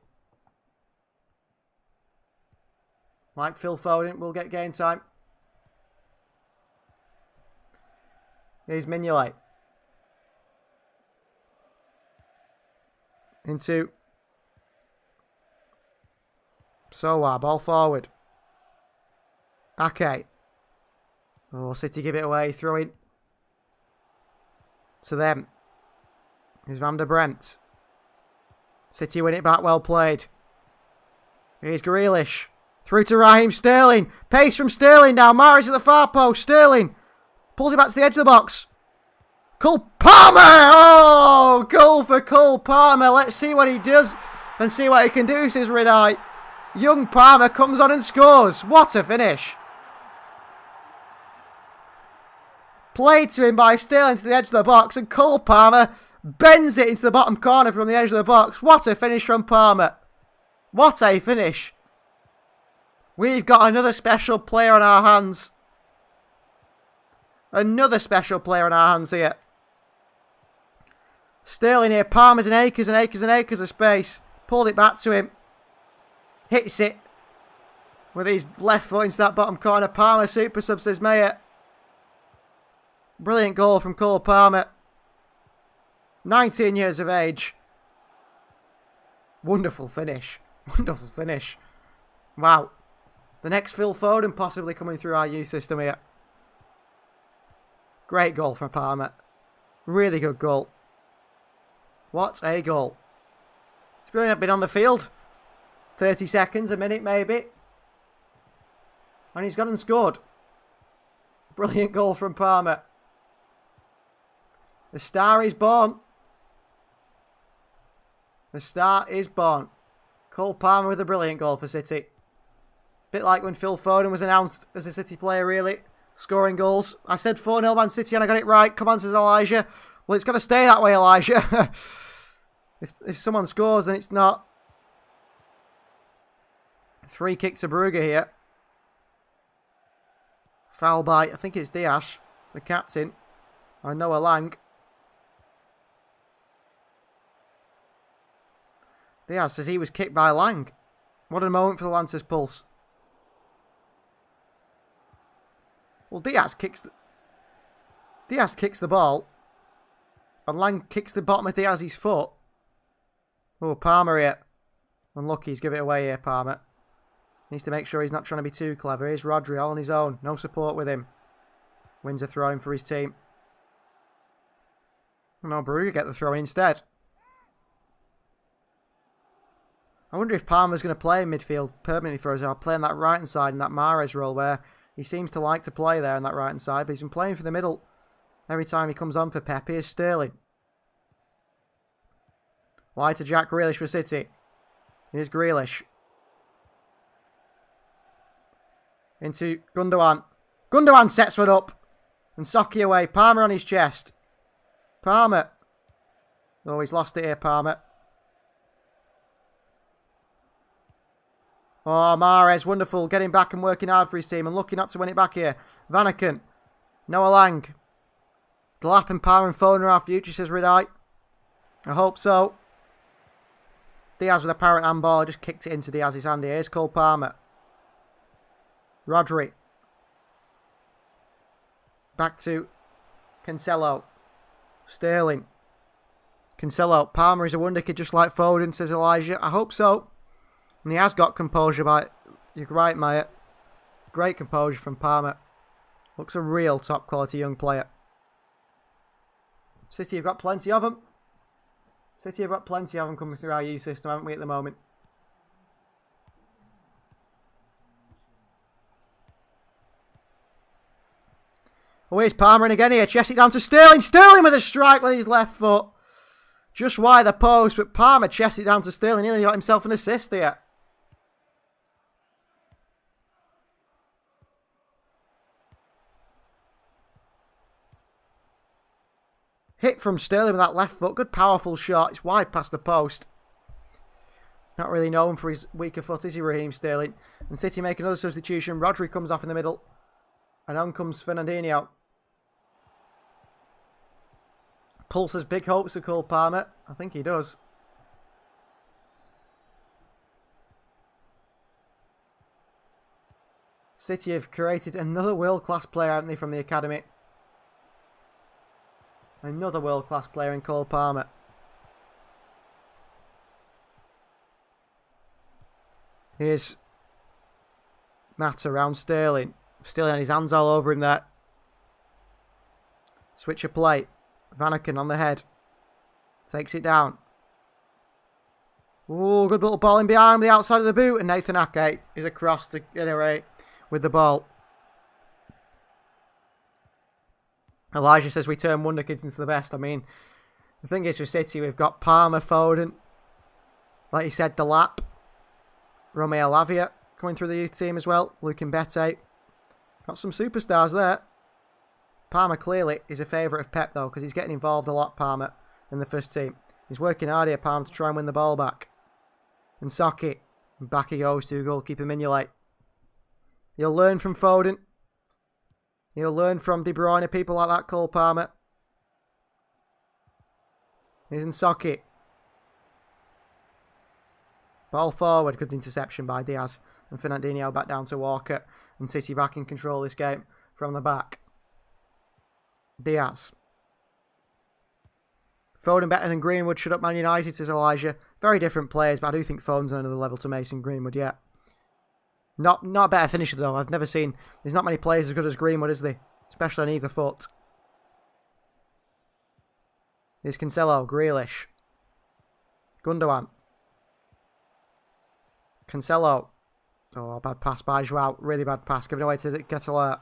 Like Phil Foden will get game time. Here's Mignolet. Into Sowa, ball forward. Ake. Oh, City give it away. Throw in to them. Here's Van der Brent. City win it back. Well played. Here's Grealish. Through to Raheem Sterling. Pace from Sterling now. Mahrez at the far post. Sterling pulls it back to the edge of the box. Cole Palmer! Oh, goal for Cole Palmer. Let's see what he does and see what he can do, says Ridai. Young Palmer comes on and scores. What a finish. Played to him by Sterling to the edge of the box, and Cole Palmer bends it into the bottom corner from the edge of the box. What a finish from Palmer. What a finish. We've got another special player on our hands. Another special player on our hands here. Sterling here. Palmer's in acres and acres and acres of space. Pulled it back to him. Hits it with his left foot into that bottom corner. Palmer super sub, says Mayer. Brilliant goal from Cole Palmer. 19 years of age. Wonderful finish. Wonderful finish. Wow. The next Phil Foden possibly coming through our youth system here. Great goal from Palmer. Really good goal. What a goal. He's brilliant. Been on the field 30 seconds, a minute maybe. And he's gone and scored. Brilliant goal from Palmer. The star is born. The star is born. Cole Palmer with a brilliant goal for City. Bit like when Phil Foden was announced as a City player, really. Scoring goals. I said 4-0 Man City and I got it right. Come on, says Elijah. Well, it's got to stay that way, Elijah. if someone scores, then it's not. Free kick to Brugge here. Foul by, I think it's Diaz, the captain. Or Noah Lang. Diaz says he was kicked by Lang. What a moment for the Lancers Pulse. Well, Diaz kicks the ball. And Lang kicks the bottom of Diaz's foot. Oh, Palmer here. Unlucky, he's give it away here, Palmer. Needs to make sure he's not trying to be too clever. Here's Rodri all on his own. No support with him. Wins a throw-in for his team. No, Brugge get the throw-in instead. I wonder if Palmer's going to play in midfield permanently for us. I'll play on that right-hand side in that Mahrez role where he seems to like to play there on that right-hand side. But he's been playing for the middle every time he comes on for Pep. Here's Sterling. Wide to Jack Grealish for City. Here's Grealish. Into Gundogan. Gundogan sets one up. And Soccer away. Palmer on his chest. Palmer. Oh, he's lost it here, Palmer. Oh, Mahrez, wonderful. Getting back and working hard for his team. And lucky not to win it back here. Vanaken. Noah Lang. Delap and Palmer and Foden are our future, says Ridai. I hope so. Diaz with a apparent handball. Just kicked it into Diaz's hand here. Here's Cole Palmer. Rodri. Back to Cancelo. Sterling. Cancelo. Palmer is a wonder kid just like Foden, says Elijah. I hope so. And he has got composure by... You're right, Maya. Great composure from Palmer. Looks a real top quality young player. City have got plenty of them. City have got plenty of them coming through our youth system, haven't we, at the moment? Oh, here's Palmer in again here. Chest it down to Sterling. Sterling with a strike with his left foot. Just wide the post, but Palmer chests it down to Sterling. Nearly got himself an assist here. hit from Sterling with that left foot. Good powerful shot. It's wide past the post. Not really known for his weaker foot, is he, Raheem Sterling? And City make another substitution. Rodri comes off in the middle. And on comes Fernandinho. Pulse has big hopes of Cole Palmer. I think he does. City have created another world-class player, haven't they, from the academy? Another world-class player in Cole Palmer. Here's Matt around Sterling. Sterling had his hands all over him there. Switch of play. Vanaken on the head. Takes it down. Oh, good little ball in behind the outside of the boot. And Nathan Ake is across to generate with the ball. Elijah says we turn wonder kids into the best. I mean, the thing is for City, we've got Palmer, Foden. Like you said, Delap. Romeo Lavia coming through the youth team as well. Luke Mbete. Got some superstars there. Palmer clearly is a favourite of Pep though, because he's getting involved a lot, Palmer, in the first team. He's working hard here, Palmer, to try and win the ball back. And Sockie. Back he goes to goalkeeper Mignolet. He'll learn from Foden. He'll learn from De Bruyne, people like that, Cole Palmer. Here's Sockie. Ball forward, good interception by Diaz. And Fernandinho back down to Walker. And City back in control of this game from the back. Diaz. Foden better than Greenwood. Shut up Man United, says Elijah. Very different players, but I do think Foden's on another level to Mason Greenwood, yeah. Not a better finisher though. I've never seen... There's not many players as good as Greenwood, is there? Especially on either foot. Here's Cancelo, Grealish. Gundogan. Cancelo. Oh, bad pass by Joao. Really bad pass. Giving away to Ketelaere.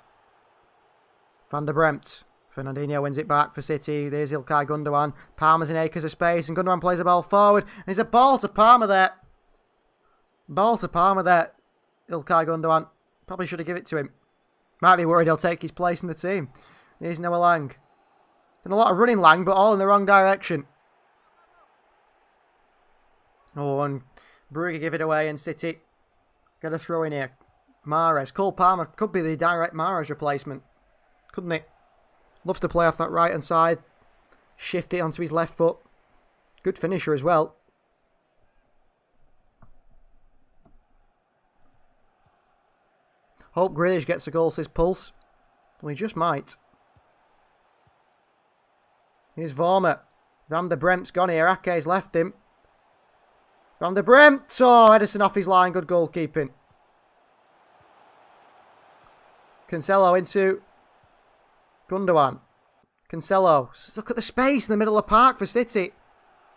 Van der Bremt. Fernandinho wins it back for City. There's Ilkay Gundogan. Palmer's in acres of space. And Gundogan plays the ball forward. And there's a ball to Palmer there. Ball to Palmer there. Ilkay Gundogan. Probably should have given it to him. Might be worried he'll take his place in the team. Here's Noah Lang. Done a lot of running Lang, but all in the wrong direction. Oh, and Brugge give it away, and City get a throw in here. Mahrez. Cole Palmer could be the direct Mahrez replacement. Couldn't he? Loves to play off that right hand side. Shift it onto his left foot. Good finisher as well. Hope Grealish gets a goal, says Pulse. Well, he just might. Here's Vormer. Van der Bremt's gone here. Ake's left him. Van der Bremt. Oh, Edison off his line. Good goalkeeping. Cancelo into Gundogan. Cancelo. Look at the space in the middle of the park for City.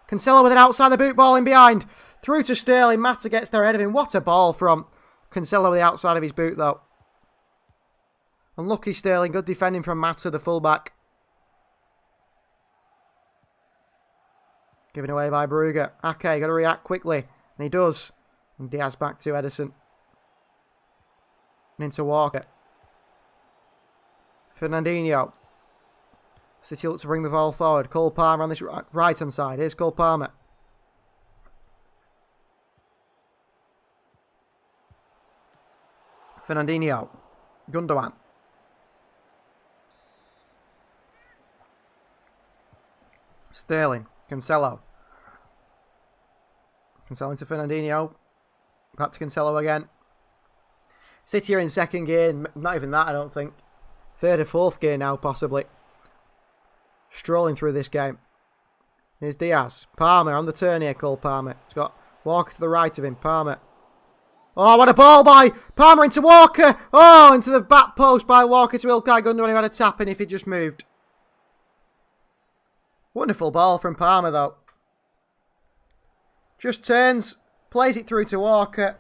Cancelo with an outside the boot ball in behind. Through to Sterling. Mata gets there ahead of him. What a ball from Cancelo with the outside of his boot though. Unlucky Sterling. Good defending from Mata, the fullback. Given away by Brugge. Ake, got to react quickly. And he does. And Diaz back to Edison. And into Walker. Fernandinho. City looks to bring the ball forward. Cole Palmer on this right-hand side. Here's Cole Palmer. Fernandinho. Gundogan. Sterling. Cancelo. Cancelo into Fernandinho. Back to Cancelo again. City are in second gear. Not even that, I don't think. Third or fourth gear now, possibly. Strolling through this game. Here's Diaz. Palmer on the turn here, Cole Palmer. He's got Walker to the right of him. Palmer. Oh, what a ball by Palmer into Walker. Oh, into the back post by Walker to Ilkay Gundogan, who had a tap in if he just moved. Wonderful ball from Palmer, though. Just turns, plays it through to Walker.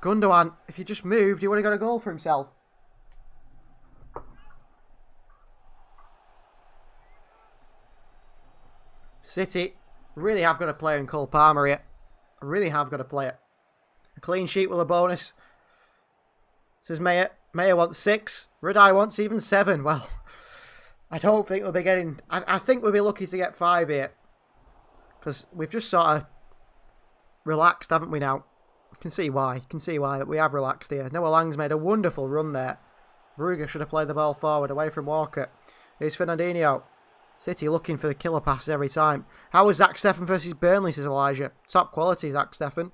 Gundogan, if he just moved, he would have got a goal for himself. City really have got a player in Cole Palmer here. Really have got a player. A clean sheet with a bonus. Says Mayer. Mayer wants 6. Rudai wants even 7. Well, I don't think we'll be getting... I think we'll be lucky to get 5 here. Because we've just sort of relaxed, haven't we now? You can see why. You can see why we have relaxed here. Noah Lang's made a wonderful run there. Brugge should have played the ball forward, away from Walker. Here's Fernandinho. City looking for the killer passes every time. How was Zach Steffen versus Burnley, says Elijah. Top quality, Zach Steffen.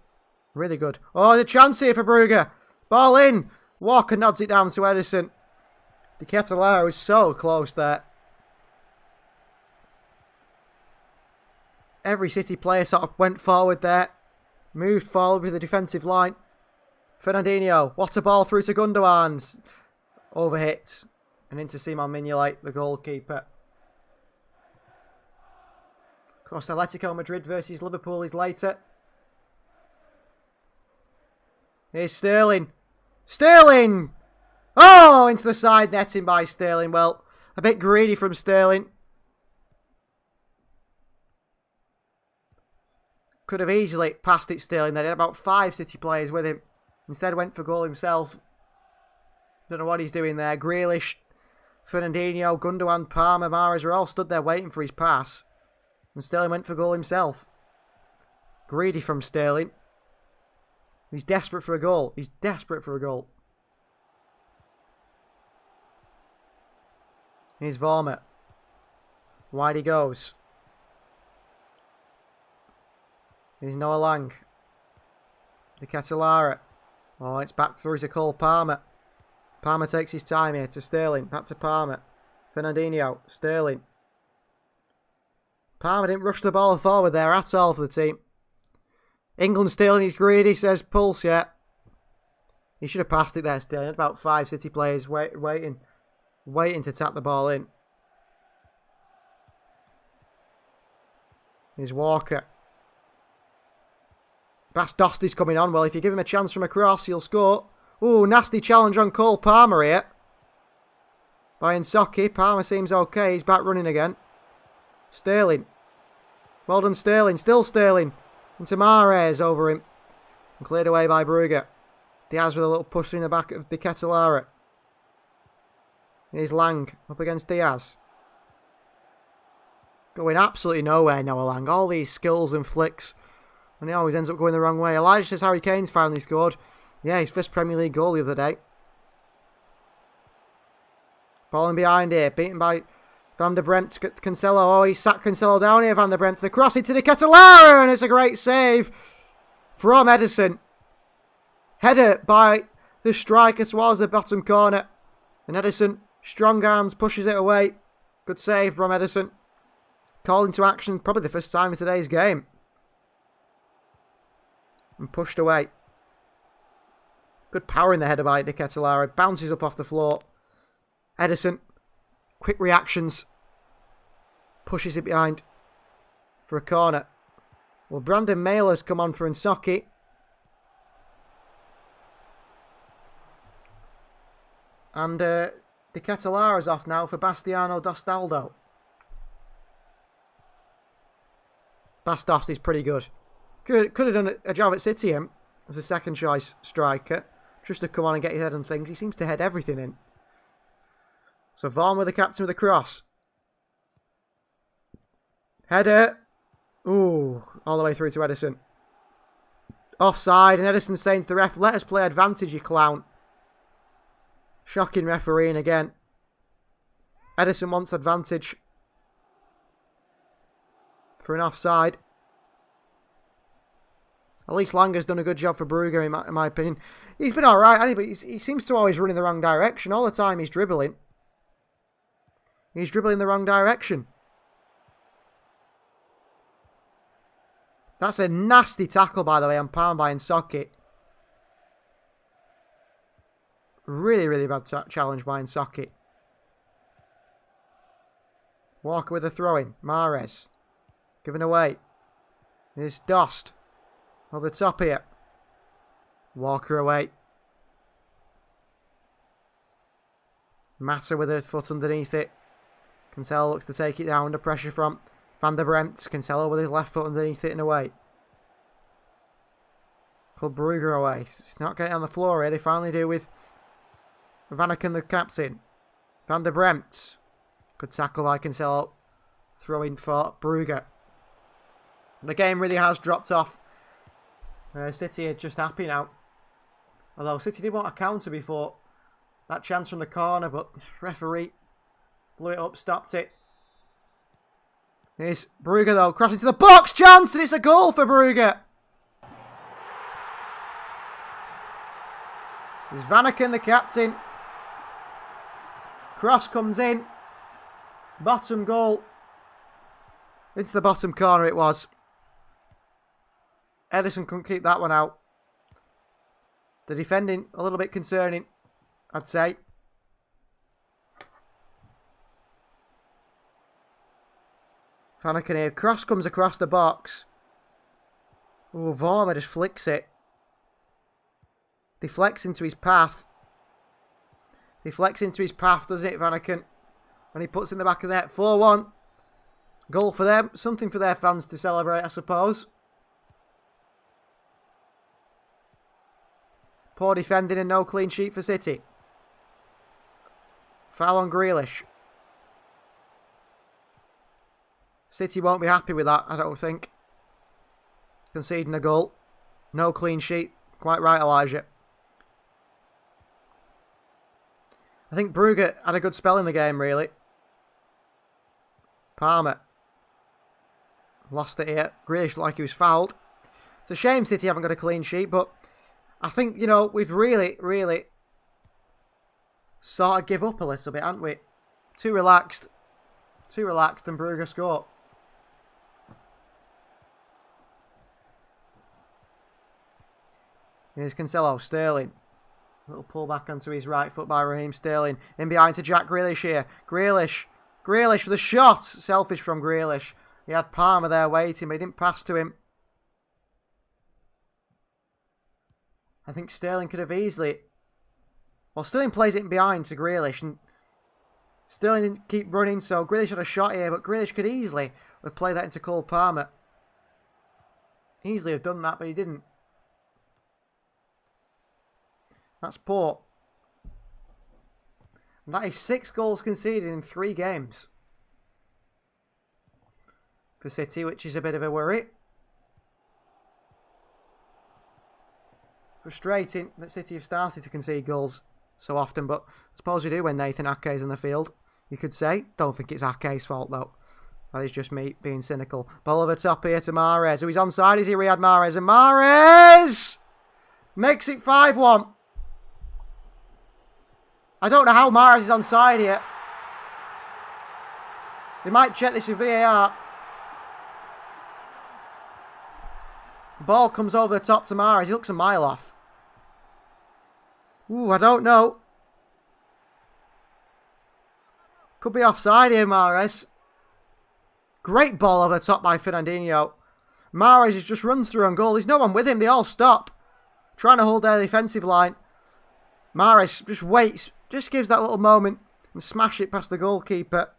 Really good. Oh, there's a chance here for Brugge. Ball in. Walker nods it down to Edison. De Ketelaere was so close there. Every City player sort of went forward there. Moved forward with the defensive line. Fernandinho. What a ball through to Gundogan. Overhit. And into Simon Mignolet, the goalkeeper. Of course, Atletico Madrid versus Liverpool is later. Here's Sterling. Sterling! Oh, into the side netting by Sterling. Well, a bit greedy from Sterling. Could have easily passed it Sterling. They had about 5 City players with him. Instead went for goal himself. Don't know what he's doing there. Grealish, Fernandinho, Gundogan, Palmer, Mahrez are all stood there waiting for his pass. And Sterling went for goal himself. Greedy from Sterling. He's desperate for a goal. He's desperate for a goal. Here's Vormer. Wide he goes. Here's Noah Lang. De Ketelaere. Oh, it's back through to Cole Palmer. Palmer takes his time here to Sterling. Back to Palmer. Fernandinho. Sterling. Palmer didn't rush the ball forward there at all for the team. England Sterling is greedy, says Pulse, yeah. He should have passed it there, Sterling. About 5 City players waiting to tap the ball in. Here's Walker. Bas Dosti's coming on. Well, if you give him a chance from across, he'll score. Ooh, nasty challenge on Cole Palmer here. By Nsocki. Palmer seems okay. He's back running again. Sterling. Well done, Sterling. Still Sterling. Into Mahrez over him. And cleared away by Brugge. Diaz with a little push in the back of De Ketelaere. Here's Lang up against Diaz. Going absolutely nowhere, Noah Lang. All these skills and flicks. And he always ends up going the wrong way. Elijah says Harry Kane's finally scored. Yeah, his first Premier League goal the other day. Falling behind here. Beaten by Van der Bremt. Cancelo. Oh, he sat Cancelo down here, Van der Bremt. The cross into De Ketelaere. And it's a great save from Edison. Header by the striker towards the bottom corner. And Edison, strong arms, pushes it away. Good save from Edison. Called into action, probably the first time in today's game. And pushed away. Good power in the header by De Ketelaere. Bounces up off the floor. Edison, quick reactions. Pushes it behind for a corner. Well, Brandon Mailer's come on for Nsocki. And De Ketelaere's off now for Bastiano Dostaldo. Bas Dost is pretty good. Could have done a job at City him as a second choice striker. Just to come on and get his head on things. He seems to head everything in. So Vaughan with the captain with a cross. Header. Ooh, all the way through to Edison. Offside, and Edison saying to the ref, let us play advantage, you clown. Shocking refereeing again. Edison wants advantage. For an offside. At least Langer's done a good job for Brugge, in my opinion. He's been alright, hasn't he? But he seems to always run in the wrong direction. All the time he's dribbling. He's dribbling the wrong direction. That's a nasty tackle, by the way, on Palmer by Nsocki. Really, really bad challenge by Nsocki. Walker with a throw-in. Mahrez. Given away. Here's Dost. Over the top here. Walker away. Mata with a foot underneath it. Cancelo looks to take it down under pressure from Van der Bremt. Cancelo with his left foot underneath it and away. Club Brugge away. He's not getting on the floor here. They finally do with Vanaken, the captain. Van der Bremt. Good tackle by Cancelo. Throwing for Brugge. The game really has dropped off. City are just happy now. Although City did want a counter before that chance from the corner, but referee blew it up, stopped it. Here's Brugge though, crossing to the box, chance, and it's a goal for Brugge. There's Vanaken, the captain. Cross comes in. Bottom goal. Into the bottom corner it was. Ederson couldn't keep that one out. The defending, a little bit concerning, I'd say. Vanaken here. Cross comes across the box. Oh, Vormer just flicks it. Deflects into his path. Deflects into his path, doesn't it, Vanaken? And he puts in the back of the net. 4-1. Goal for them. Something for their fans to celebrate, I suppose. Poor defending and no clean sheet for City. Foul on Grealish. City won't be happy with that, I don't think. Conceding a goal. No clean sheet. Quite right, Elijah. I think Brugge had a good spell in the game, really. Palmer. Lost it here. Grealish looked like he was fouled. It's a shame City haven't got a clean sheet, but I think, you know, we've really sort of give up a little bit, haven't we? Too relaxed. Too relaxed and Brugge score. Here's Cancelo, Sterling. Little pull back onto his right foot by Raheem Sterling. In behind to Jack Grealish here. Grealish with a shot. Selfish from Grealish. He had Palmer there waiting, but he didn't pass to him. I think Sterling could have easily... Well, Sterling plays it in behind to Grealish, and Sterling didn't keep running, so Grealish had a shot here, but Grealish could easily have played that into Cole Palmer. Easily have done that, but he didn't. That's poor. And that is 6 goals conceded in 3 games for City, which is a bit of a worry. Frustrating that City have started to concede goals so often, but I suppose we do when Nathan Ake's in the field, you could say. Don't think it's Ake's fault, though. That is just me being cynical. Ball over top here to Mahrez, who is onside. Is he Riyad Mahrez? And Mahrez makes it 5-1. I don't know how Mahrez is onside here. They might check this with VAR. Ball comes over the top to Mahrez. He looks a mile off. Ooh, I don't know. Could be offside here, Mahrez. Great ball over the top by Fernandinho. Mahrez just runs through on goal. There's no one with him. They all stop. Trying to hold their defensive line. Mahrez just waits. Just gives that little moment and smash it past the goalkeeper.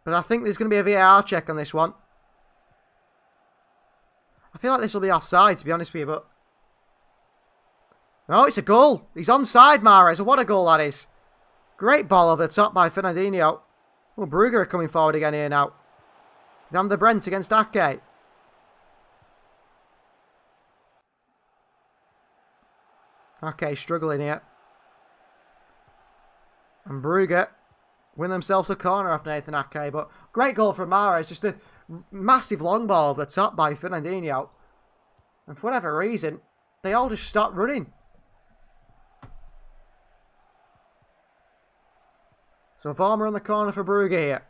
But I think there's going to be a VAR check on this one. I feel like this will be offside, to be honest with you, but... No, it's a goal. He's onside, Mahrez. What a goal that is. Great ball over the top by Fernandinho. Well, Brugge are coming forward again here now. Van der Brent against Ake. Ake struggling here. And Brugge win themselves a corner off Nathan Ake, but great goal from Mahrez. Just a massive long ball over the top by Fernandinho. And for whatever reason, they all just stopped running. So Vormer on the corner for Brugge here.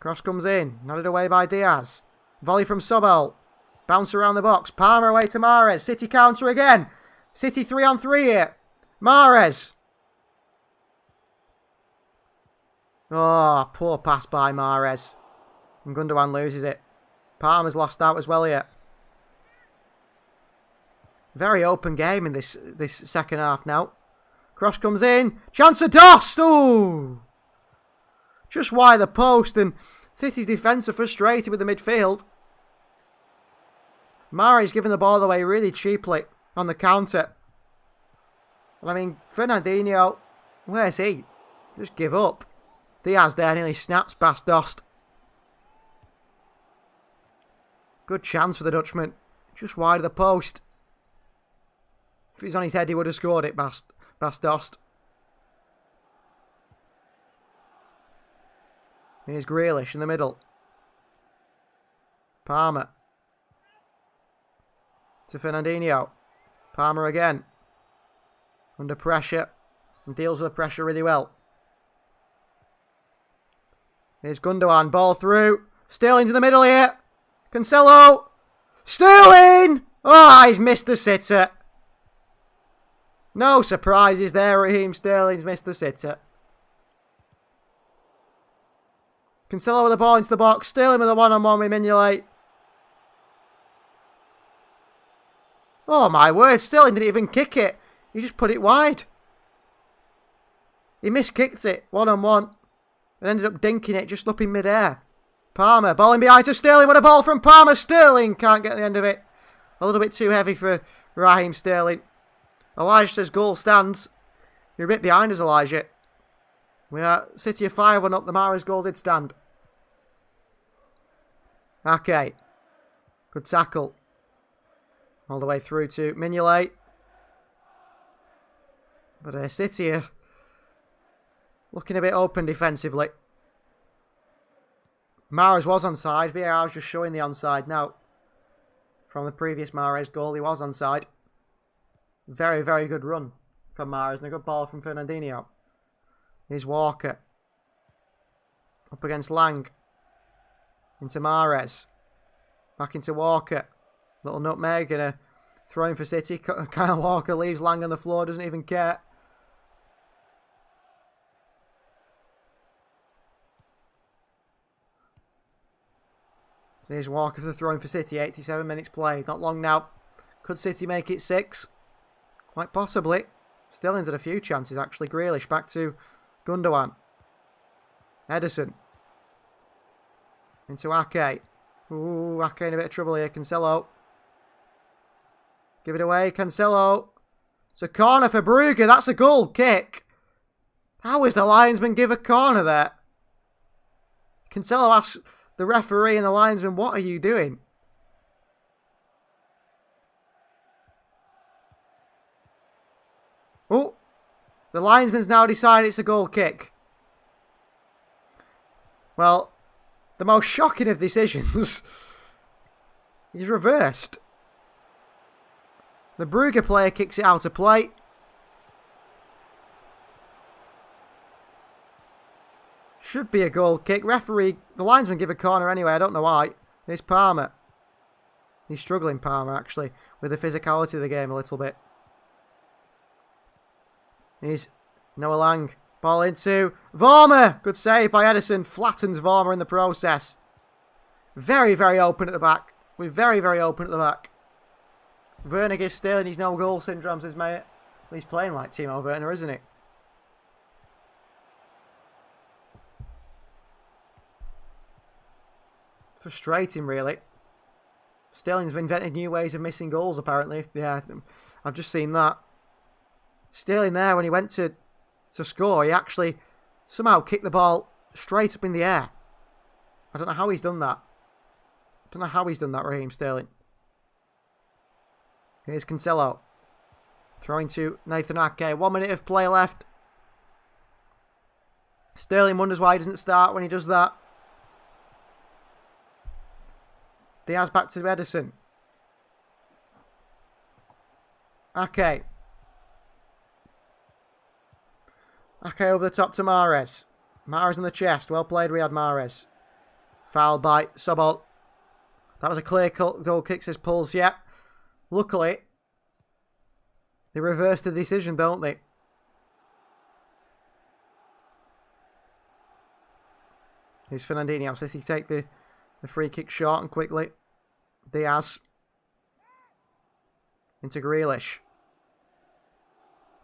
Cross comes in, nodded away by Diaz. Volley from Sobel. Bounce around the box. Palmer away to Mahrez. City counter again. City 3-on-3 here. Mahrez. Oh, poor pass by Mahrez. And Gundogan loses it. Palmer's lost out as well here. Very open game in this second half now. Cross comes in. Chance of Dost. Ooh. Just wide the post, and City's defence are frustrated with the midfield. Mahrez giving the ball away really cheaply on the counter. I mean, Fernandinho, where's he? Just give up. Diaz there nearly snaps past Dost. Good chance for the Dutchman. Just wide of the post. If he was on his head, he would have scored it past Dost. Here's Grealish in the middle. Palmer. To Fernandinho. Palmer again. Under pressure. And deals with the pressure really well. Here's Gundogan. Ball through. Sterling's in the middle here. Cancelo. Sterling! Oh, he's missed the sitter. No surprises there. Raheem Sterling's missed the sitter. Cancelo with the ball into the box. Sterling with a one-on-one with Mignolet. Oh my word, Sterling didn't even kick it. He just put it wide. He miskicked it, one-on-one. And ended up dinking it just up in mid-air. Palmer, ball in behind to Sterling. What a ball from Palmer. Sterling can't get the end of it. A little bit too heavy for Raheem Sterling. Elijah says goal stands. You're a bit behind us, Elijah. We are City of 5-1 up. The Mahrez goal did stand. Okay. Good tackle. All the way through to Mignolet. But City are looking a bit open defensively. Mahrez was onside. VAR was just showing the onside now. From the previous Mahrez goal, he was onside. Very, very good run from Mahrez and a good ball from Fernandinho. Here's Walker. Up against Lang. Into Mahrez. Back into Walker. Little nutmeg and a throw in for City. Kyle Walker leaves Lang on the floor, doesn't even care. So here's Walker for the throw in for City. 87 minutes played. Not long now. Could City make it 6? Quite possibly. Sterling's had a few chances actually. Grealish back to Gundogan. Ederson. Into Ake. Ooh, Ake in a bit of trouble here. Cancelo. Give it away. Cancelo. It's a corner for Brugge. That's a goal kick. How is the linesman give a corner there? Cancelo asks the referee and the linesman, what are you doing? Oh, the linesman's now decided it's a goal kick. Well, the most shocking of decisions is reversed. The Brugge player kicks it out of play. Should be a goal kick. Referee, the linesman give a corner anyway. I don't know why. Here's Palmer. He's struggling, Palmer, actually, with the physicality of the game a little bit. Here's Noah Lang. Ball into Vormer. Good save by Ederson. Flattens Vormer in the process. Very, very open at the back. We're very, very open at the back. Werner gives Sterling his no goal syndrome, says mate. He's playing like Timo Werner, isn't he? Frustrating, really. Sterling's invented new ways of missing goals, apparently. Yeah, I've just seen that. Sterling there, when he went to score, he actually somehow kicked the ball straight up in the air. I don't know how he's done that. Raheem Sterling. Here's Cancelo. Throwing to Nathan Ake. 1 minute of play left. Sterling wonders why he doesn't start when he does that. Diaz back to Ederson. Ake. Ake over the top to Mahrez. Mahrez in the chest. Well played, Riyad Mahrez. Fouled by Sobol. That was a clear goal kick, says Pulse. Yeah. Luckily, they reversed the decision, don't they? Here's Fernandinho. City take the free kick short and quickly. Diaz. Into Grealish.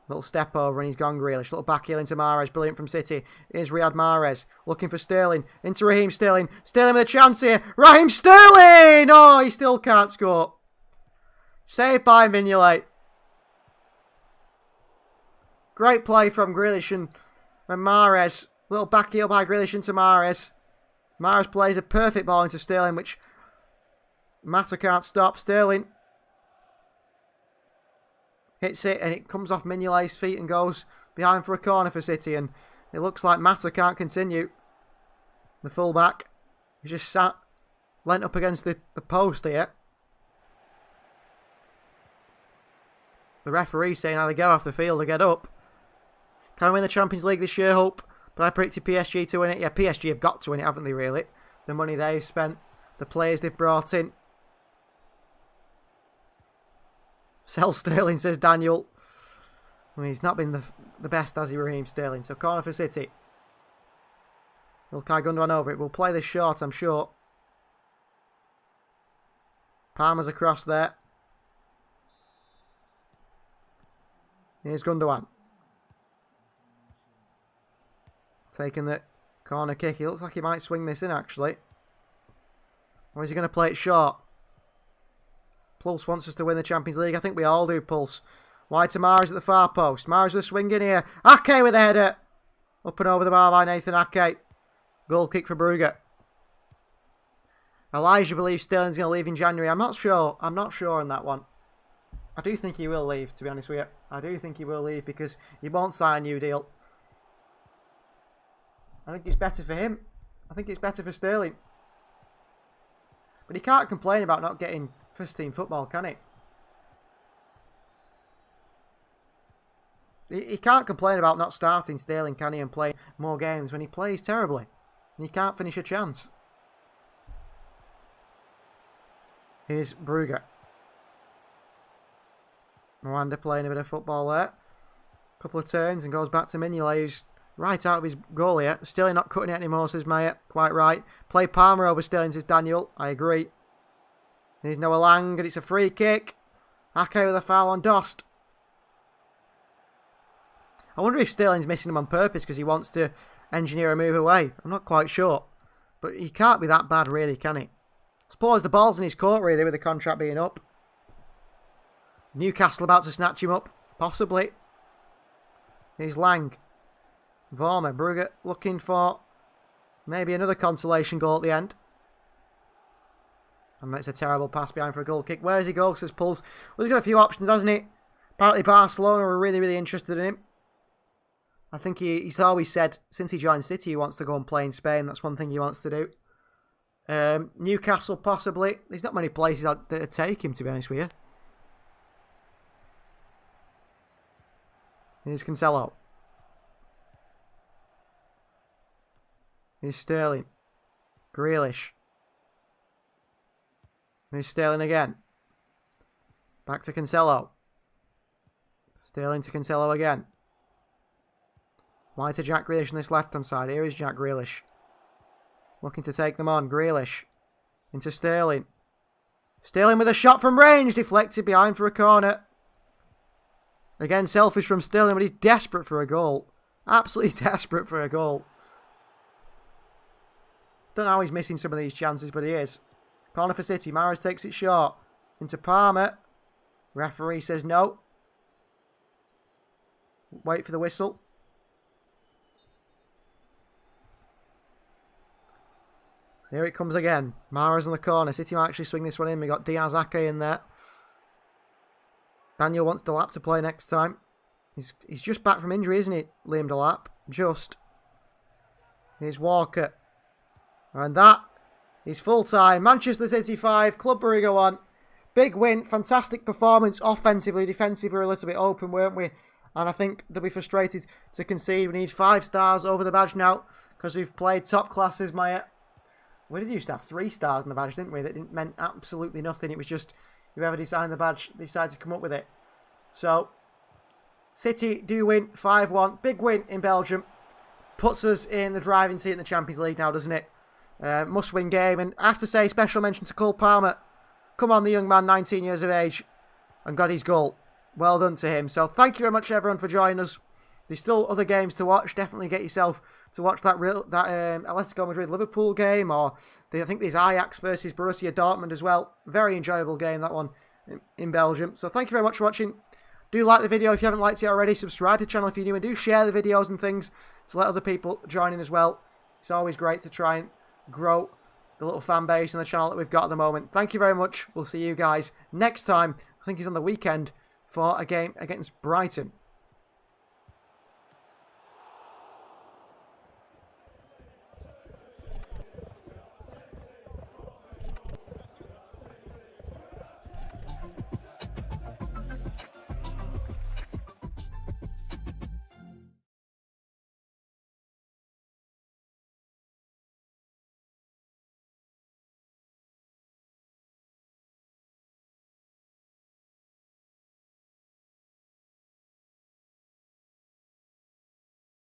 Little step over and he's gone, Grealish. Little back heel into Mahrez. Brilliant from City. Here's Riyad Mahrez. Looking for Sterling. Into Raheem Sterling. Sterling with a chance here. Raheem Sterling! Oh, he still can't score. Saved by Mignolet. Great play from Grealish and Mahrez. Little back heel by Grealish into Mahrez. Mahrez plays a perfect ball into Sterling, which Mata can't stop. Sterling hits it, and it comes off Mignolet's feet and goes behind for a corner for City. And it looks like Mata can't continue. The fullback, he's just sat, leant up against the post here. The referee saying either get off the field or get up. Can we win the Champions League this year, Hope? But I predicted PSG to win it. Yeah, PSG have got to win it, haven't they, really? The money they've spent, the players they've brought in. Sell Sterling, says Daniel. I mean, he's not been the best, has he, Raheem Sterling? So corner for City. Ilkay Gundogan over it. We'll play this short, I'm sure. Palmer's across there. Here's Gundogan. Taking the corner kick. He looks like he might swing this in, actually. Or is he going to play it short? Pulse wants us to win the Champions League. I think we all do, Pulse. Wide to Mahrez at the far post. Mahrez with a swing in here. Ake with a header. Up and over the bar by Nathan Ake. Goal kick for Brugge. Elijah believes Sterling's going to leave in January. I'm not sure. I'm not sure on that one. I do think he will leave, to be honest with you. I do think he will leave because he won't sign a new deal. I think it's better for him. I think it's better for Sterling. But he can't complain about not getting first team football, can he? He can't complain about not starting Sterling, can he, and playing more games when he plays terribly. And he can't finish a chance. Here's Brugge. Mwanda playing a bit of football there. Couple of turns and goes back to Mignolet, who's right out of his goal here. Sterling not cutting it anymore, says Maya. Quite right. Play Palmer over Sterling, says Daniel. I agree. Here's Noah Lang, and it's a free kick. Ake with a foul on Dost. I wonder if Sterling's missing him on purpose because he wants to engineer a move away. I'm not quite sure. But he can't be that bad, really, can he? I suppose the ball's in his court, really, with the contract being up. Newcastle about to snatch him up. Possibly. Here's Lang. Vormer. Brugge looking for maybe another consolation goal at the end. And that's a terrible pass behind for a goal kick. Where does he go? Says Pulse. Well, he's got a few options, hasn't he? Apparently Barcelona are really, really interested in him. I think he's always said, since he joined City, he wants to go and play in Spain. That's one thing he wants to do. Newcastle, possibly. There's not many places that take him, to be honest with you. Here's Cancelo. Here's Sterling. Grealish. Here's Sterling again. Back to Cancelo. Sterling to Cancelo again. Wide to Jack Grealish on this left-hand side. Here is Jack Grealish. Looking to take them on. Grealish. Into Sterling. Sterling with a shot from range. Deflected behind for a corner. Again, selfish from Sterling, but he's desperate for a goal. Absolutely desperate for a goal. Don't know how he's missing some of these chances, but he is. Corner for City. Mahrez takes it short. Into Palmer. Referee says no. Wait for the whistle. Here it comes again. Mahrez on the corner. City might actually swing this one in. We got Diaz Ake in there. Daniel wants Delap to play next time. He's just back from injury, isn't he, Liam Delap? Just. Here's Walker. And that is full time. Manchester City 5, Club Brugge 1. Big win. Fantastic performance. Offensively, defensively, we were a little bit open, weren't we? And I think they'll be frustrated to concede. We need 5 stars over the badge now because we've played top classes, Maya. We did used to have 3 stars in the badge, didn't we? That meant absolutely nothing. It was just whoever designed the badge decided to come up with it. So, City do win 5-1. Big win in Belgium. Puts us in the driving seat in the Champions League now, doesn't it? Must-win game. And I have to say, special mention to Cole Palmer. Come on, the young man, 19 years of age, and got his goal. Well done to him. So, thank you very much, everyone, for joining us. There's still other games to watch. Definitely get yourself to watch that Atletico Madrid-Liverpool game. Or I think there's Ajax versus Borussia Dortmund as well. Very enjoyable game, that one, in Belgium. So thank you very much for watching. Do like the video if you haven't liked it already. Subscribe to the channel if you're new, and do share the videos and things to let other people join in as well. It's always great to try and grow the little fan base and the channel that we've got at the moment. Thank you very much. We'll see you guys next time. I think it's on the weekend for a game against Brighton.